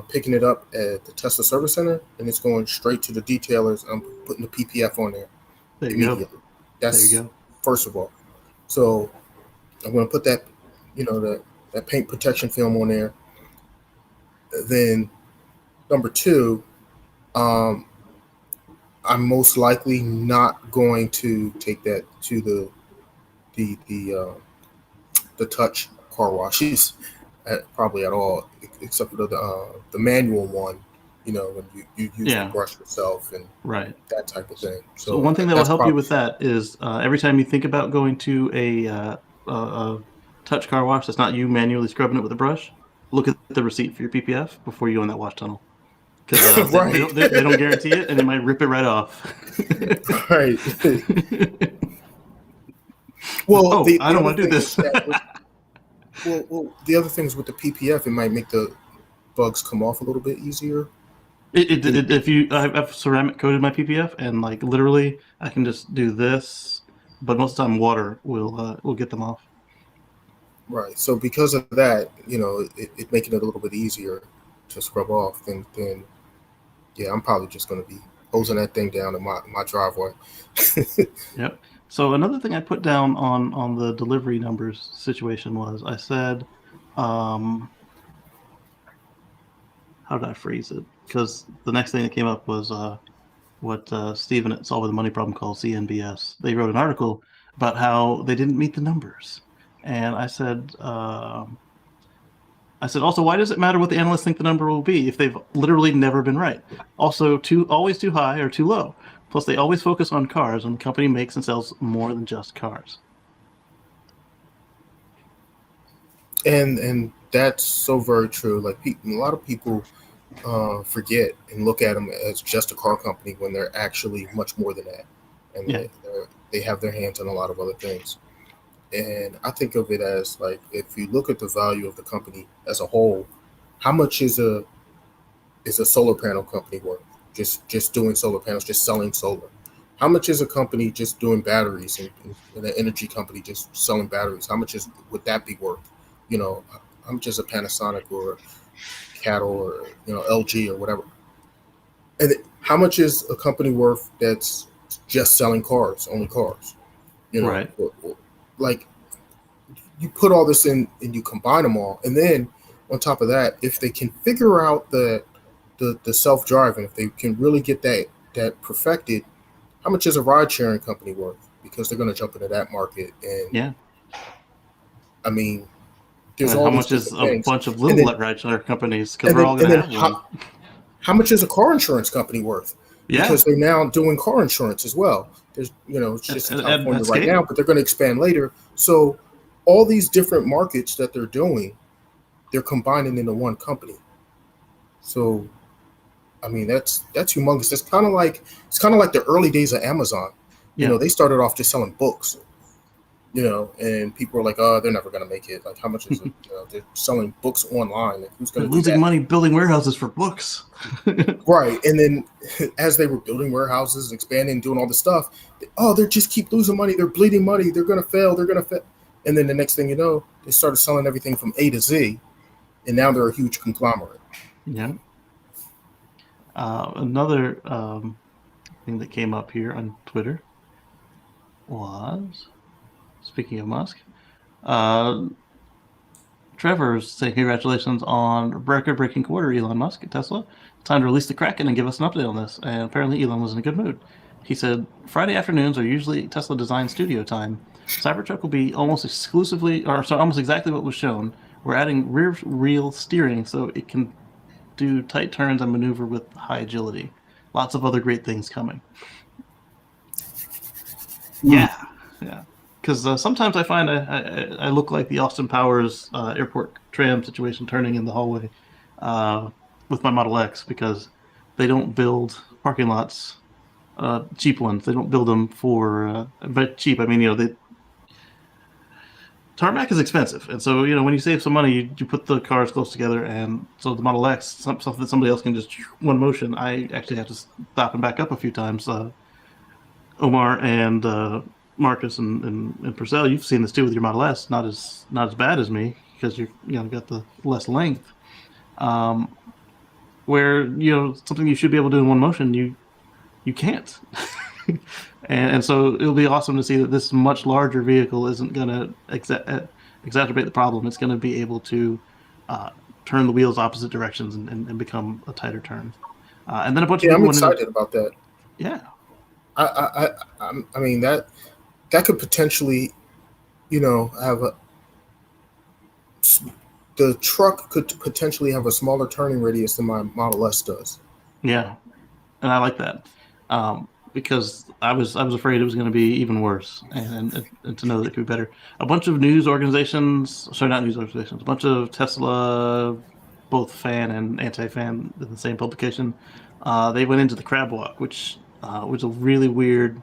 Speaker 4: picking it up at the Tesla Service Center, and it's going straight to the detailers. I'm putting the PPF on there.
Speaker 1: There you go.
Speaker 4: That's, there you go. First of all. So I'm going to put that, that paint protection film on there. Then number two, I'm most likely not going to take that to the touch car washes probably at all, except for the manual one. When you use the brush yourself and that type of thing.
Speaker 1: So one thing that will help you with that is every time you think about going to a touch car wash that's not you manually scrubbing it with a brush, look at the receipt for your PPF before you go in that wash tunnel. Because they don't guarantee it, and it might rip it right off.
Speaker 4: Right. Well,
Speaker 1: I don't want to do this.
Speaker 4: Well, the other things with the PPF, it might make the bugs come off a little bit easier.
Speaker 1: I've ceramic coated my PPF, and like literally, I can just do this, but most of the time water will get them off.
Speaker 4: Right. So because of that, it making it a little bit easier to scrub off, then yeah, I'm probably just going to be hosing that thing down in my driveway.
Speaker 1: Yep. So another thing I put down on the delivery numbers situation was I said, how did I phrase it? Because the next thing that came up was what Stephen at Solve the Money Problem called CNBS. They wrote an article about how they didn't meet the numbers, and I said, also, why does it matter what the analysts think the number will be if they've literally never been right? Also, always too high or too low. Plus, they always focus on cars when the company makes and sells more than just cars.
Speaker 4: And that's so very true. Like a lot of people forget and look at them as just a car company when they're actually much more than that, and
Speaker 1: Yeah.
Speaker 4: they have their hands on a lot of other things. And I think of it as like, if you look at the value of the company as a whole, how much is a solar panel company worth? Just doing solar panels, just selling solar. How much is a company just doing batteries and an energy company just selling batteries? How much would that be worth? How much is a Panasonic or Cattle or LG or whatever? And how much is a company worth that's just selling cars, only cars?
Speaker 1: Right.
Speaker 4: Like, you put all this in and you combine them all, and then on top of that, if they can figure out the self-driving, if they can really get that perfected, how much is a ride-sharing company worth? Because they're going to jump into that market, and
Speaker 1: Yeah.
Speaker 4: I mean,
Speaker 1: And
Speaker 4: there's
Speaker 1: then
Speaker 4: all
Speaker 1: how
Speaker 4: these
Speaker 1: much is
Speaker 4: different
Speaker 1: a
Speaker 4: things.
Speaker 1: bunch of
Speaker 4: And
Speaker 1: little
Speaker 4: then
Speaker 1: ride-share companies, because we're all going
Speaker 4: and
Speaker 1: to
Speaker 4: then
Speaker 1: have one.
Speaker 4: how much is a car insurance company worth?
Speaker 1: Yeah.
Speaker 4: Because they're now doing car insurance as well. There's, it's just in California right now, but they're going to expand later. So all these different markets that they're doing, they're combining into one company. So, I mean, that's humongous. It's kind of like the early days of Amazon.
Speaker 1: Yeah.
Speaker 4: They started off just selling books. And people are like, "Oh, they're never going to make it. Like, how much is it? They're selling books online. Like, who's
Speaker 1: They're
Speaker 4: going to do
Speaker 1: losing
Speaker 4: that?"
Speaker 1: money building warehouses for books.
Speaker 4: Right. And then as they were building warehouses, expanding, doing all this stuff, they just keep losing money. They're bleeding money. They're going to fail. They're going to fail. And then the next thing you know, they started selling everything from A to Z, and now they're a huge conglomerate.
Speaker 1: Yeah. Another thing that came up here on Twitter was, speaking of Musk, Trevor's saying congratulations on record-breaking quarter, Elon Musk at Tesla. Time to release the Kraken and give us an update on this. And apparently Elon was in a good mood. He said, Friday afternoons are usually Tesla design studio time. Cybertruck will be almost exactly what was shown. We're adding rear wheel steering so it can do tight turns and maneuver with high agility. Lots of other great things coming. Yeah. Because sometimes I find I look like the Austin Powers airport tram situation turning in the hallway with my Model X, because they don't build parking lots, cheap ones. They don't build them for, but cheap, I mean, tarmac is expensive. And so, when you save some money, you put the cars close together. And so the Model X, something that somebody else can just one motion, I actually have to stop and back up a few times. Omar and Marcus and Purcell, you've seen this too with your Model S. Not as bad as me, because you've got the less length. Where something you should be able to do in one motion, you can't. and so it'll be awesome to see that this much larger vehicle isn't going to exacerbate the problem. It's going to be able to turn the wheels opposite directions and become a tighter turn. And then a bunch of people.
Speaker 4: I'm excited about that.
Speaker 1: Yeah.
Speaker 4: I mean, that could potentially, have the truck could potentially have a smaller turning radius than my Model S does.
Speaker 1: Yeah, and I like that, because I was afraid it was going to be even worse, and to know that it could be better. A bunch of news organizations, sorry, not news organizations, a bunch of Tesla, both fan and anti-fan in the same publication, they went into the crab walk, which was a really weird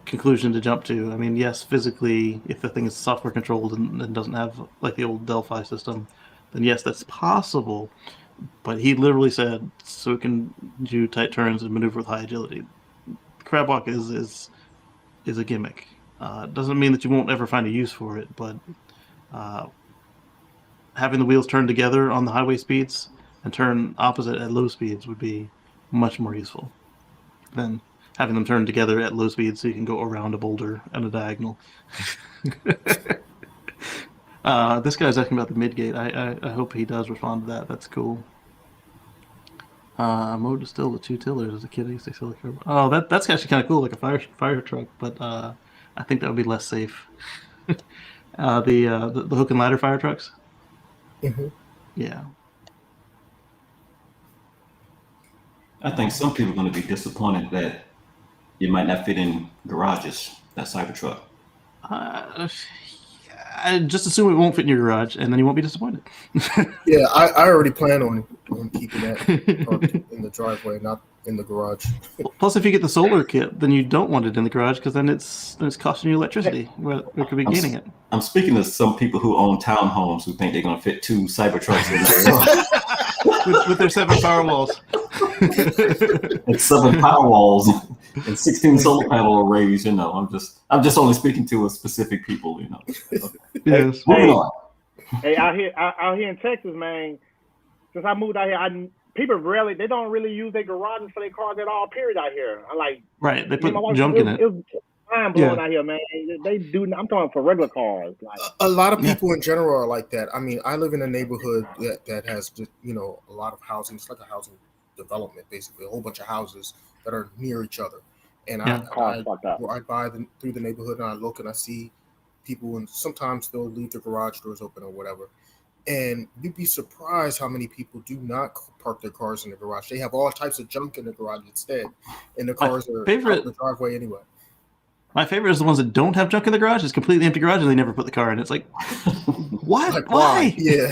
Speaker 1: conclusion to jump to. I mean, yes, physically, if the thing is software controlled and doesn't have like the old Delphi system, then yes, that's possible. But he literally said, so it can do tight turns and maneuver with high agility. Crab walk is a gimmick. Doesn't mean that you won't ever find a use for it, but having the wheels turn together on the highway speeds and turn opposite at low speeds would be much more useful than having them turn together at low speeds so you can go around a boulder and a diagonal. This guy's asking about the midgate. I hope he does respond to that. That's cool. Mode to still the two tillers as a kid. I used to still like. Oh, that's actually kind of cool, like a fire truck. But I think that would be less safe. The hook and ladder fire trucks.
Speaker 4: Mm-hmm.
Speaker 1: Yeah.
Speaker 2: I think some people are going to be disappointed that it might not fit in garages, that Cybertruck.
Speaker 1: I just assume it won't fit in your garage, and then you won't be disappointed.
Speaker 4: Yeah, I already plan on keeping that in the driveway, not in the garage.
Speaker 1: Plus, if you get the solar kit, then you don't want it in the garage because then it's costing you electricity. Where it could be gaining it.
Speaker 2: I'm speaking to some people who own townhomes who think they're going to fit 2 Cybertrucks in their garage.
Speaker 1: with their 7 power walls.
Speaker 2: And 7 power walls and 16 solar panel arrays. You know, I'm just only speaking to a specific people. You know.
Speaker 1: Yes.
Speaker 2: Moving on.
Speaker 3: Hey, out here in Texas, man. Since I moved out here, people they don't really use their garages for their cars at all. Period. Out here,
Speaker 1: Right. They put junk in it.
Speaker 3: It's mind blowing out here, man. They do. I'm talking for regular cars.
Speaker 4: A lot of people in general are like that. I mean, I live in a neighborhood that has just, a lot of housing. It's like a housing development, basically, a whole bunch of houses that are near each other. And I buy through the neighborhood and I look and I see people, and sometimes they'll leave their garage doors open or whatever. And you'd be surprised how many people do not park their cars in the garage. They have all types of junk in the garage instead, and the cars are out in the driveway anyway.
Speaker 1: My favorite is the ones that don't have junk in the garage. It's completely empty garage, and they never put the car in. It's like, what?
Speaker 4: Like,
Speaker 1: why?
Speaker 4: Yeah.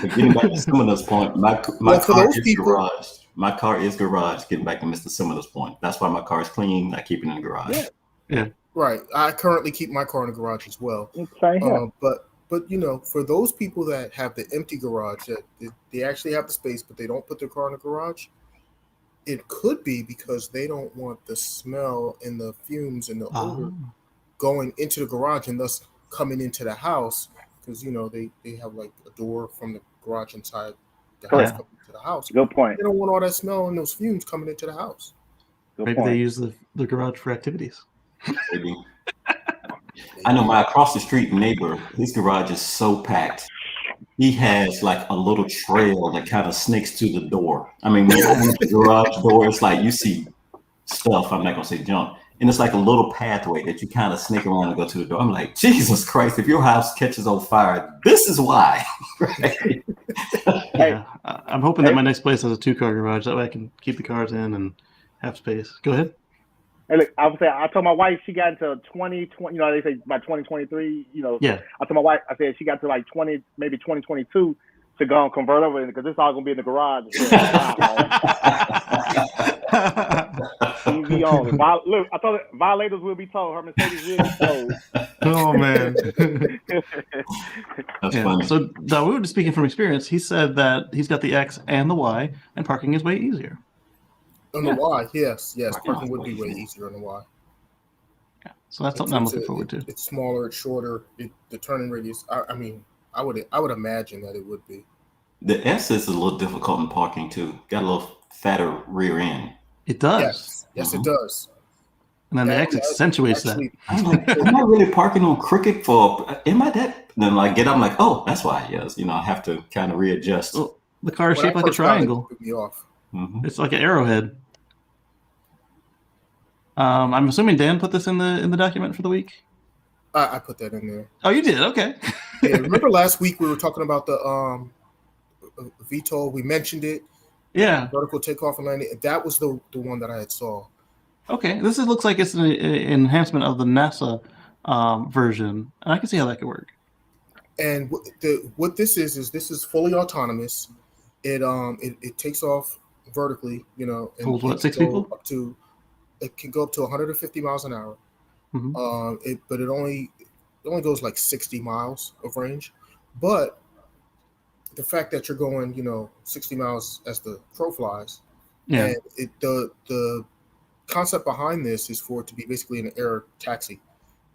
Speaker 2: Getting back to Simona's point, my car is garage. My car is garage. Getting back to Mr. Simona's point, that's why my car is clean. I keep it in the garage.
Speaker 1: Yeah.
Speaker 4: Right. I currently keep my car in the garage as well. But for those people that have the empty garage, that they actually have the space, but they don't put their car in the garage, it could be because they don't want the smell and the fumes and the odor going into the garage and thus coming into the house, because they have like a door from the garage inside the house coming to the house.
Speaker 3: Good point.
Speaker 4: They don't want all that smell and those fumes coming into the house.
Speaker 1: Maybe they use the garage for activities.
Speaker 2: Maybe. I know my across the street neighbor, his garage is so packed. He has like a little trail that kind of snakes to the door. I mean, when you open the garage door, it's like you see stuff. I'm not going to say junk. And it's like a little pathway that you kind of snake around and go to the door. I'm like, Jesus Christ, if your house catches on fire, this is why. Right?
Speaker 1: Yeah. I'm hoping that my next place has a 2-car garage. That way I can keep the cars in and have space. Go ahead.
Speaker 3: Hey, look, I told my wife she got into 2020, they say by 2023,
Speaker 1: Yeah.
Speaker 3: I told my wife, I said she got to like 2022 to go and convert over because this all going to be in the garage. Easy on. Look, I thought violators will be told. Her Mercedes will be told.
Speaker 1: Oh, man.
Speaker 2: That's funny.
Speaker 1: So Dawood, speaking from experience, he said that he's got the X and the Y, and parking is way easier.
Speaker 4: On the Y, yes, parking would be way easier on the Y.
Speaker 1: Yeah, so that's something I'm looking forward to.
Speaker 4: It's smaller, it's shorter. The turning radius. I mean, I would imagine that it would be.
Speaker 2: The S is a little difficult in parking too. Got a little fatter rear end.
Speaker 1: It does.
Speaker 4: Yes, it does.
Speaker 1: And then the X accentuates that.
Speaker 2: I'm like, am I really parking on crooked am I that? Then like I'm like, oh, that's why. Yes, I have to kind of readjust.
Speaker 1: Well, the car is shaped like a triangle.
Speaker 4: It me off.
Speaker 2: Mm-hmm.
Speaker 1: It's like an arrowhead. I'm assuming Dan put this in the document for the week.
Speaker 4: I put that in there.
Speaker 1: Oh, you did? Okay.
Speaker 4: Yeah, remember last week we were talking about the VTOL? We mentioned it.
Speaker 1: Yeah.
Speaker 4: Vertical takeoff and landing. That was the one that I had saw.
Speaker 1: Okay. This looks like it's an enhancement of the NASA version, and I can see how that could work.
Speaker 4: And what this is fully autonomous. It takes off vertically, and
Speaker 1: Holds what, 6 people?
Speaker 4: It can go up to 150 miles an hour.
Speaker 1: Mm-hmm.
Speaker 4: But it only goes like 60 miles of range. But the fact that you're going, 60 miles as the crow flies, and the concept behind this is for it to be basically an air taxi,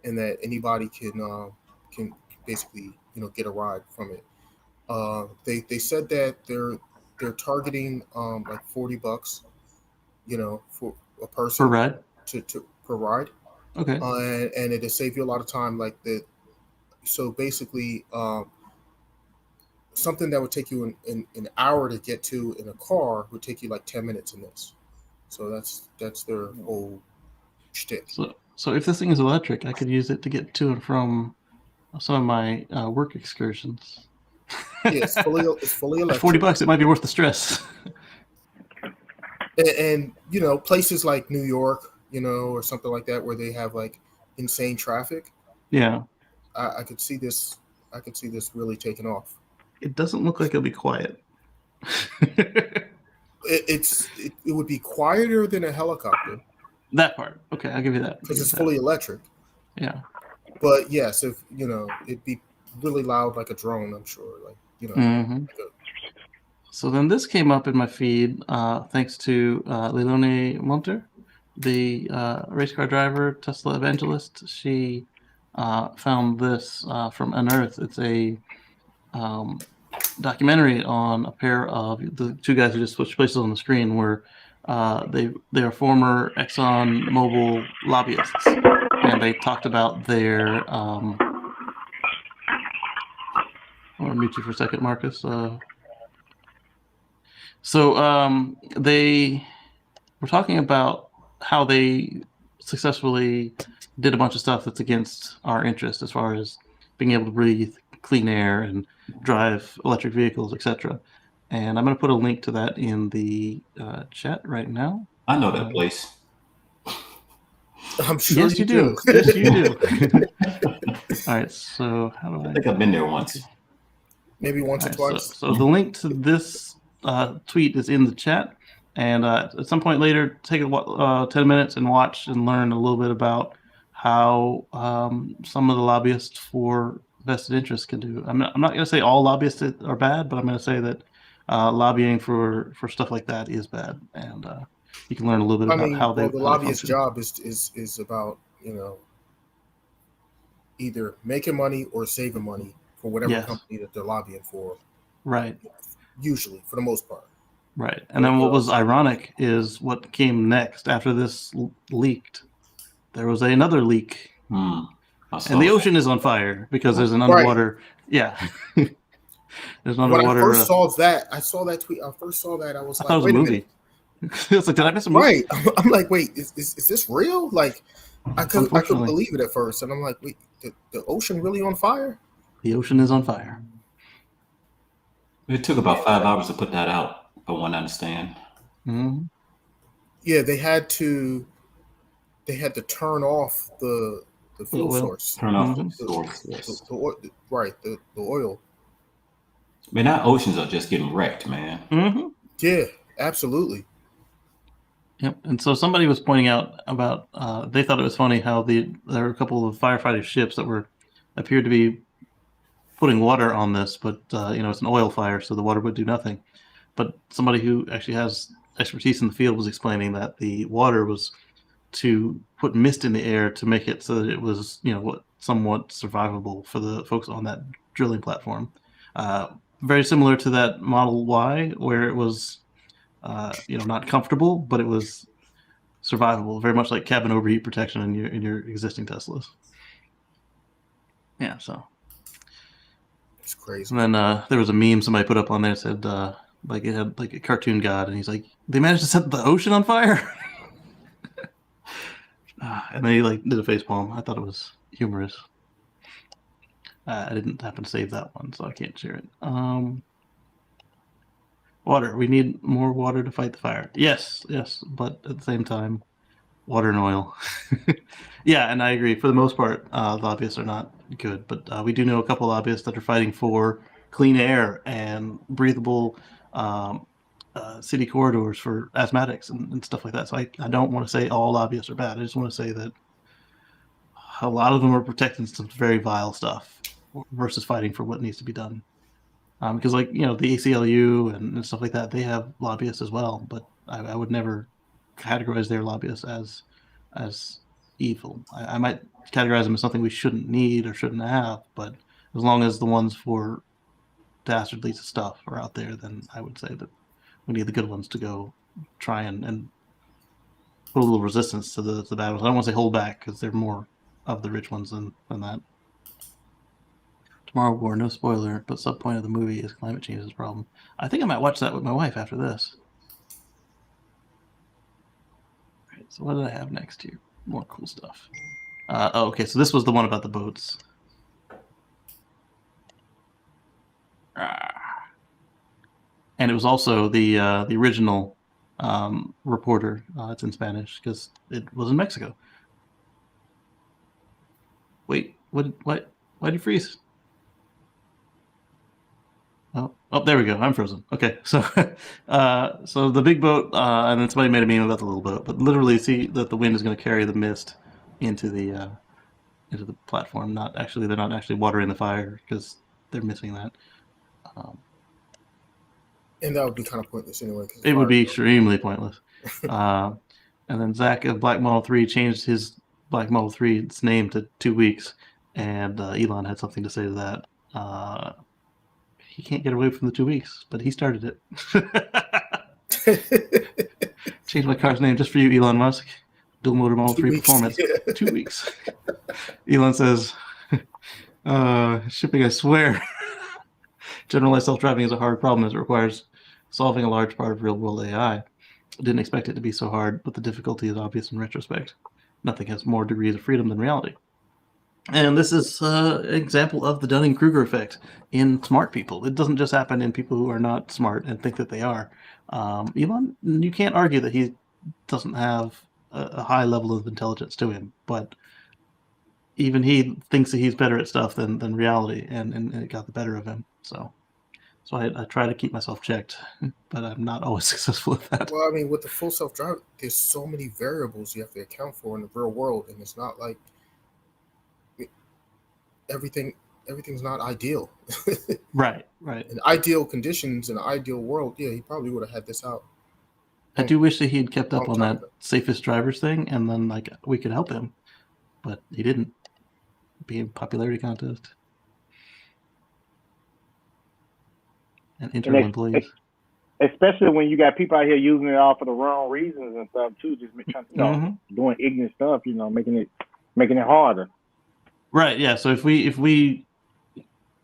Speaker 4: and that anybody can basically get a ride from it. They said that they're targeting like $40, for a person
Speaker 1: Per ride?
Speaker 4: to per ride,
Speaker 1: Okay.
Speaker 4: and it'll save you a lot of time. Like that, so basically, something that would take you an hour to get to in a car would take you like 10 minutes in this. So that's their whole shtick.
Speaker 1: So if this thing is electric, I could use it to get to and from some of my work excursions.
Speaker 4: Yeah, it's fully electric.
Speaker 1: $40, it might be worth the stress.
Speaker 4: And places like New York, or something like that, where they have like insane traffic.
Speaker 1: Yeah,
Speaker 4: I could see this. I could see this really taking off.
Speaker 1: it doesn't look like it'll be quiet.
Speaker 4: It would be quieter than a helicopter.
Speaker 1: That part, okay, I'll give you that
Speaker 4: because it's fully electric.
Speaker 1: Yeah,
Speaker 4: but yes, if it'd be really loud like a drone. I'm sure, like
Speaker 1: Mm-hmm. So then this came up in my feed thanks to Leilone Munter, the race car driver, Tesla evangelist. She found this from Unearth. It's a documentary on a pair of the two guys who just switched places on the screen, where they are former Exxon Mobil lobbyists, and they talked about their. I want to mute you for a second, Marcus. So they were talking about how they successfully did a bunch of stuff that's against our interest, as far as being able to breathe clean air and drive electric vehicles, etc. And I'm going to put a link to that in the chat right now.
Speaker 2: I know that place.
Speaker 4: I'm sure
Speaker 1: yes, you do. Yes, you do. All right. So how do I
Speaker 2: think I've been there once.
Speaker 1: Okay.
Speaker 4: Maybe once or twice.
Speaker 1: So the link to this tweet is in the chat, and at some point later, take 10 minutes and watch and learn a little bit about how some of the lobbyists for vested interests can do. I'm not going to say all lobbyists are bad, but I'm going to say that lobbying for stuff like that is bad, and you can learn a little bit about how they.
Speaker 4: The lobbyist job is about either making money or saving money for whatever company that they're lobbying for.
Speaker 1: Right.
Speaker 4: Usually, for the most part.
Speaker 1: Right. And then what was ironic is what came next after this leaked. There was another leak. And the ocean is on fire because there's an underwater. Right. Yeah. There's an underwater.
Speaker 4: When I first saw that tweet. I first saw that. I was
Speaker 1: like, thought it was a movie. It's like, did I miss a movie?
Speaker 4: Right. I'm like, wait, is this real? Like, I couldn't believe it at first. And I'm like, wait, the ocean really on fire?
Speaker 1: The ocean is on fire.
Speaker 2: It took about 5 hours to put that out, from what I understand.
Speaker 1: Mm-hmm.
Speaker 4: Yeah, they had to turn off the fuel source.
Speaker 2: Turn off the source. Yes.
Speaker 4: The oil.
Speaker 2: Man, our oceans are just getting wrecked, man.
Speaker 1: Mm-hmm.
Speaker 4: Yeah, absolutely.
Speaker 1: Yep. And so somebody was pointing out about they thought it was funny how there were a couple of firefighter ships that appeared to be putting water on this, but it's an oil fire, so the water would do nothing. But somebody who actually has expertise in the field was explaining that the water was to put mist in the air to make it so that it was, somewhat survivable for the folks on that drilling platform. Very similar to that Model Y, where it was, not comfortable, but it was survivable. Very much like cabin overheat protection in your existing Teslas. Yeah, so.
Speaker 4: It's crazy.
Speaker 1: And then there was a meme somebody put up on there that said, it had like a cartoon god, and he's like, they managed to set the ocean on fire. And then he did a facepalm. I thought it was humorous. I didn't happen to save that one, so I can't share it. Water. We need more water to fight the fire. Yes, but at the same time, water and oil. Yeah, and I agree. For the most part, lobbyists are not good, but we do know a couple of lobbyists that are fighting for clean air and breathable city corridors for asthmatics and stuff like that. So I don't want to say all lobbyists are bad. I just want to say that a lot of them are protecting some very vile stuff versus fighting for what needs to be done. Because the ACLU and stuff like that, they have lobbyists as well, but I would never categorize their lobbyists as evil. I might categorize them as something we shouldn't need or shouldn't have, but as long as the ones for dastardly stuff are out there, then I would say that we need the good ones to go try and put a little resistance to the bad ones. I don't want to say hold back, because they're more of the rich ones than that. Tomorrow War, no spoiler, but sub-point of the movie is climate change is a problem. I think I might watch that with my wife after this. All right, so what did I have next here? More cool stuff. Okay, so this was the one about the boats. And it was also the original reporter. It's in Spanish because it was in Mexico. Wait, why'd you freeze? Oh, there we go. I'm frozen. Okay, so so the big boat, and then somebody made a meme about the little boat, but literally see that the wind is going to carry the mist into the platform. They're not actually watering the fire because they're missing that.
Speaker 4: And that would be kind of pointless anyway.
Speaker 1: It would be extremely pointless. And then Zach of Black Model 3 changed his Black Model 3's name to 2 weeks, and Elon had something to say to that. He can't get away from the 2 weeks, but he started it. Changed my car's name just for you, Elon Musk. Dual motor Model 3 performance. 2 weeks. Elon says, shipping, I swear. Generalized self-driving is a hard problem as it requires solving a large part of real-world AI. I didn't expect it to be so hard, but the difficulty is obvious in retrospect. Nothing has more degrees of freedom than reality. And this is an example of the Dunning-Kruger effect in smart people. It doesn't just happen in people who are not smart and think that they are. Elon, you can't argue that he doesn't have a high level of intelligence to him, but even he thinks that he's better at stuff than reality, and it got the better of him. So I try to keep myself checked, but I'm not always successful at that.
Speaker 4: Well, I mean, with the full self-drive, there's so many variables you have to account for in the real world, and it's not like everything's not ideal.
Speaker 1: Right.
Speaker 4: In ideal conditions, in an ideal world, yeah, he probably would have had this out.
Speaker 1: I do wish that he'd kept up on that safest drivers thing, and then we could help him, but he didn't. Be a popularity contest and internal employees.
Speaker 3: Especially when you got people out here using it all for the wrong reasons and stuff too, just trying, doing ignorant stuff, making it harder.
Speaker 1: Right. Yeah. So if we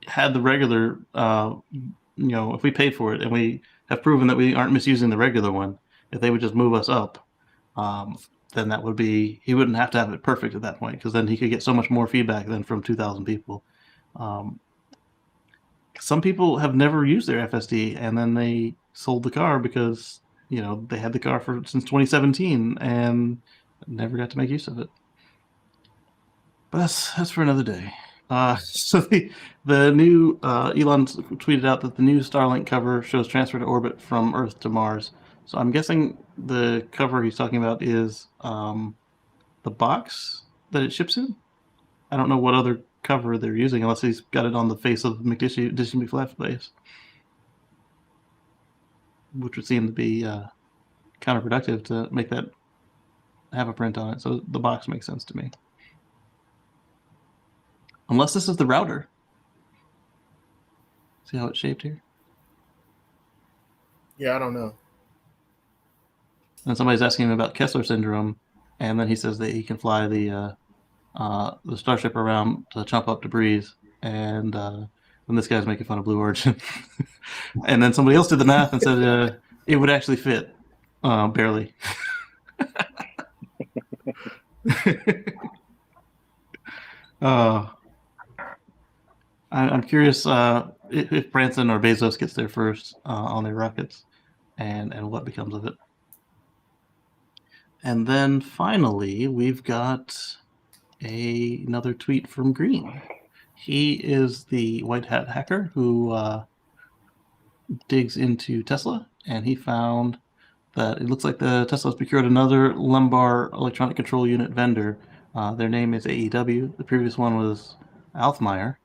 Speaker 1: had the regular, if we paid for it and we have proven that we aren't misusing the regular one, if they would just move us up, then that would be, he wouldn't have to have it perfect at that point, because then he could get so much more feedback than from 2,000 people. Some people have never used their FSD, and then they sold the car because they had the car since 2017 and never got to make use of it. But that's for another day. So the new Elon tweeted out that the new Starlink cover shows transfer to orbit from Earth to Mars. So I'm guessing the cover he's talking about is the box that it ships in. I don't know what other cover they're using unless he's got it on the face of McDishy McFlash base, which would seem to be counterproductive to make that have a print on it. So the box makes sense to me. Unless this is the router. See how it's shaped here?
Speaker 4: Yeah, I don't know.
Speaker 1: And somebody's asking him about Kessler syndrome, and then he says that he can fly the starship around to chomp up debris, and then this guy's making fun of Blue Origin. And then somebody else did the math and said it would actually fit, barely. I'm curious if Branson or Bezos gets there first on their rockets, and what becomes of it. And then finally, we've got another tweet from Green. He is the white hat hacker who digs into Tesla, and he found that it looks like the Tesla's procured another lumbar electronic control unit vendor. Their name is AEW. The previous one was Althmeyer.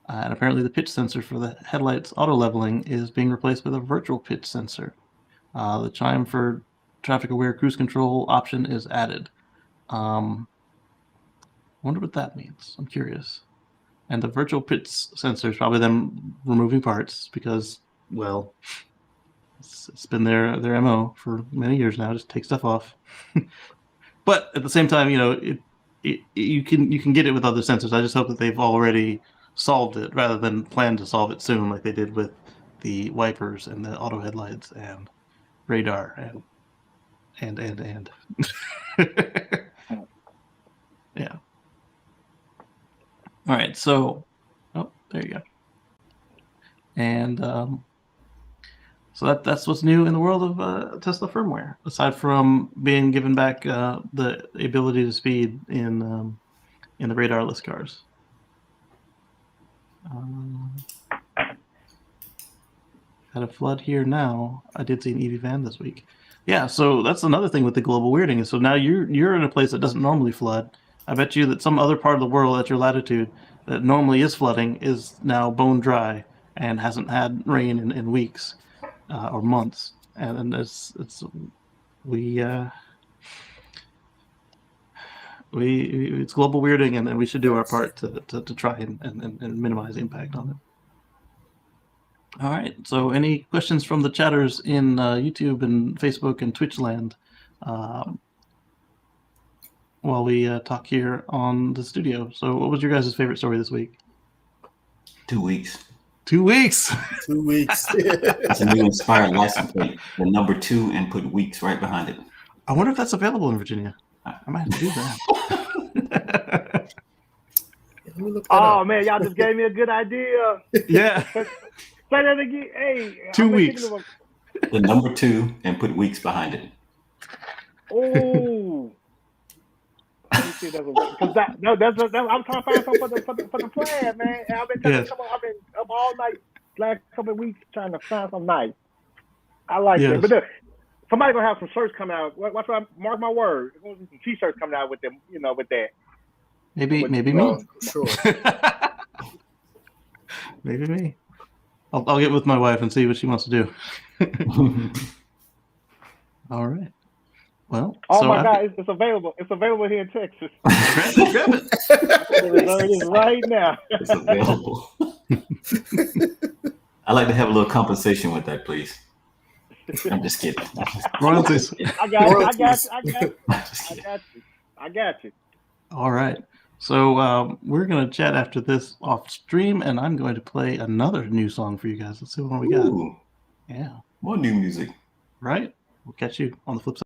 Speaker 1: And apparently the pitch sensor for the headlights auto leveling is being replaced with a virtual pitch sensor. The chime for traffic-aware cruise control option is added. Wonder what that means. I'm curious. And the virtual pits sensor is probably them removing parts because, well, it's been their MO for many years now. Just take stuff off. But at the same time, you can get it with other sensors. I just hope that they've already solved it rather than plan to solve it soon, like they did with the wipers and the auto headlights and radar and. Yeah. All right. So, there you go. And so that's what's new in the world of Tesla firmware, aside from being given back the ability to speed in the radarless cars. Had a flood here now. I did see an EV van this week. Yeah, so that's another thing with the global weirding. So now you're in a place that doesn't normally flood. I bet you that some other part of the world at your latitude that normally is flooding is now bone dry and hasn't had rain in weeks or months. And it's global weirding, and we should do our part to try and minimize impact on it. All right. So, any questions from the chatters in YouTube and Facebook and Twitch land while we talk here on the studio? So, what was your guys' favorite story this week?
Speaker 2: 2 weeks.
Speaker 1: 2 weeks.
Speaker 4: 2 weeks.
Speaker 2: That's a new inspired license plate. The number 2 and put weeks right behind it.
Speaker 1: I wonder if that's available in Virginia. I might have to do that.
Speaker 3: Oh man, y'all just gave me a good idea.
Speaker 1: Yeah.
Speaker 3: Say that again. Hey,
Speaker 1: 2 weeks.
Speaker 2: The number 2 and put weeks behind it.
Speaker 3: Oh. Let me see, because I'm trying to find something for the plan, man. I've been up all night last couple of weeks trying to find some nice. I like that, but somebody's gonna have some shirts coming out. Watch what mark my word. There's gonna be some T-shirts coming out with them, with that.
Speaker 1: Maybe me.
Speaker 4: Sure.
Speaker 1: Maybe me. I'll get with my wife and see what she wants to do. All right. Well,
Speaker 3: oh my God, it's available. It's available here in Texas.
Speaker 1: Grab it.
Speaker 3: It is right now.
Speaker 2: It's available. I'd like to have a little compensation with that, please. I'm just kidding.
Speaker 1: Royalties.
Speaker 3: I got you.
Speaker 1: All right. So we're going to chat after this off stream, and I'm going to play another new song for you guys. Let's see what we got.
Speaker 2: Ooh,
Speaker 1: Yeah.
Speaker 2: more new music.
Speaker 1: Right? We'll catch you on the flip side.